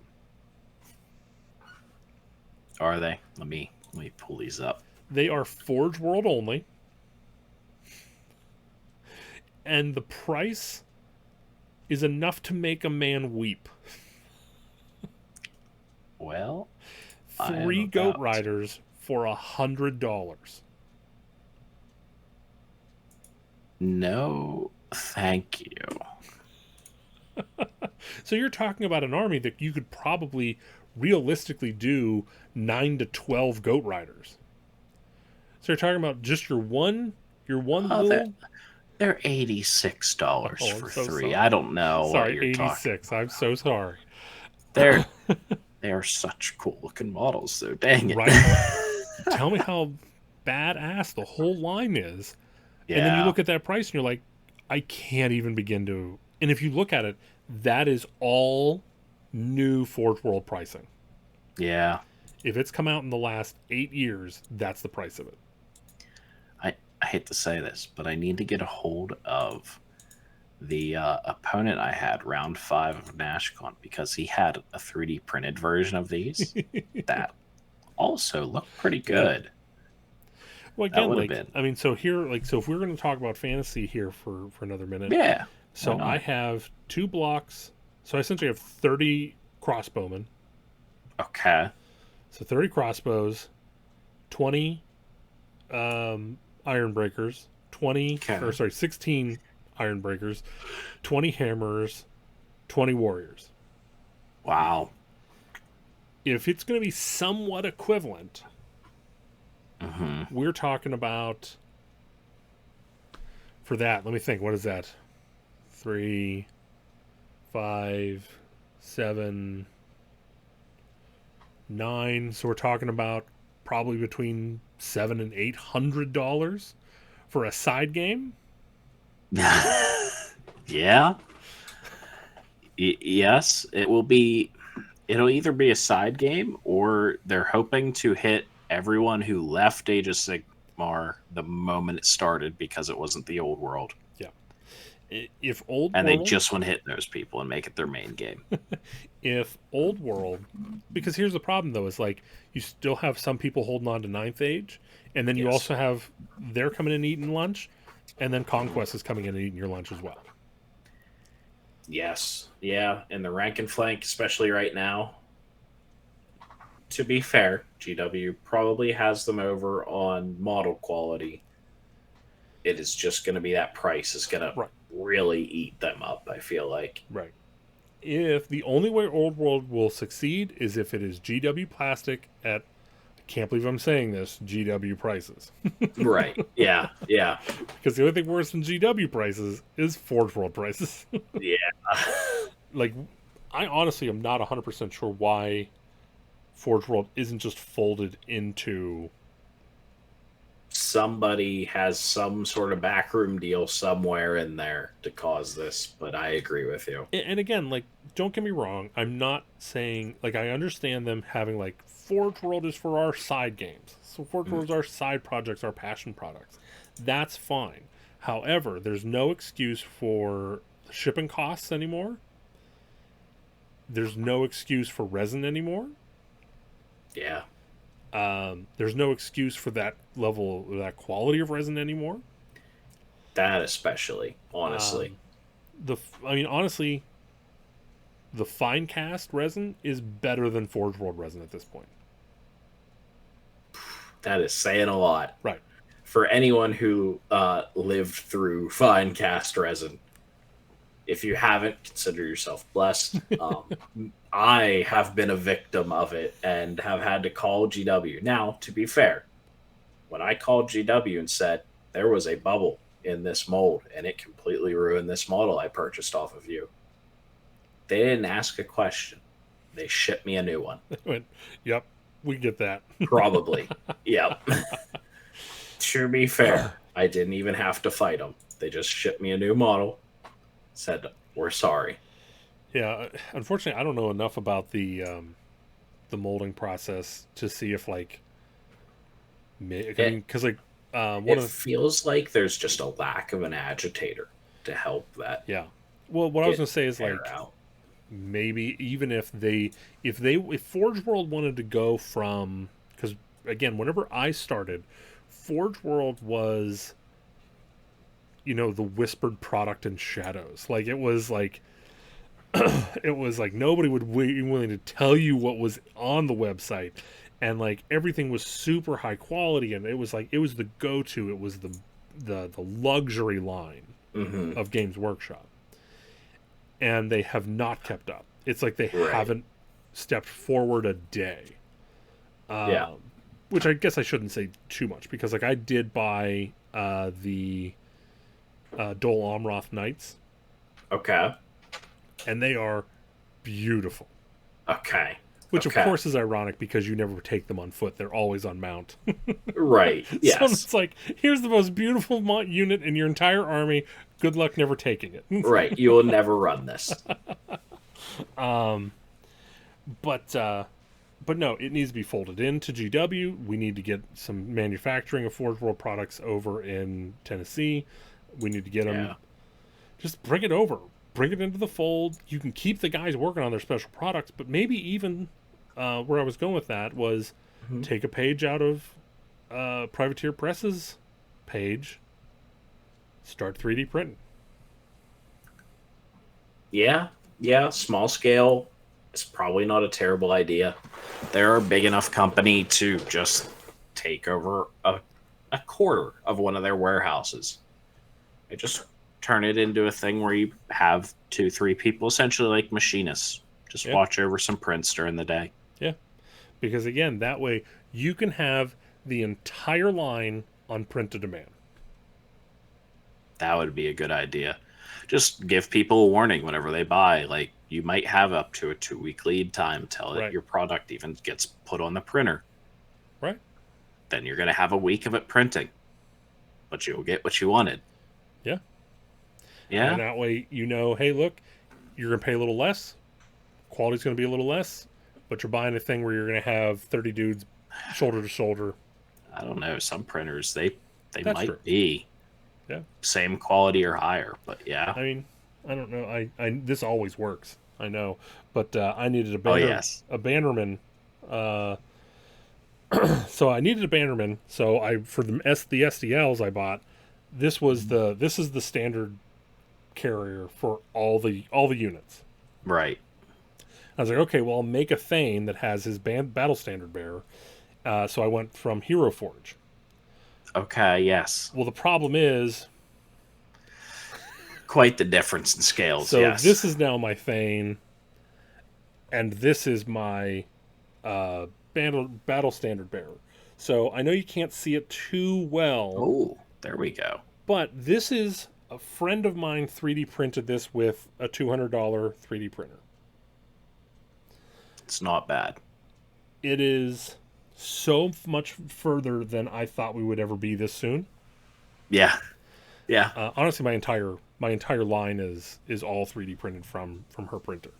Are they? Let me pull these up. They are Forge World only, and the price is enough to make a man weep. Well, I am 3 goat about to. riders for $100. No, thank you. So you're talking about an army that you could probably realistically do 9 to 12 goat riders. So you're talking about just your one Oh, little. they're $86 Oh, I'm for so 3. I sorry. don't know what Sorry, you're talking 86. I'm about. so sorry. They're they are such cool looking models, though. Dang it. Right? Tell me how badass the whole line is. And then you Yeah, look at that price and you're like, I can't even begin to. And if you look at it, that is all new Forge World pricing. yeah. If it's come out in the last 8 years, that's the price of it. I hate to say this, but I need to get a hold of the opponent I had round 5 of NashCon because he had a 3D printed version of these that also looked pretty Yeah. good. Well, That again, would have like been, I mean, so here, like, so if we're going to talk about fantasy here for another minute, yeah. Why so I not? have 2 blocks. So I essentially have 30 crossbowmen. Okay. So 30 crossbows, 20 iron breakers, 20 Okay. or sorry, 16 iron breakers, 20 hammers, 20 warriors. Wow. If it's going to be somewhat equivalent, Hmm. we're talking about for that. Let me think. What is that? 3, 5, 7, 9. So we're talking about probably between $700 and $800 For a side game, Yeah. Yes, it will be. It'll either be a side game or they're hoping to hit everyone who left Age of Sigmar the moment it started because it wasn't the old world. yeah. If Old And they World, just want to hit those people and make it their main game. if Old World, because here's the problem though, is like you still have some people holding on to Ninth Age, and then you Yes. also have they're coming in and eating lunch, and then Conquest is coming in and eating your lunch as well. Yes. Yeah. And the rank and flank, especially right now. To be fair, GW probably has them over on model quality. It is just going to be that price is going to Right. really eat them up, I feel like. Right. If the only way Old World will succeed is if it is GW plastic at, I can't believe I'm saying this, GW prices. Right. Yeah. Yeah. Because the only thing worse than GW prices is Forge World prices. Yeah. Like, I honestly am not 100% sure why Forge World isn't just folded into. Somebody has some sort of backroom deal somewhere in there to cause this, but I agree with you. And again, like, don't get me wrong, I'm not saying, like, I understand them having, like, Forge World is for our side games. So Forge World is our side projects, our passion products. That's fine. However, there's no excuse for shipping costs anymore. There's no excuse for resin anymore. Yeah. There's no excuse for that level, that quality of resin anymore. That especially, honestly. I mean, honestly, the fine cast resin is better than Forge World resin at this point. That is saying a lot. Right. For anyone who lived through fine cast resin, if you haven't, consider yourself blessed. I have been a victim of it and have had to call GW. Now, to be fair, when I called GW and said there was a bubble in this mold and it completely ruined this model I purchased off of you, they didn't ask a question. They shipped me a new one. Yep, we get that. Probably. Yep. To be fair, I didn't even have to fight them. They just shipped me a new model, said, we're sorry. Yeah, unfortunately, I don't know enough about the molding process to see if like, I mean, because like It feels like there's just a lack of an agitator to help that. Yeah. Well, what I was gonna say is like out. maybe even if Forge World wanted to go from, because again, whenever I started, Forge World was, you know, the whispered product in shadows. Like it was like it was like nobody would be willing to tell you what was on the website, and like everything was super high quality, and it was like it was the go-to. It was the luxury line of Games Workshop, and they have not kept up. It's like they haven't stepped forward a day. Which I guess I shouldn't say too much, because like I did buy the Dol Amroth Knights. Okay. And they are beautiful. Okay. Which, of course, is ironic because you never take them on foot. They're always on mount. Right. Yes. So it's like, here's the most beautiful unit in your entire army. Good luck never taking it. Right. You will never run this. But no, it needs to be folded into GW. We need to get some manufacturing of Forge World products over in Tennessee. We need to get them. Just bring it over. Bring it into the fold. You can keep the guys working on their special products, but maybe even where I was going with that was take a page out of Privateer Press's page, start 3D printing. Yeah, small scale is probably not a terrible idea. They're a big enough company to just take over a quarter of one of their warehouses. They just turn it into a thing where you have 2-3 people, essentially like machinists, just watch over some prints during the day. Yeah, because again, that way you can have the entire line on print to demand. That would be a good idea. Just give people a warning whenever they buy. Like, you might have up to a 2-week lead time till your product even gets put on the printer. Right. Then you're going to have a week of it printing. but you'll get what you wanted. Yeah. And Yeah. that way, hey, look, you're going to pay a little less. Quality's going to be a little less, but you're buying a thing where you're going to have 30 dudes shoulder to shoulder. I don't know. Some printers, they That's true. might be Yeah. same quality or higher, but yeah. I mean, I don't know. This always works. I know, but I needed Oh yes. a Bannerman. So I needed a Bannerman. So for the SDLs I bought, this is the standard carrier for all the units. Right. I was like, okay, well, I'll make a Thane that has his battle standard bearer. So I went from Hero Forge. Okay. Yes. Well, the problem is, quite the difference in scales. so yes. this is now my Thane, and this is my battle standard bearer. So I know you can't see it too well. Oh, there we go. But this is a friend of mine 3D printed this with a $200 3D printer. It's not bad. It is so much further than I thought we would ever be this soon. Yeah. Yeah. Honestly, my entire line is all 3D printed from her printer.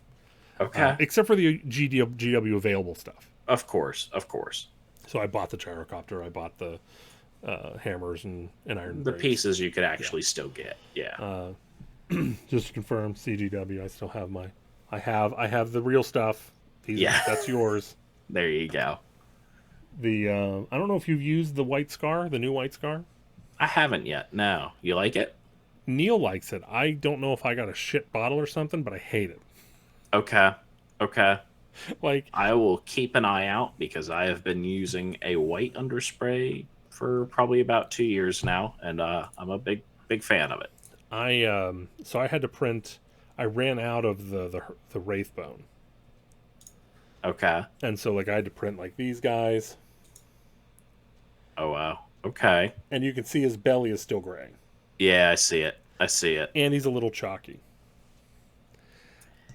Okay. Except for the GW available stuff. Of course. Of course. So I bought the gyrocopter, I bought the hammers and iron. The brakes. pieces you could actually still get. Yeah. Just to confirm, CGW, I still have I have the real stuff. That's yours. There you go. I don't know if you've used the White Scar, the new White Scar. I haven't yet. No. You like it? Neil likes it. I don't know if I got a shit bottle or something, but I hate it. Okay. Okay. Like, I will keep an eye out because I have been using a white underspray for probably about 2 years now, and I'm a big fan of it. So I had to print. I ran out of the Wraithbone. Okay. And so like I had to print like these guys. Oh wow. Okay. And you can see his belly is still gray. Yeah, I see it. I see it. And he's a little chalky.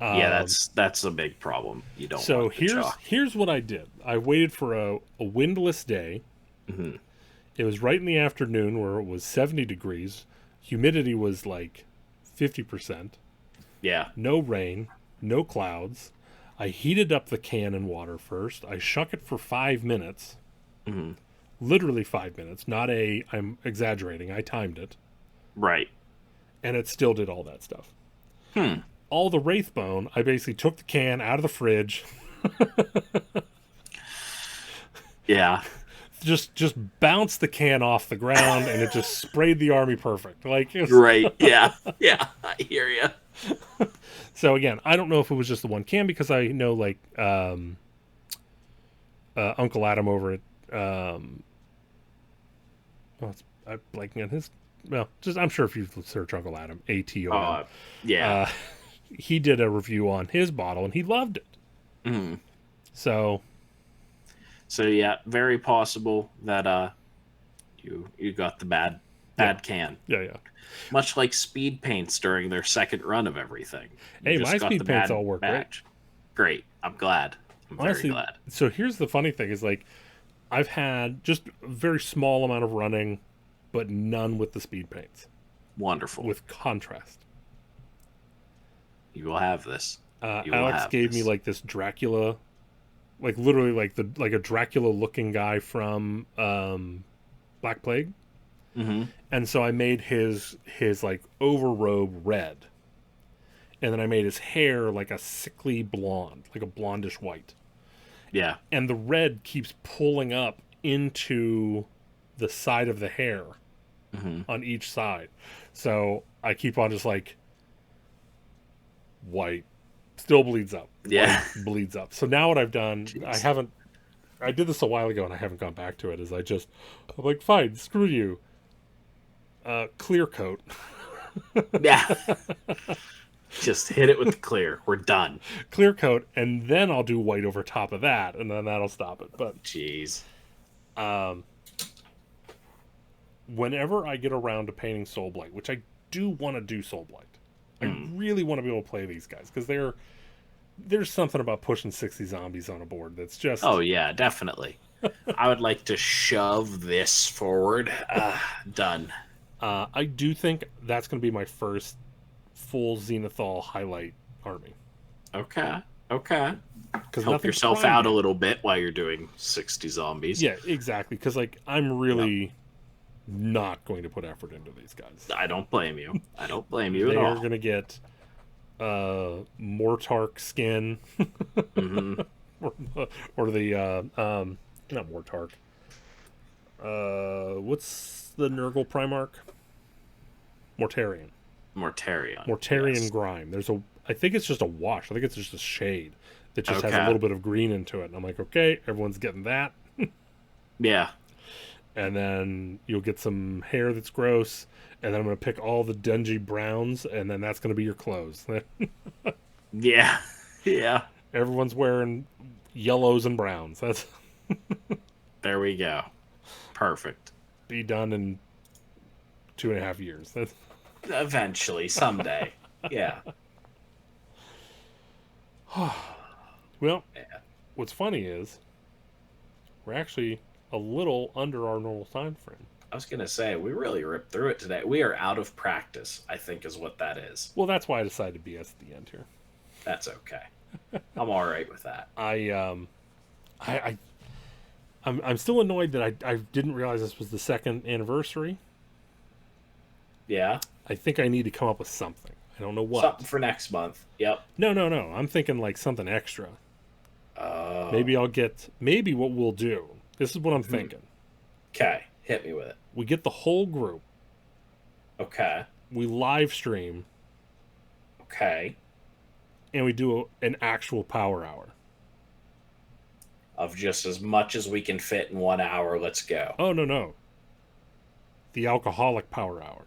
Yeah, that's a big problem. You don't. So want the chalk. here's what I did. I waited for a windless day. Mm-hmm. It was right in the afternoon where it was 70 degrees. Humidity was like 50%. Yeah. No rain, no clouds. I heated up the can in water first. I shook it for 5 minutes. Mm-hmm. Literally 5 minutes. I'm exaggerating. I timed it. Right. And it still did all that stuff. Hmm. All the Wraithbone, I basically took the can out of the fridge. Yeah. Just bounced the can off the ground, and it just sprayed the army perfect. Like, right. Yeah. Yeah. I hear you. So again, I don't know if it was just the one can because I know like Uncle Adam over at I'm blanking on his. Well, just I'm sure if you search Uncle Adam, ATO. Yeah. He did a review on his bottle and he loved it. Mm-hmm. So yeah, very possible that you got the bad can. Yeah. Much like speed paints during their second run of everything. Hey, my speed paints all work great. I'm glad. I'm honestly, very glad. So here's the funny thing is like I've had just a very small amount of running, but none with the speed paints. Wonderful. With contrast. You will have this. Alex gave me like this Dracula, like literally like a Dracula looking guy from Black Plague. Mm-hmm. And so I made his like overrobe red. And then I made his hair like a sickly blonde, like a blondish white. Yeah. And the red keeps pulling up into the side of the hair on each side. So I keep on just like white, still bleeds up. Yeah. White, bleeds up. So now what I've done, Jeez. I did this a while ago and I haven't gone back to it, is I'm like, fine, screw you. Clear coat. Yeah. Just hit it with the clear. We're done. Clear coat, and then I'll do white over top of that, and then that'll stop it. But jeez. Whenever I get around to painting Soulblight, which I do want to do Soulblight, I really want to be able to play these guys because there's something about pushing 60 zombies on a board that's just. Oh yeah, definitely. I would like to shove this forward. Done. I do think that's going to be my first full Xenothal highlight army. Okay. Okay. Because Help nothing's yourself primed out a yet. little bit while you're doing 60 zombies. Yeah, exactly. Because like I'm Yep. really not going to put effort into these guys. I don't blame you. I don't blame you at They are all. going to get Mortark skin, Hmm. or, or the not Mortark. What's the Nurgle Primarch? Mortarion. Mortarion. Mortarion Yes. grime. I think it's just a wash. I think it's just a shade that just has a Okay. little bit of green into it. And I'm like, okay, everyone's getting that. Yeah. And then you'll get some hair that's gross. And then I'm going to pick all the dingy browns, and then that's going to be your clothes. Yeah. Yeah. Everyone's wearing yellows and browns. That's There we go. Perfect. be done in 2.5 years. That's, Eventually, someday. Yeah. well, Yeah. what's funny is we're actually a little under our normal time frame. I was gonna say we really ripped through it today. We are out of practice, I think is what that is. Well, that's why I decided to BS at the end here. That's okay. I'm all right with that. I I'm still annoyed that I didn't realize this was the second anniversary. Yeah. I think I need to come up with something. I don't know what. Something for next month. Yep. No. I'm thinking like something extra. Oh. Maybe I'll get. Maybe what we'll do. This is what I'm thinking. Okay. Hit me with it. We get the whole group. Okay. We live stream Okay. and we do an actual power hour. Of just as much as we can fit in 1 hour. Let's go. Oh no. The alcoholic power hour.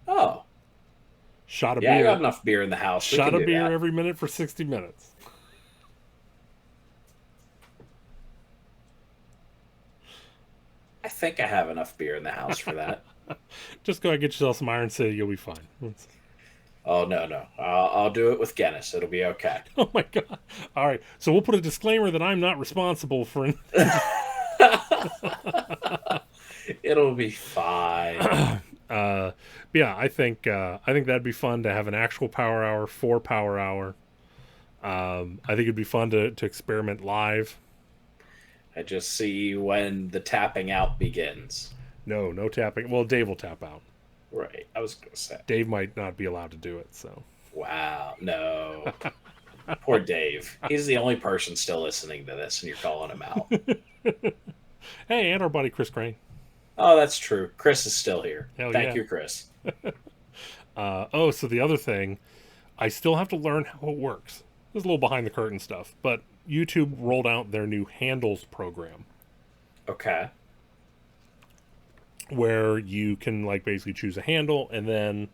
Oh. Shot of Yeah, I beer. got enough beer in the house. We Shot can of do beer that. every minute for 60 minutes. I think I have enough beer in the house for that. Just go and get yourself some Iron City. You'll be fine. Oh no. I'll do it with Guinness. It'll be okay. Oh my god! All right, so we'll put a disclaimer that I'm not responsible for. It'll be fine. Yeah, I think that'd be fun to have an actual power hour for power hour. I think it'd be fun to experiment live. I just see when the tapping out begins. No tapping. Well, Dave will tap out. Right. I was gonna say. Dave might not be allowed to do it. So Wow. No. Poor Dave. He's the only person still listening to this, and you're calling him out. hey, and our buddy Chris Crane. Oh, that's true. Chris is still here. Hell Thank yeah. you, Chris. So the other thing, I still have to learn how it works. This is a little behind the curtain stuff, but YouTube rolled out their new handles program Okay. where you can like basically choose a handle, and then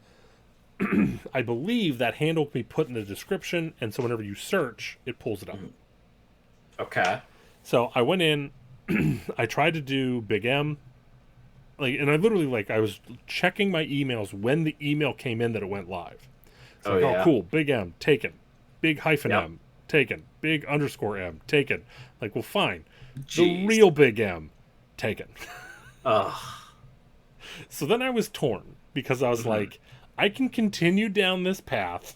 I believe that handle can be put in the description, and so whenever you search, it pulls it up. Okay. So I went in, I tried to do Big M, like, and I literally like I was checking my emails when the email came in that it went live. So Oh, like, yeah. oh cool, Big M taken, Big hyphen Yep. M taken, Big underscore M taken. Like, well, fine, the Jeez. real Big M taken. Ugh. So then I was torn because I was like, I can continue down this path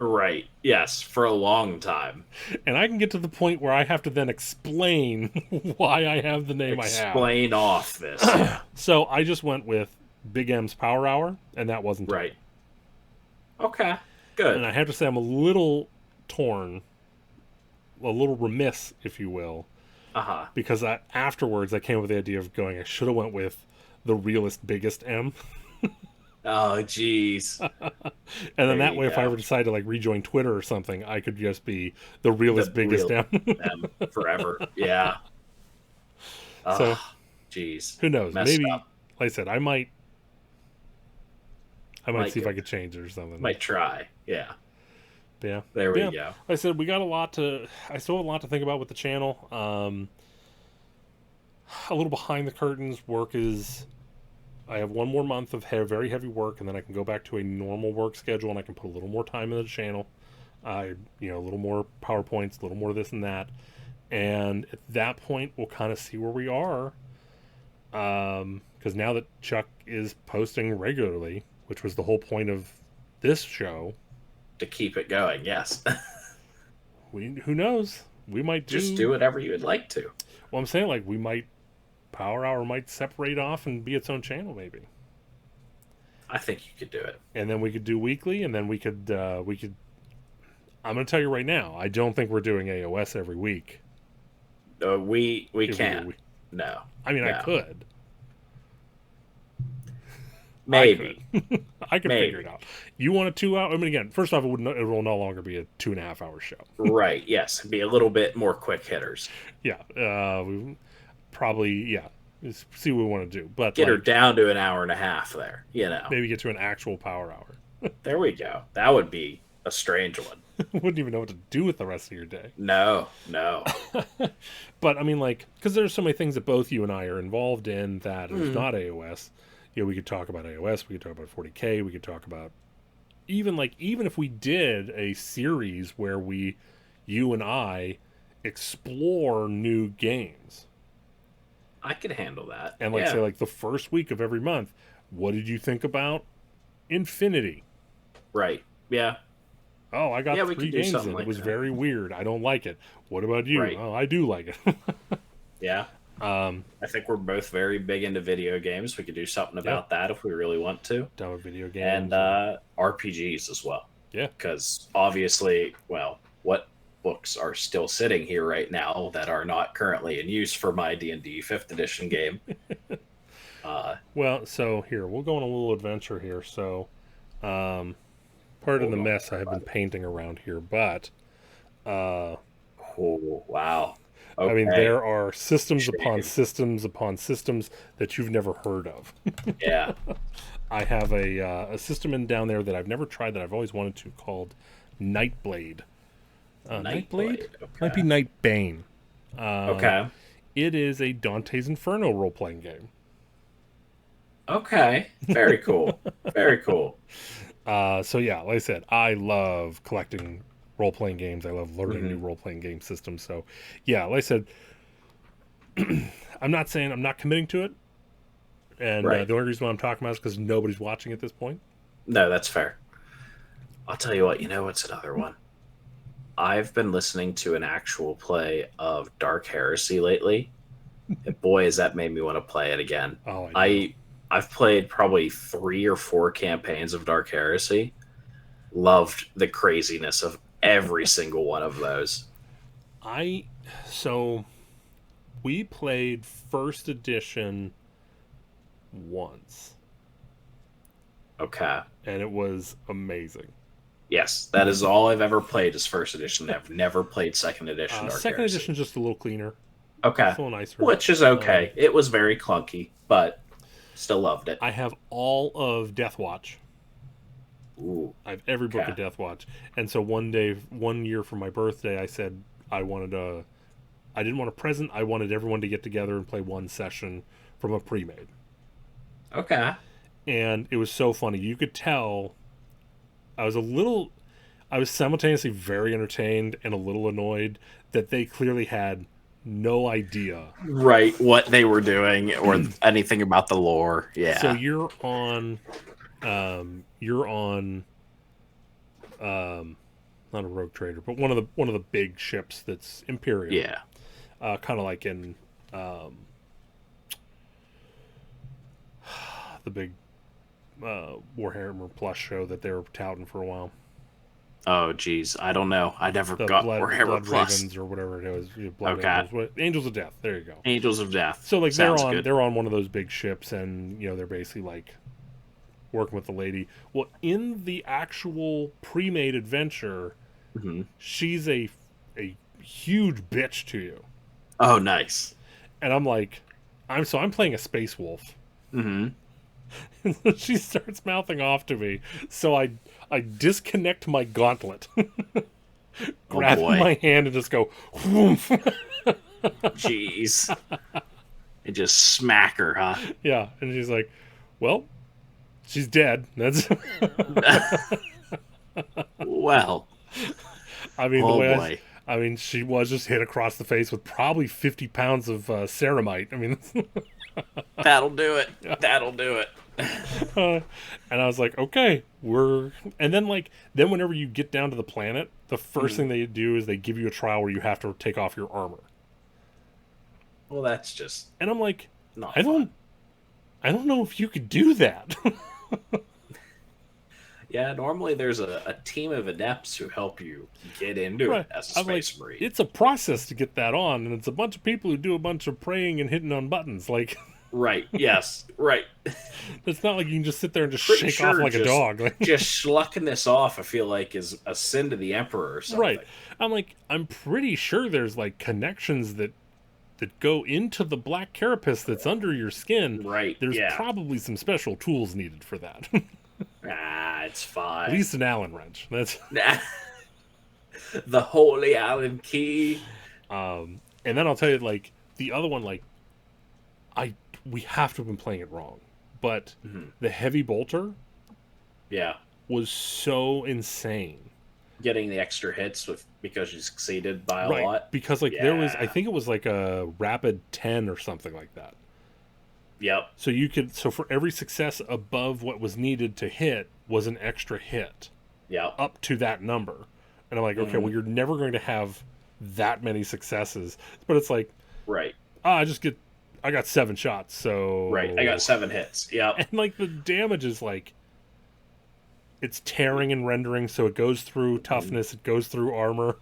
Right. Yes. For a long time. and I can get to the point where I have to then explain why I have the name I have. Explain off this. Yeah. So I just went with Big M's Power Hour, and that wasn't Right. it. Okay. And Good. I have to say I'm a little torn, a little remiss, if you will, Uh-huh. because afterwards I came up with the idea of going, I should have went with the realest biggest M. Oh, jeez. And then There that you way, if I go. ever decide to like rejoin Twitter or something, I could just be the realest The biggest real- M. Them forever. Yeah. So, Ugh, jeez. Who knows? Messed Maybe, up. like I said, I might Might see if go. I could change it or something. Might try. Yeah. But yeah. There we Yeah. go. Like I said, we got I still have a lot to think about with the channel. A little behind the curtains work is, I have one more month of very heavy work, and then I can go back to a normal work schedule, and I can put a little more time into the channel. A little more PowerPoints, a little more this and that. And at that point, we'll kind of see where we are. because now that Chuck is posting regularly, which was the whole point of this show, To keep it going, yes. who knows? We might Just do whatever you would like to. Well, I'm saying like we might Power Hour might separate off and be its own channel maybe, I think you could do it. and then we could do weekly, and then we could. I'm going to tell you right now, I don't think we're doing AOS every week. We If can't. do- No. I mean, I No. could. Maybe. I could Maybe. figure it out. You want a 2 hour? I mean, again, first off, it will no longer be a 2.5 hour show. Right. Yes. Be a little bit more quick hitters. Yeah, we probably Just see what we want to do, but Get her like, down to an hour and a half there. maybe get to an actual Power Hour. There we go. That would be a strange one. Wouldn't even know what to do with the rest of your day. No. But I mean, like, because there's so many things that both you and I are involved in that is not AOS. We could talk about AOS. We could talk about 40K. We could talk about even if we did a series where you and I explore new games, I could handle that. and like Yeah. say like the first week of every month, what did you think about Infinity? Right. Yeah. Oh, I got Yeah, we 3 could do games something in. like It was that. very weird. I don't like it. What about you? Right. Oh, I do like it. Yeah. I think we're both very big into video games. We could do something about that if we really want to. Done with video games. And RPGs as well. Yeah. Because obviously, well, what books are still sitting here right now that are not currently in use for my D&D 5th edition game? Well, so here, we'll go on a little adventure here. So, pardon the on, mess I have been painting around here, but Oh, wow. Okay. I mean, there are systems Sure. upon systems upon systems that you've never heard of. Yeah. I have a system in down there that I've never tried that I've always wanted to called Nightblade. Nightblade? Okay. Might be Nightbane. Okay. It is a Dante's Inferno role playing game. Okay. Very cool. Very cool. So yeah, like I said, I love collecting role playing games. I love learning Mm-hmm. new role playing game systems. So yeah, like I said, I'm not saying I'm not committing to it. And Right. the only reason why I'm talking about it is because nobody's watching at this point. No, that's fair. I'll tell you what, what's another one? I've been listening to an actual play of Dark Heresy lately. And boy, has that made me want to play it again. Oh, I've played probably 3 or 4 campaigns of Dark Heresy. Loved the craziness of every single one of those. So we played first edition once, Okay. and it was amazing. Yes, that is all I've ever played is first edition. I've never played second edition Dark Second Heresy. edition's just a little cleaner, Okay. it's a little nicer. Which is okay. It was very clunky, but still loved it. I have all of Death Watch. Ooh. I have every book Okay. of Death Watch. And so one year for my birthday, I said I didn't want a present. I wanted everyone to get together and play one session from a pre-made. Okay. And it was so funny. You could tell I was simultaneously very entertained and a little annoyed that they clearly had no idea. Right, what they were doing or anything about the lore. Yeah. So you're on not a rogue trader, but one of the big ships that's Imperial. yeah. Kind of like in the big Warhammer Plus show that they were touting for a while. Oh, geez. I don't know. I never The got Blood Warhammer Plus. Ravens or whatever it was. Blood Okay. Angels of Death. There you go. Angels of Death. So like Sounds good. they're on one of those big ships, and they're basically like working with the lady. Well, in the actual pre-made adventure, Mhm. she's a huge bitch to you, Oh, nice. and I'm like, I'm playing a space wolf. Hmm. She starts mouthing off to me, so I disconnect my gauntlet, grab boy. my hand, and just go. Whoomph. Jeez. And just smack her, huh? Yeah, and she's like, "Well, she's dead." That's. Well. I mean, Oh, the way boy. I mean, she was just hit across the face with probably 50 pounds of ceramite. I mean, That'll do it. That'll do it. and I was like, okay, we're. And then then whenever you get down to the planet, the first thing they do is they give you a trial where you have to take off your armor. Well, that's just And I'm like, not I fun. don't know if you could do that. Yeah, normally there's a team of adepts who help you get into Right. it as a I'm like, space marine. it's a process to get that on, and it's a bunch of people who do a bunch of praying and hitting on buttons. Like, Right. Yes. Right. it's not like you can just sit there and just Pretty shake sure off like a dog. Like, just schlucking this off, I feel like, is a sin to the emperor or something. right. I'm like, I'm pretty sure there's like connections that go into the black carapace that's under your skin. Right. There's Yeah. probably some special tools needed for that. It's fine. At least an Allen wrench. That's The holy Allen key. and then I'll tell you, like, the other one, like, we have to have been playing it wrong, but the heavy bolter Yeah. was so insane. Getting the extra hits because you succeeded by a Right, lot. because like there was, Yeah. I think it was like a rapid 10 or something like that. Yep. So so for every success above what was needed to hit was an extra hit Yep. up to that number. And I'm like, okay, well, you're never going to have that many successes. But it's like, Right. I got 7 shots, so Right. I got 7 hits. Yep. and like the damage is like it's tearing and rendering, so it goes through toughness, it goes through armor.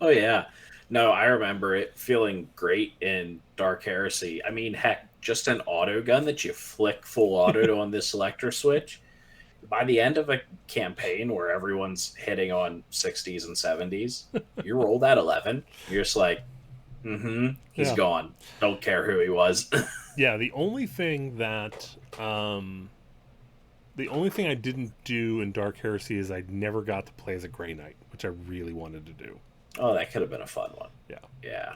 Oh yeah. No, I remember it feeling great in Dark Heresy. I mean, heck, just an auto gun that you flick full auto on this selector switch. By the end of a campaign where everyone's hitting on 60s and 70s, you roll that 11. You're just like, he's Yeah. gone. Don't care who he was. Yeah, the only thing I didn't do in Dark Heresy is I never got to play as a Grey Knight, which I really wanted to do. Oh, that could have been a fun one. Yeah. Yeah.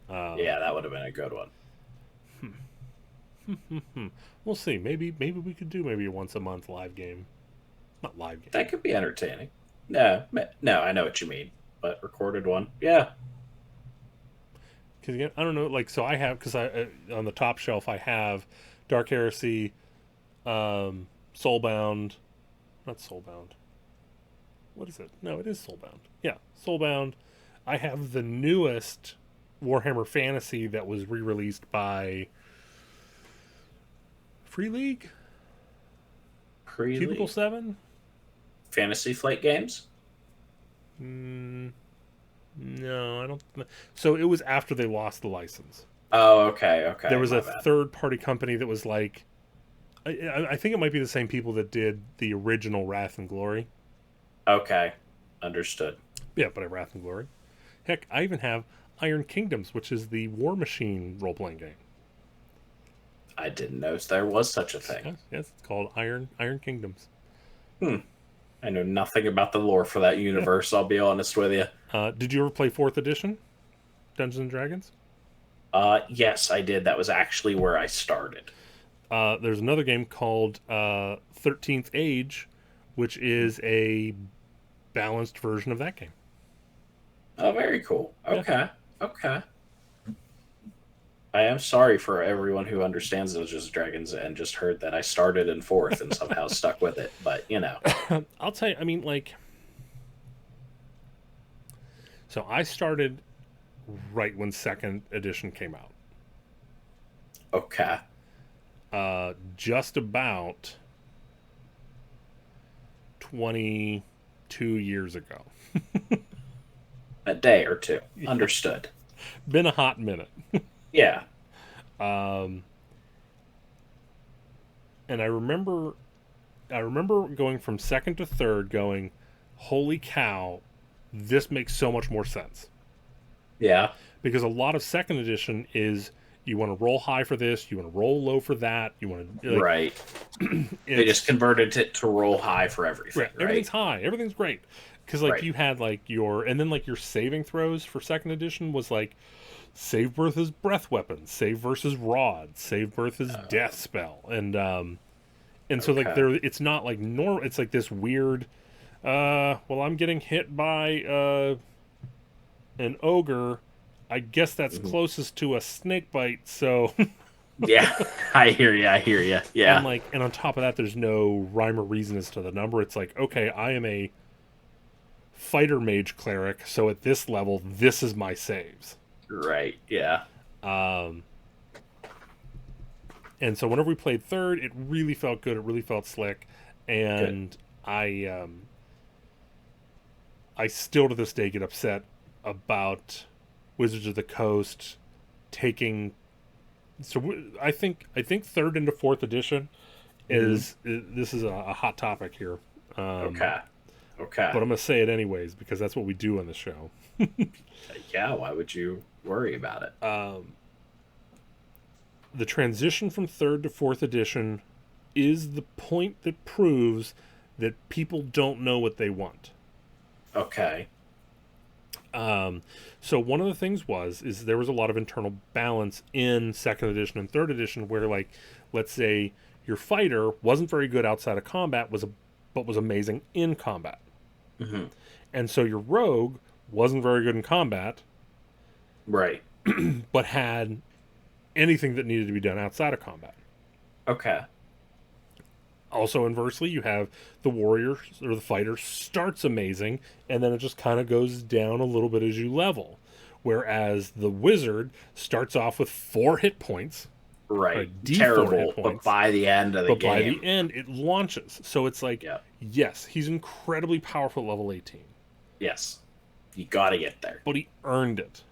Um, Yeah, that would have been a good one. We'll see. Maybe we could do maybe a once a month live game. Not live game. That could be entertaining. No, I know what you mean. But recorded one. Yeah. Because again, I don't know. Like, so I have, because on the top shelf I have Dark Heresy, Soulbound, not Soulbound. What is it? No, it is Soulbound. Yeah, Soulbound. I have the newest Warhammer Fantasy that was re-released by Free League, Cubicle 7. Fantasy Flight Games? No, I don't. So it was after they lost the license. Oh, okay. There was my a bad. third-party company that was like, I think it might be the same people that did the original Wrath and Glory. Okay, understood. Yeah, but I Wrath and Glory. Heck, I even have Iron Kingdoms, which is the War Machine role-playing game. I didn't know there was such a thing. Yes, it's called Iron Kingdoms. I know nothing about the lore for that universe, I'll be honest with you. Did you ever play 4th edition Dungeons and Dragons? Yes, I did. That was actually where I started. There's another game called 13th Age, which is a balanced version of that game. Oh, very cool. Okay. I am sorry for everyone who understands Dungeons and Dragons and just heard that I started in 4th and somehow stuck with it. But, you know. I'll tell you, I mean, like, so I started right when 2nd edition came out. Okay. Just about 22 years ago. A day or two. Understood. Been a hot minute. Yeah. And I remember going from 2nd to 3rd going, holy cow, this makes so much more sense. Yeah. Because a lot of 2nd edition is you want to roll high for this, you want to roll low for that, you want to... Like, Right. They just converted it to roll high for everything, right? Everything's high. Everything's great. Because, like, Right. you had, like, and then, like, your saving throws for 2nd edition was, like, save versus breath weapons, save versus rod, save versus death spell. And so, like, it's not, like, normal. It's, like, this weird, well, I'm getting hit by, an ogre, I guess that's Mhm. closest to a snake bite. So, Yeah, I hear you. I hear you. and Yeah. like, and on top of that, there's no rhyme or reason as to the number. It's like, okay, I am a fighter mage cleric, so at this level, this is my saves. Right. Yeah. Um, and so whenever we played third, it really felt good. It really felt slick, Good. and I still to this day get upset about Wizards of the Coast taking. So I think third into fourth edition Hmm. is this is a hot topic here, Okay. Okay. but I'm gonna say it anyways because that's what we do on the show. Yeah. Why would you worry about it? The transition from third to fourth edition is the point that proves that people don't know what they want. Okay. So one of the things is there was a lot of internal balance in second edition and third edition where like let's say your fighter wasn't very good outside of combat but was amazing in combat. Hmm. And so your rogue wasn't very good in combat Right. but had anything that needed to be done outside of combat. Okay. Also inversely, you have the warrior or the fighter starts amazing and then it just kind of goes down a little bit as you level. Whereas the wizard starts off with 4 hit points, or Right. D4 hit Terrible. But points, by the end of the but by the game, end it launches. So it's like, yeah. yes, he's incredibly powerful at level 18, Yes. You got to get there. but he earned it.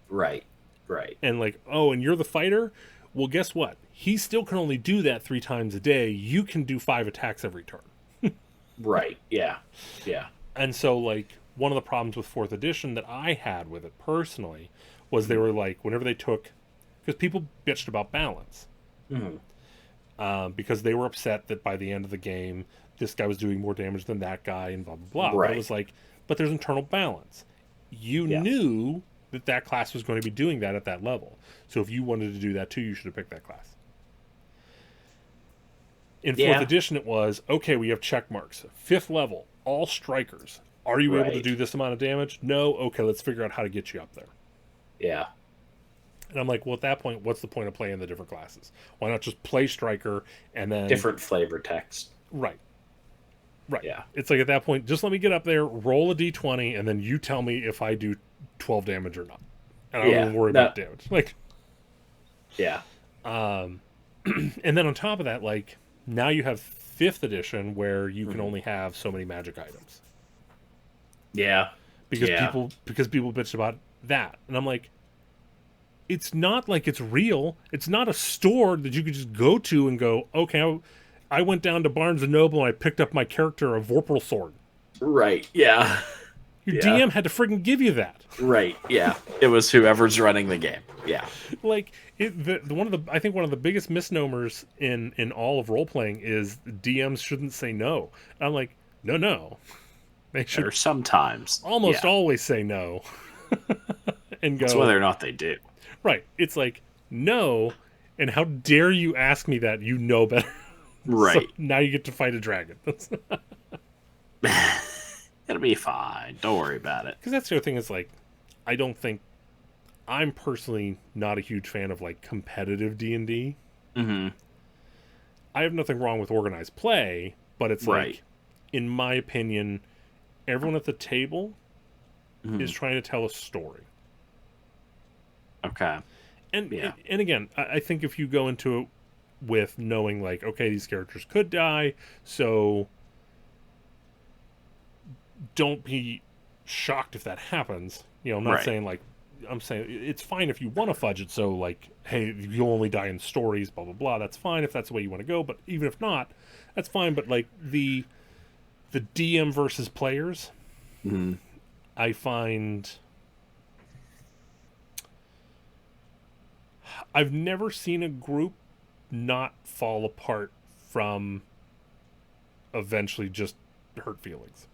Right. Right. And like, oh, and you're the fighter? Well, guess what? He still can only do that 3 times a day. You can do 5 attacks every turn. Right. Yeah. Yeah. And so like one of the problems with fourth edition that I had with it personally was they Hmm. were like whenever they took because people bitched about balance Hmm. because they were upset that by the end of the game this guy was doing more damage than that guy and blah blah blah. But it Right. was like, but there's internal balance. You Yeah. knew that that class was going to be doing that at that level. So if you wanted to do that too, you should have picked that class. In fourth Yeah. edition, it was okay. We have check marks. Fifth level, all strikers. Are you able to Right. do this amount of damage? No. Okay, let's figure out how to get you up there. Yeah. And I'm like, well, at that point, what's the point of playing the different classes? Why not just play striker and then Different flavor text. right, right. Yeah. It's like at that point, just let me get up there, roll a d20, and then you tell me if I do 12 damage or not, and I don't Yeah. even worry No. about damage. Like, Yeah. and then on top of that, like now you have fifth edition where you can Mhm. only have so many magic items Yeah. Yeah. because people bitched about that, and I'm like, it's not like it's real. It's not a store that you could just go to and go, okay, I went down to Barnes and Noble and I picked up my character a Vorpal sword. Right. Yeah. Your Yeah. DM had to friggin' give you that. Right. Yeah. It was whoever's running the game. Yeah. Like the one of the I think one of the biggest misnomers in all of role playing is DMs shouldn't say no. And I'm like, no, they should Or sometimes. almost Yeah. always say no and It's go whether or not they do. right. It's like no, and how dare you ask me that? You know better. So Right. now you get to fight a dragon. Because It'll be fine. Don't worry about it. that's the other thing is like, I don't think I'm personally not a huge fan of like competitive D&D. Hmm. I have nothing wrong with organized play, but it's Right. like, in my opinion, everyone at the table Mhm. is trying to tell a story. Okay. And Yeah. and again, I think if you go into it with knowing like, okay, these characters could die, so don't be shocked if that happens. You know, I'm not Right. saying like I'm saying it's fine if you want to fudge it so like, hey, you'll only die in stories, blah blah blah. That's fine if that's the way you want to go, but even if not, that's fine. But like the DM versus players, Mhm. I find I've never seen a group not fall apart from eventually just hurt feelings.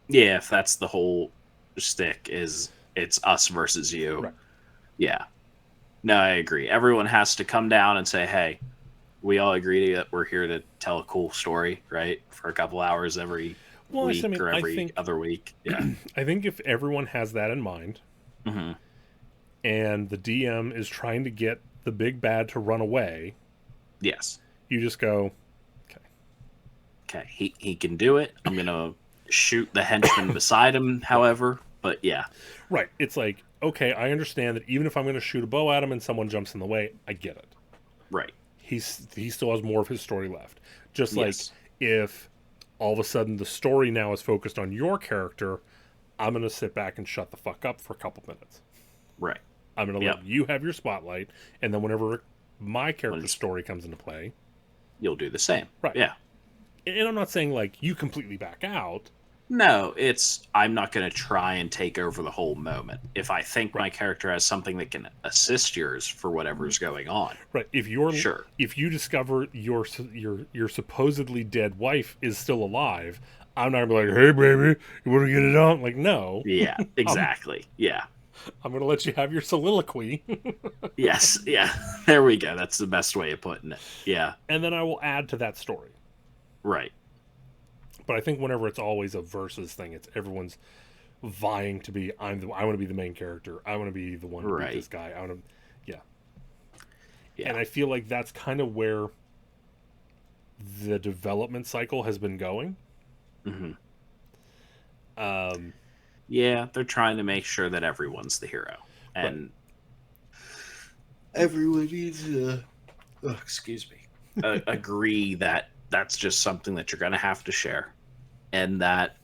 Yeah. If that's the whole stick, is it's us versus you. Right. Yeah. No, I agree. Everyone has to come down and say, "Hey, we all agree that we're here to tell a cool story, right? For a couple hours every Well, I week mean, or every other week. Yeah. I think if everyone has that in mind, Hmm. and the DM is trying to get the big bad to run away, Yes. you just go, okay, Okay. He can do it. I'm gonna shoot the henchman beside him. However, but yeah. right. It's like, okay, I understand that even if I'm going to shoot a bow at him and someone jumps in the way, I get it. Right. He still has more of his story left. Just like Yes. if all of a sudden the story now is focused on your character, I'm going to sit back and shut the fuck up for a couple minutes. Right. I'm going to Yep. let you have your spotlight, and then whenever my character's it's- story comes into play, You'll do the same. right? Yeah. And I'm not saying like you completely back out. No, I'm not going to try and take over the whole moment. If I think my character has something that can assist yours for whatever's going on. Right. If you're Sure. if you discover your supposedly dead wife is still alive, I'm not gonna be like, hey baby, you want to get it on? Like, no, Yeah, exactly. Yeah. I'm gonna let you have your soliloquy, Yes. Yeah. There we go. That's the best way of putting it. Yeah. and then I will add to that story. Right. But I think whenever it's always a versus thing, it's everyone's vying to be. I want to be the main character. I want to be the one to Right. beat this guy. I want to, yeah. Yeah. And I feel like that's kind of where the development cycle has been going. Hmm. Um, Yeah, they're trying to make sure that everyone's the hero, and everyone needs to, excuse me, agree that that's just something that you're going to have to share, and that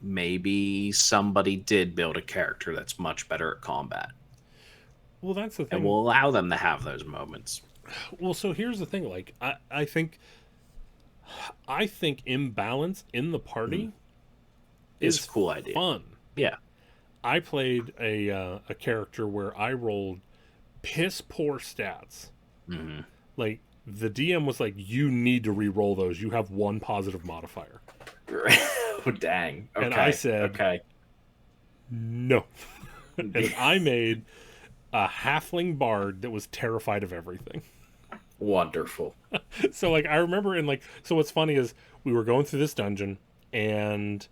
maybe somebody did build a character that's much better at combat, well, that's the thing. and we'll allow them to have those moments. Well, so here's the thing. Like, I think imbalance in the party It's a cool idea. fun. Yeah. I played a character where I rolled piss poor stats. Hmm. Like the DM was like, "You need to re-roll those. You have one positive modifier." Oh, dang. Okay. And I said- okay. No, and I made a halfling bard that was terrified of everything. Wonderful. So like I remember so what's funny is we were going through this dungeon and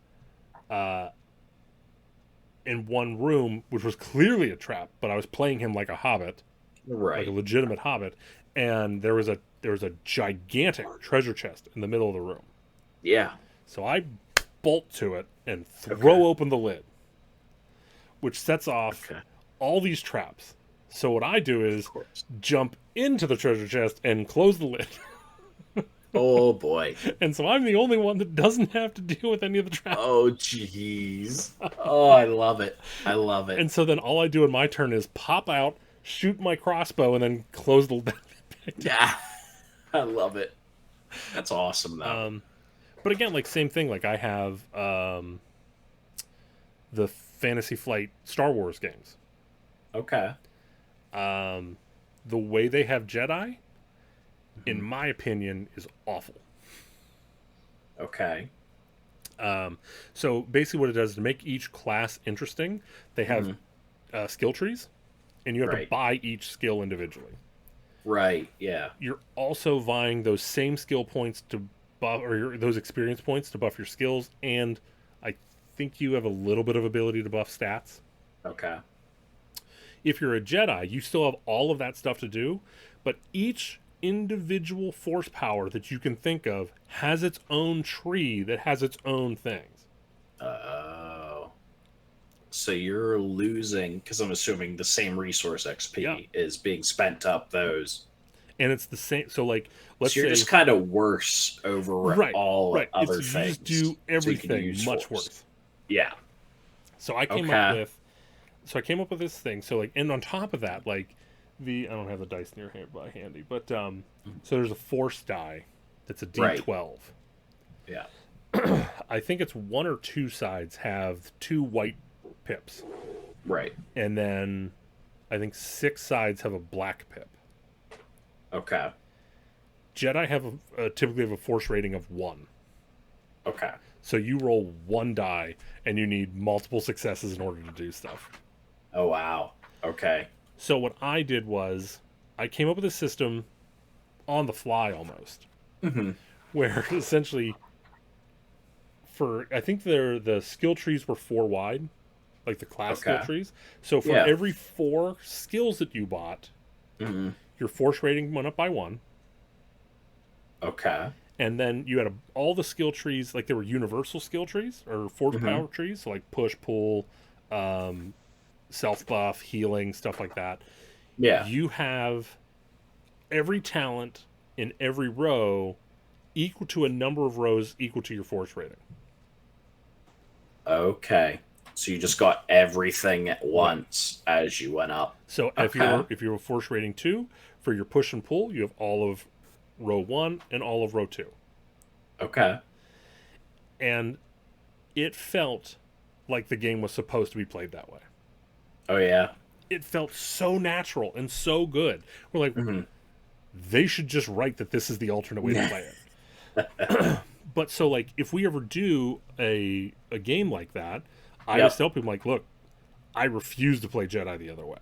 in one room which was clearly a trap, but I was playing him like a hobbit, Right. like a legitimate hobbit, and there was a gigantic treasure chest in the middle of the room. Yeah. So I bolt to it and throw Okay. open the lid, which sets off Okay. all these traps. So what I do is Of course. jump into the treasure chest and close the lid. Oh boy. And so I'm the only one that doesn't have to deal with any of the traps. Oh jeez. Oh, I love it. I love it. And so then all I do in my turn is pop out, shoot my crossbow, and then close the lid. Yeah. I love it. That's awesome though. But again, like same thing. Like I have the Fantasy Flight Star Wars games. Okay. The way they have Jedi, in my opinion, is awful. Okay. So basically, what it does to make each class interesting, they have skill trees, and you have to Right. buy each skill individually. Right. Yeah. You're also vying those same skill points to buff, or those experience points to buff your skills, and I think you have a little bit of ability to buff stats. Okay. If you're a Jedi, you still have all of that stuff to do, but each individual force power that you can think of has its own tree that has its own things. Oh. So you're losing, because I'm assuming the same resource XP Yeah. is being spent up those. And it's the same. So, like, let's So you're say, just kind of worse over right, all right. other It's, things. you just do So you can everything use much force. worse. Yeah. So I came up with this thing. So like, and on top of that, like I don't have the dice near here by handy, but so there's a force die that's a D12. Yeah. I think it's one or two sides have 2 white pips, Right. and then I think 6 sides have a black pip. Okay. Jedi typically have a force rating of 1. Okay. So you roll 1 die, and you need multiple successes in order to do stuff. Oh wow. Okay. So what I did was I came up with a system on the fly almost, Mm-hmm. where essentially for I think the skill trees were 4 wide, like the class skill Okay. trees. So for Yeah. every 4 skills that you bought, Hmm. your force rating went up by 1. Okay. And then you had all the skill trees, like there were universal skill trees or force Hmm. power trees, so like push, pull, um, self buff, healing, stuff like that. Yeah. You have every talent in every row equal to a number of rows equal to your force rating. Okay. So you just got everything at Right. once as you went up. So Okay. if you're a force rating 2, for your push and pull, you have all of row 1 and all of row 2. Okay. And it felt like the game was supposed to be played that way. Oh yeah. It felt so natural and so good. We're like, Hmm. they should just write that this is the alternate way to play it. But so like if we ever do a game like that, I always Yep. tell people like, look, I refuse to play Jedi the other way.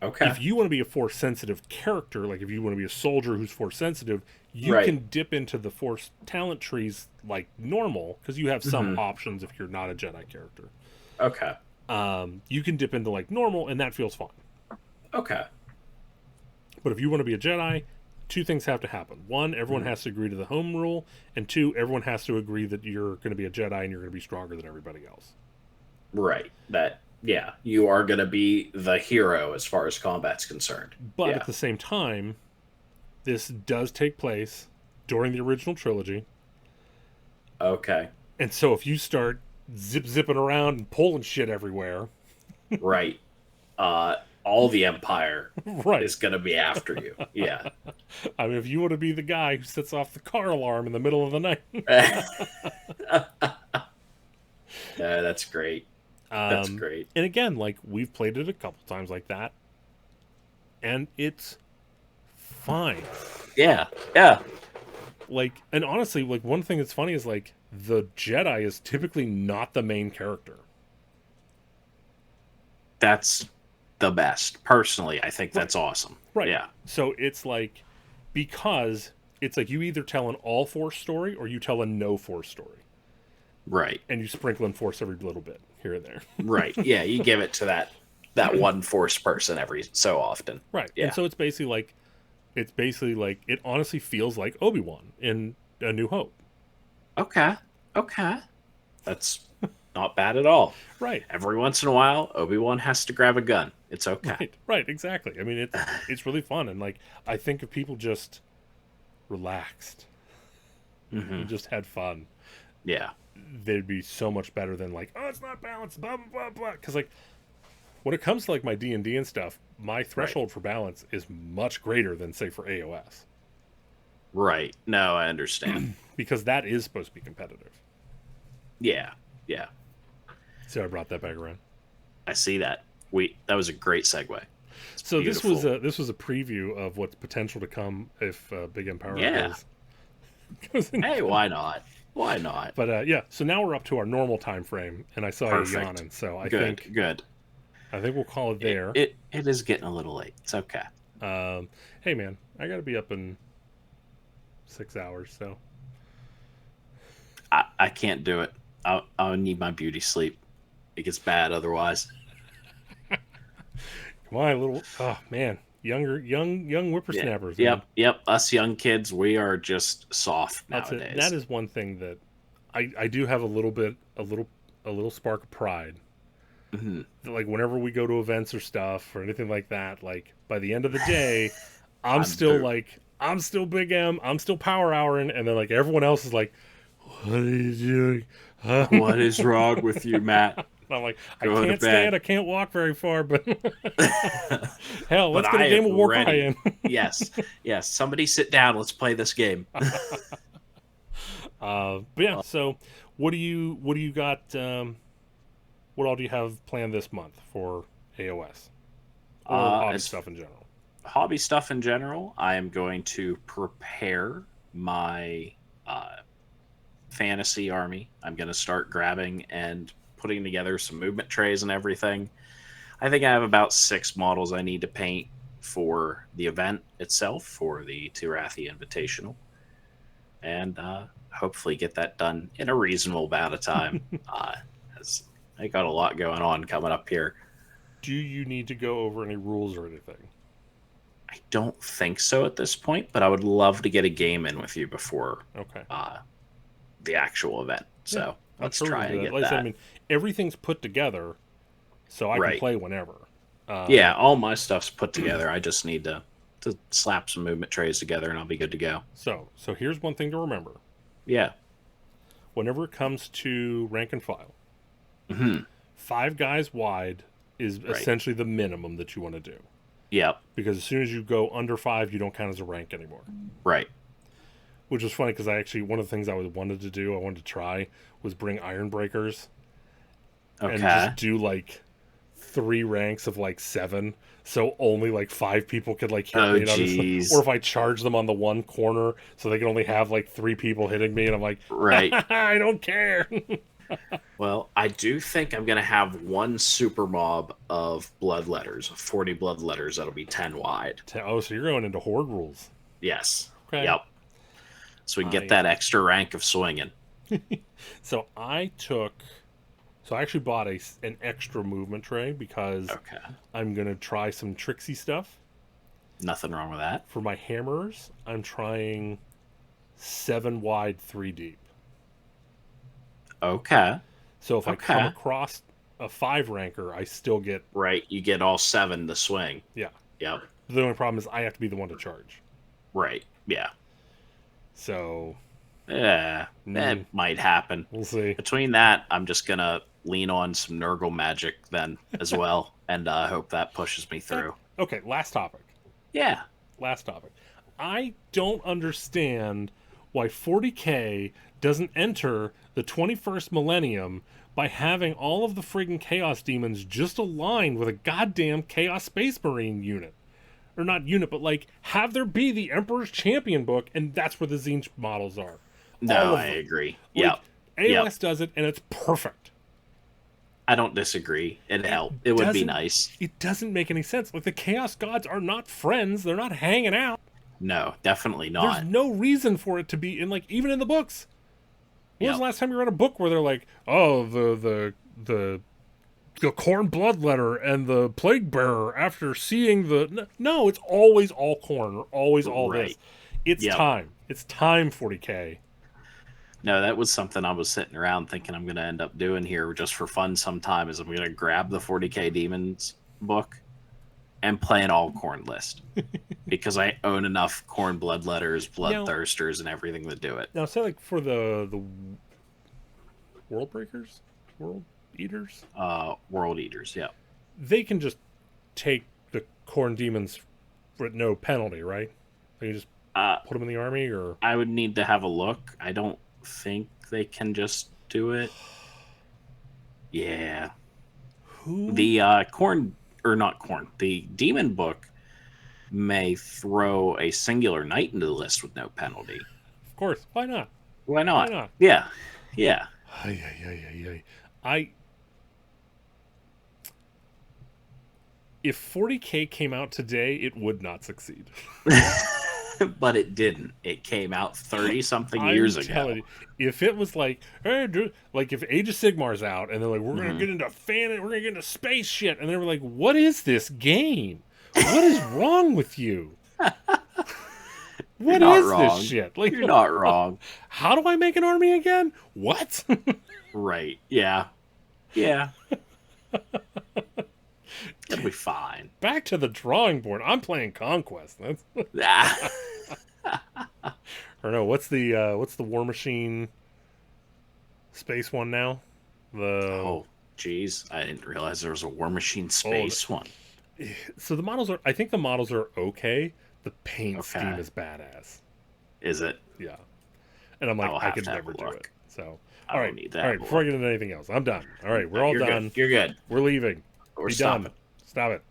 Okay. If you want to be a force sensitive character, like if you want to be a soldier who's force sensitive, you Right. can dip into the force talent trees like normal because you have some Hmm. options if you're not a Jedi character. Okay. You can dip into like normal and that feels fine. Okay. But if you want to be a Jedi, 2 things have to happen. 1, everyone Mhm. has to agree to the home rule, and 2, everyone has to agree that you're going to be a Jedi and you're going to be stronger than everybody else. Right. That. Yeah. You are gonna be the hero as far as combat's concerned. But at Yeah. the same time, this does take place during the original trilogy. Okay. And so if you start zipping around and pulling shit everywhere, Right. All the Empire right. is gonna be after you. Yeah. I mean, if you want to be the guy who sets off the car alarm in the middle of the night. Yeah, that's great. That's um, great. and again, like we've played it a couple times like that, and it's fine. Yeah. Yeah. Like, and honestly, like one thing that's funny is like the Jedi is typically not the main character. That's the best. Personally, I think Right. that's awesome. Right. Yeah. So it's like, because it's like you either tell an all force story or you tell a no force story, Right. and you sprinkle in force every little bit here and there. Right. Yeah. You give it to that one force person every so often. Right. And Yeah. so it's basically like it honestly feels like Obi-Wan in A New Hope. Okay. Okay. That's not bad at all. Right. Every once in a while, Obi-Wan has to grab a gun. It's okay. Right. Right. Exactly. I mean, it's really fun, and like I think if people just relaxed Hmm. and just had fun, Yeah. they'd be so much better than like, oh, it's not balanced, blah blah blah blah. Because like when it comes to like my D&D and stuff, my threshold for balance is much greater than say for AOS, Right. No, I understand. because that is supposed to be competitive. Yeah. Yeah. So I brought that back around. I see that. That was a great segue. It's So beautiful. this was a preview of what's potential to come if Big Empire Yeah. goes in. Hey, why not? Why not? But yeah, so now we're up to our normal time frame, and I saw you Perfect. yawning, so Good. Good. I think we'll call it there. It is getting a little late. It's okay. Hey man, I gotta be up in 6 hours, so I can't do it. I'll need my beauty sleep. It gets bad otherwise. come on, little. Oh man, young whippersnappers. Yep. Man. Yep. Us young kids, we are just soft That's it. nowadays. That is one thing that I do have a little spark of pride. Hmm. Like whenever we go to events or stuff or anything like that, like by the end of the day, I'm I'm still boot. like I'm still Big M, I'm still power houring, and then like everyone else is like, what are you doing? Huh? What is wrong with you, Matt? I'm like, I Go to can't bed. stand, I can't walk very far, but hell, let's But get a I game am of Warcry ready. in. Yes. Yes. Somebody sit down. Let's play this game. But yeah, so what do you got? What all do you have planned this month for AOS or hobby As stuff in general? hobby stuff in general, I am going to prepare my fantasy army. I'm going to start grabbing and putting together some movement trays and everything. I think I have about 6 models I need to paint for the event itself, for the Tirathi Invitational. and hopefully get that done in a reasonable amount of time. As I got a lot going on coming up here. Do you need to go over any rules or anything? I don't think so at this point, but I would love to get a game in with you before Okay. The actual event. So let's try and get Like I said, that. I mean, everything's put together, so I can Right. play whenever. Yeah, all my stuff's put together. I just need to slap some movement trays together, and I'll be good to go. So here's one thing to remember: Yeah. whenever it comes to rank and file, Hmm. 5 guys wide is Right. essentially the minimum that you want to do. Yep. Because as soon as you go under 5, you don't count as a rank anymore. Right. Which was funny because one of the things I wanted to do, I wanted to try, was bring iron breakers and Okay. just do like 3 ranks of like 7, so only like 5 people could like hit Oh, me. And jeez. or if I charge them on the one corner, so they can only have like 3 people hitting me, and I'm like, Right. I don't care. Well, I do think I'm going to have one super mob of bloodletters, 40 bloodletters. That'll be 10 wide. Oh, so you're going into horde rules? Yes. Okay. Yep. So we can I- get that extra rank of swinging. So I actually bought an extra movement tray because Okay. I'm gonna try some tricksy stuff. Nothing wrong with that. For my hammers, I'm trying 7 wide, 3 deep. Okay. So if I come Okay. across a 5 ranker, I still get. Right. You get all 7 to swing. Yeah. Yep. The only problem is I have to be the one to charge. Right. Yeah. So Yeah. That might happen. we'll see. Between that, I'm just going to lean on some Nurgle magic then as well. And hope that pushes me through. Okay, last topic. Yeah. Last topic. I don't understand why 40K doesn't enter the 21st millennium by having all of the friggin' Chaos Demons just aligned with a goddamn Chaos Space Marine unit. Or not unit, but like have there be the Emperor's Champion book, and that's where the Zinch models are. All No, of I them. agree. Like, Yep. AOS does it, and it's perfect. I don't disagree. It'd help. It would be doesn't- nice. It doesn't make any sense. Like the Chaos Gods are not friends; they're not hanging out. No, definitely There's not. no reason for it to be in, like, even in the books. When was Yep. the last time you read a book where they're like, oh, the Khorne Bloodletter and the Plague Bearer after seeing the... No, it's always all Khorne, or always all this. Right. It's Yep. time. It's time, 40K. No, that was something I was sitting around thinking I'm going to end up doing here just for fun sometime is I'm going to grab the 40K Demons book and play an all corn list because I own enough corn bloodletters, bloodthirsters, and everything to do it. Now, say, like, for the World Breakers? World Eaters? World Eaters, yeah. They can just take the Khorne Demons with no penalty, right? They can just put them in the army, or... I would need to have a look. I don't think they can just do it. Yeah. Who? The corn, or not corn, the demon book may throw a singular knight into the list with no penalty. Of course. Why not? Why not? Why not? Yeah. Yeah. If 40K came out today, it would not succeed. But it didn't. It came out 30 something I'm years ago. telling you, if it was like, hey, dude, like if Age of Sigmar's out and they're like, we're gonna Mhm. get into we're gonna get into space shit, and they were like, what is this game? What is wrong with you? What not is wrong. this shit? Like, You're not wrong. how do I make an army again? What? Right. Yeah. Yeah. It'll be fine. Back to the drawing board. I'm playing Conquest. That's Ah. or no, what's the War Machine space one now? Oh, geez. I didn't realize there was a War Machine space one. So the models are, I think the models are okay. The paint Okay. scheme is badass. Is it? Yeah. And I'm like, I'll I have could to have never a do look. it. So I all don't right. need that. All right, before I get into anything else, I'm done. All right, we're all You're done. good. You're good. We're leaving. We're Be stopping. done. Stop it.